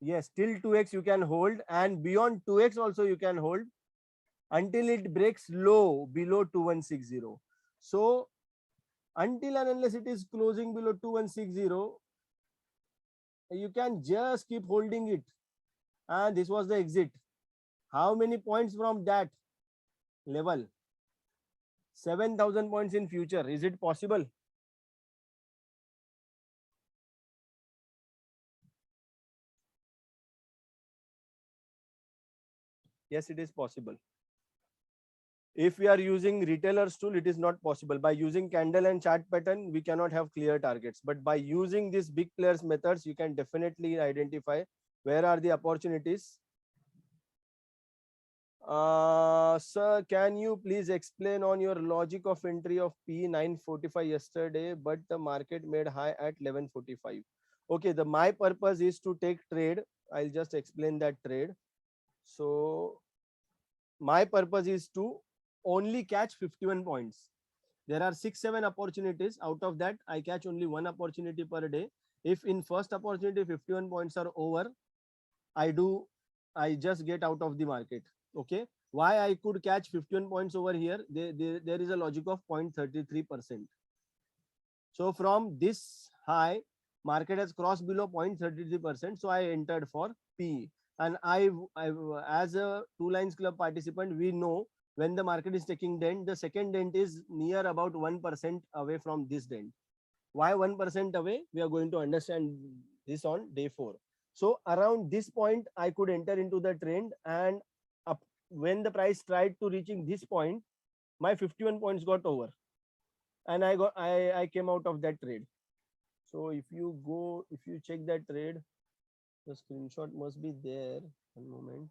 yes, till 2x you can hold, and beyond 2x also you can hold until it breaks low below 2160. So until and unless it is closing below 2160, you can just keep holding it. And this was the exit. How many points from that level? 7,000 points in future. Is it possible? Yes, it is possible. If we are using retailer's tool, it is not possible. By using candle and chart pattern, we cannot have clear targets. But by using these big players methods, you can definitely identify where are the opportunities. Sir, can you please explain on your logic of entry of P 945 yesterday, but the market made high at 1145? Okay, my purpose is to take trade. I'll just explain that trade. So my purpose is to only catch 51 points. There are 6-7 opportunities. Out of that, I catch only one opportunity per day. If in first opportunity 51 points are over, I just get out of the market. Okay. Why I could catch 51 points over here? There is a logic of 0.33%. So from this high, market has crossed below 0.33%. So I entered for P. And I as a two lines club participant, we know when the market is taking dent, the second dent is near about 1% away from this dent. Why 1% away? We are going to understand this on day 4. So around this point, I could enter into the trend, and up when the price tried to reaching this point, my 51 points got over, and I came out of that trade. So if you check that trade, the screenshot must be there. One moment.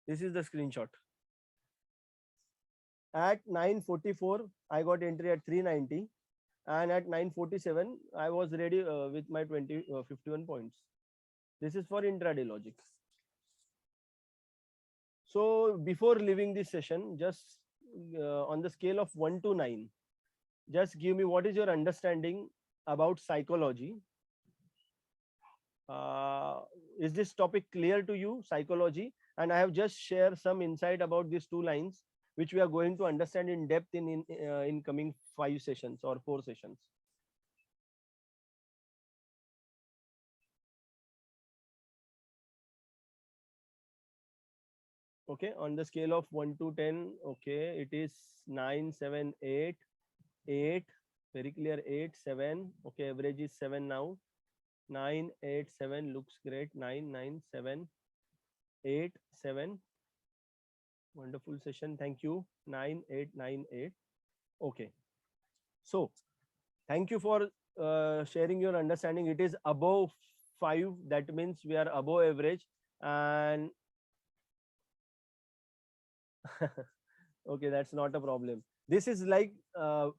This is the screenshot. At 944, I got entry at 390, and at 947, I was ready with my 51 points. This is for intraday logic. So before leaving this session, just on the scale of 1 to 9, just give me what is your understanding about psychology. Is this topic clear to you, psychology? and I have just shared some insight about these two lines, which we are going to understand in depth in coming 5 sessions or 4 sessions. Okay, on the scale of 1 to 10, okay, it is 9, 7, 8, 8, very clear, 8, 7, okay, average is 7 now, 9, 8, 7, looks great, 9, 9, 7, 8, 7, wonderful session, thank you, 9, 8, 9, 8, okay. So, thank you for sharing your understanding. It is above 5, that means we are above average, and okay, that's not a problem. This is like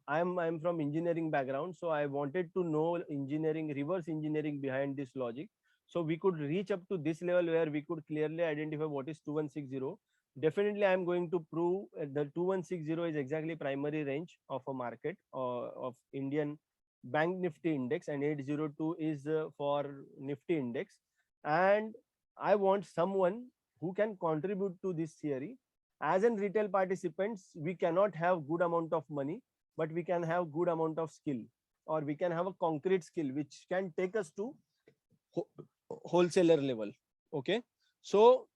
I'm from engineering background, so I wanted to know engineering, reverse engineering behind this logic, so we could reach up to this level where we could clearly identify what is 2160. Definitely I'm going to prove the 2160 is exactly primary range of a market of Indian bank Nifty index, and 802 is for Nifty index. And I want someone who can contribute to this theory. As in retail participants, we cannot have good amount of money, but we can have good amount of skill, or we can have a concrete skill which can take us to wholesaler level. Okay, so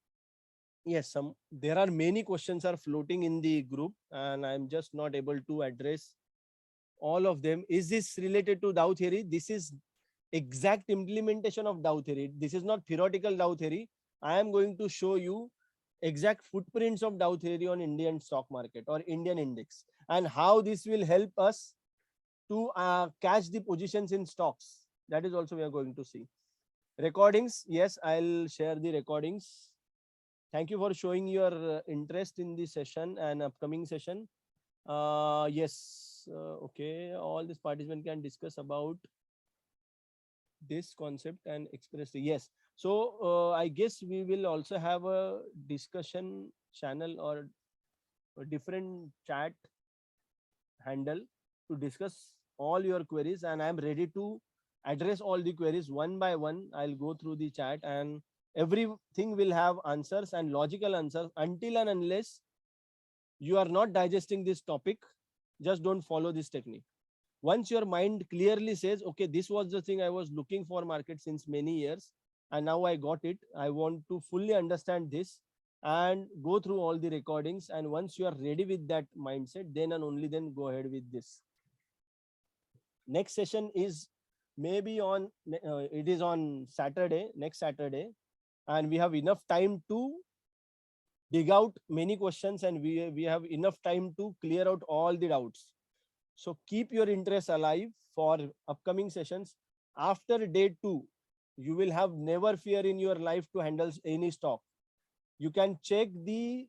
yes, there are many questions are floating in the group, and I'm just not able to address all of them. Is this related to Dow theory? This is exact implementation of Dow theory. This is not theoretical Dow theory. I am going to show you exact footprints of Dow theory on Indian stock market or Indian index, and how this will help us to catch the positions in stocks. That is also we are going to see. Recordings, yes, I'll share the recordings. Thank you for showing your interest in this session and upcoming session. Yes, okay, all these participants can discuss about this concept and express. Yes, so I guess we will also have a discussion channel or a different chat handle to discuss all your queries, and I'm ready to address all the queries one by one. I'll go through the chat, and everything will have answers and logical answers. Until and unless you are not digesting this topic, just don't follow this technique. Once your mind clearly says, okay, this was the thing I was looking for market since many years, and now I got it, I want to fully understand this, and go through all the recordings. And once you are ready with that mindset, then and only then go ahead with this. Next session is maybe on it is on Saturday, next Saturday, and we have enough time to dig out many questions, and we have enough time to clear out all the doubts. So keep your interest alive for upcoming sessions. After day 2, you will have never fear in your life to handle any stock. You can check the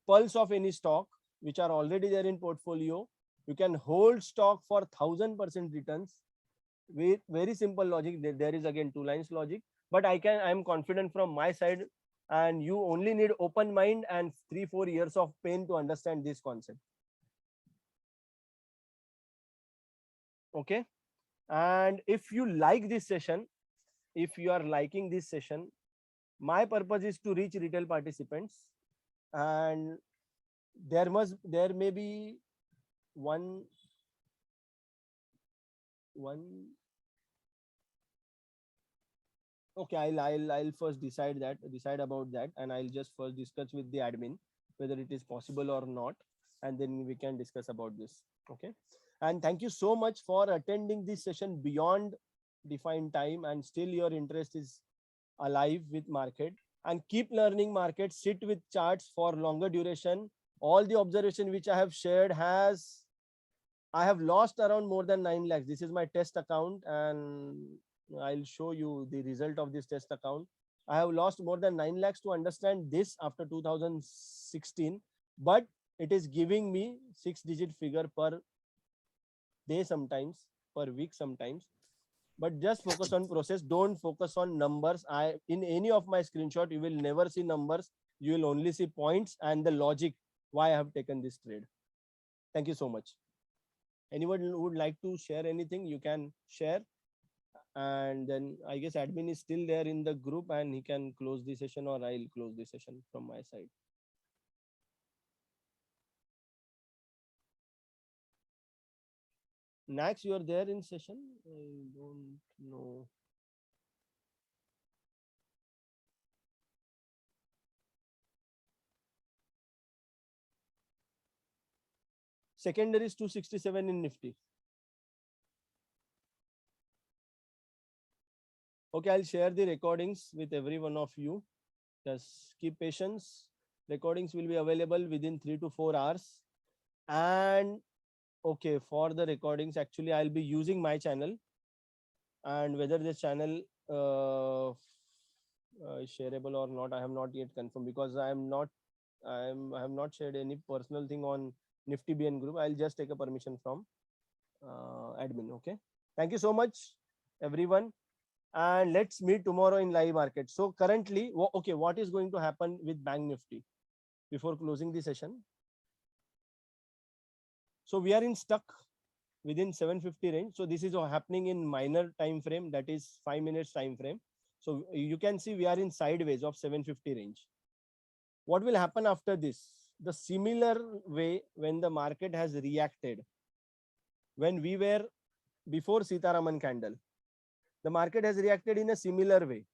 pulse of any stock which are already there in portfolio. You can hold stock for 1000% returns with very simple logic. There is again 2 lines logic, but I am confident from my side, and you only need open mind and 3-4 years of pain to understand this concept. Okay, and if you like this session, if you are liking this session, my purpose is to reach retail participants, and there may be one okay, I'll first decide about that, and I'll just first discuss with the admin whether it is possible or not, and then we can discuss about this. Okay, and thank you so much for attending this session beyond defined time, and still your interest is alive with market. And keep learning market, sit with charts for longer duration. All the observation which I have shared I have lost around more than 9 lakhs. This is my test account, and I'll show you the result of this test account. I have lost more than 9 lakhs to understand this after 2016, but it is giving me 6-digit figure per day sometimes, per week sometimes. But just focus on process, don't focus on numbers. In any of my screenshot, you will never see numbers. You will only see points and the logic why I have taken this trade. Thank you so much. Anyone who would like to share anything, you can share. And then I guess admin is still there in the group and he can close the session, or I'll close the session from my side. Nax, you are there in session? I don't know. Secondary is 267 in Nifty. Okay, I'll share the recordings with every one of you. Just keep patience. Recordings will be available within 3 to 4 hours. And okay, for the recordings, actually, I'll be using my channel. And whether this channel is shareable or not, I have not yet confirmed, because I have not shared any personal thing on Nifty BN group. I'll just take a permission from admin. Okay. Thank you so much, everyone. And let's meet tomorrow in live market. So currently, okay, what is going to happen with Bank Nifty before closing the session? So we are in stuck within 750 range. So this is happening in minor time frame, that is 5 minutes time frame. So you can see we are in sideways of 750 range. What will happen after this? The similar way when the market has reacted, when we were before Sitaraman candle, the market has reacted in a similar way.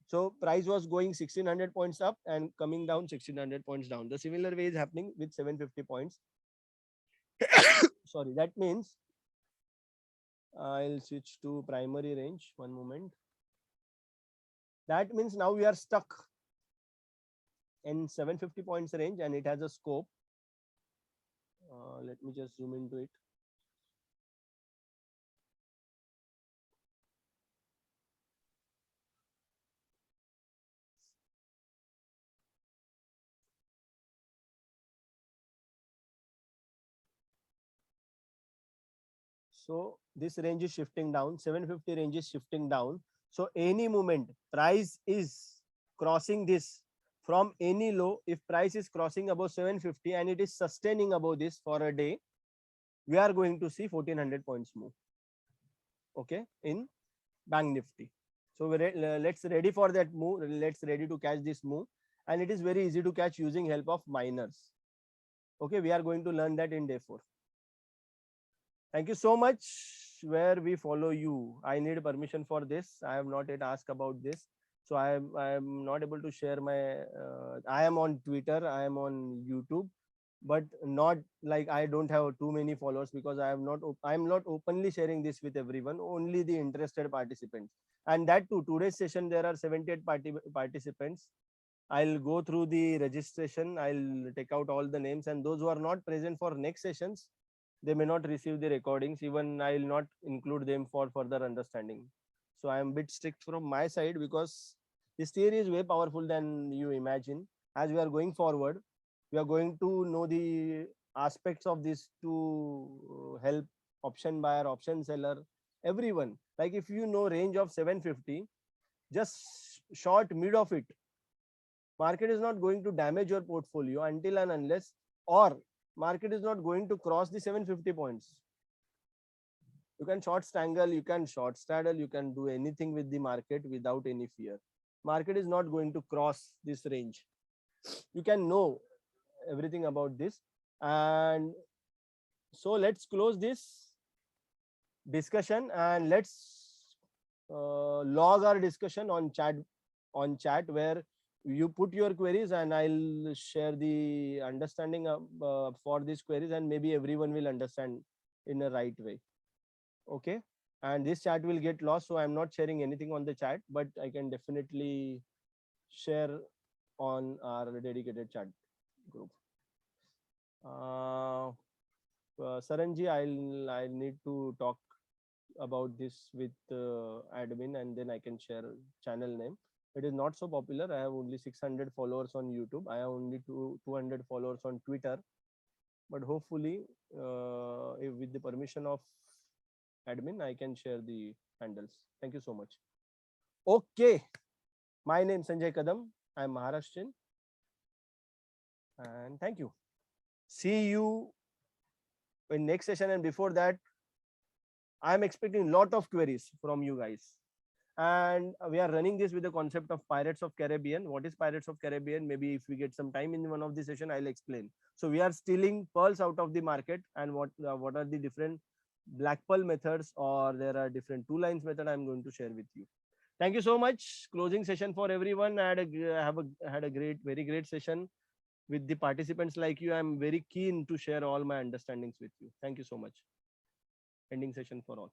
So price was going 1600 points up and coming down 1600 points down. The similar way is happening with 750 points. Sorry, that means I'll switch to primary range. One moment. That means now we are stuck in 750 points range and it has a scope. Let me just zoom into it. So this range is shifting down, 750 range is shifting down. So any moment price is crossing this from any low, if price is crossing above 750 and it is sustaining above this for a day, we are going to see 1400 points move. Okay, in Bank Nifty. So let's ready for that move. Let's ready to catch this move. And it is very easy to catch using help of miners. Okay, we are going to learn that in day 4. Thank you so much. Where we follow you, I need permission for this. I have not yet asked about this, so I am not able to share my. I am on Twitter, I am on YouTube, but not like I don't have too many followers, because I am not openly sharing this with everyone. Only the interested participants, and that too. Today's session there are 78 participants. I'll go through the registration. I'll take out all the names, and those who are not present for next sessions, they may not receive the recordings. Even I will not include them for further understanding. So I am a bit strict from my side, because this theory is way powerful than you imagine. As we are going forward, we are going to know the aspects of this to help option buyer, option seller, everyone. Like if you know range of 750, just short mid of it. Market is not going to damage your portfolio until and unless, or market is not going to cross the 750 points. You can short strangle, you can short straddle, you can do anything with the market without any fear. Market is not going to cross this range. You can know everything about this. And so let's close this discussion and let's log our discussion on chat where you put your queries and I'll share the understanding for these queries, and maybe everyone will understand in a right way. Okay, and this chat will get lost, so I'm not sharing anything on the chat, but I can definitely share on our dedicated chat group. Saranji, I need to talk about this with admin, and then I can share channel name. It is not so popular. I have only 600 followers on YouTube. I have only 200 followers on Twitter. But hopefully, with the permission of admin, I can share the handles. Thank you so much. Okay. My name is Sanjay Kadam. I am Maharashtrian. And thank you. See you in next session. And before that, I am expecting a lot of queries from you guys. And we are running this with the concept of Pirates of Caribbean. What is Pirates of Caribbean? Maybe if we get some time in one of the session, I'll explain. So we are stealing pearls out of the market, and what are the different black pearl methods, or there are different two lines method I'm going to share with you. Thank you so much. Closing session for everyone. I had a great, very great session with the participants like you. I'm very keen to share all my understandings with you. Thank you so much. Ending session for all.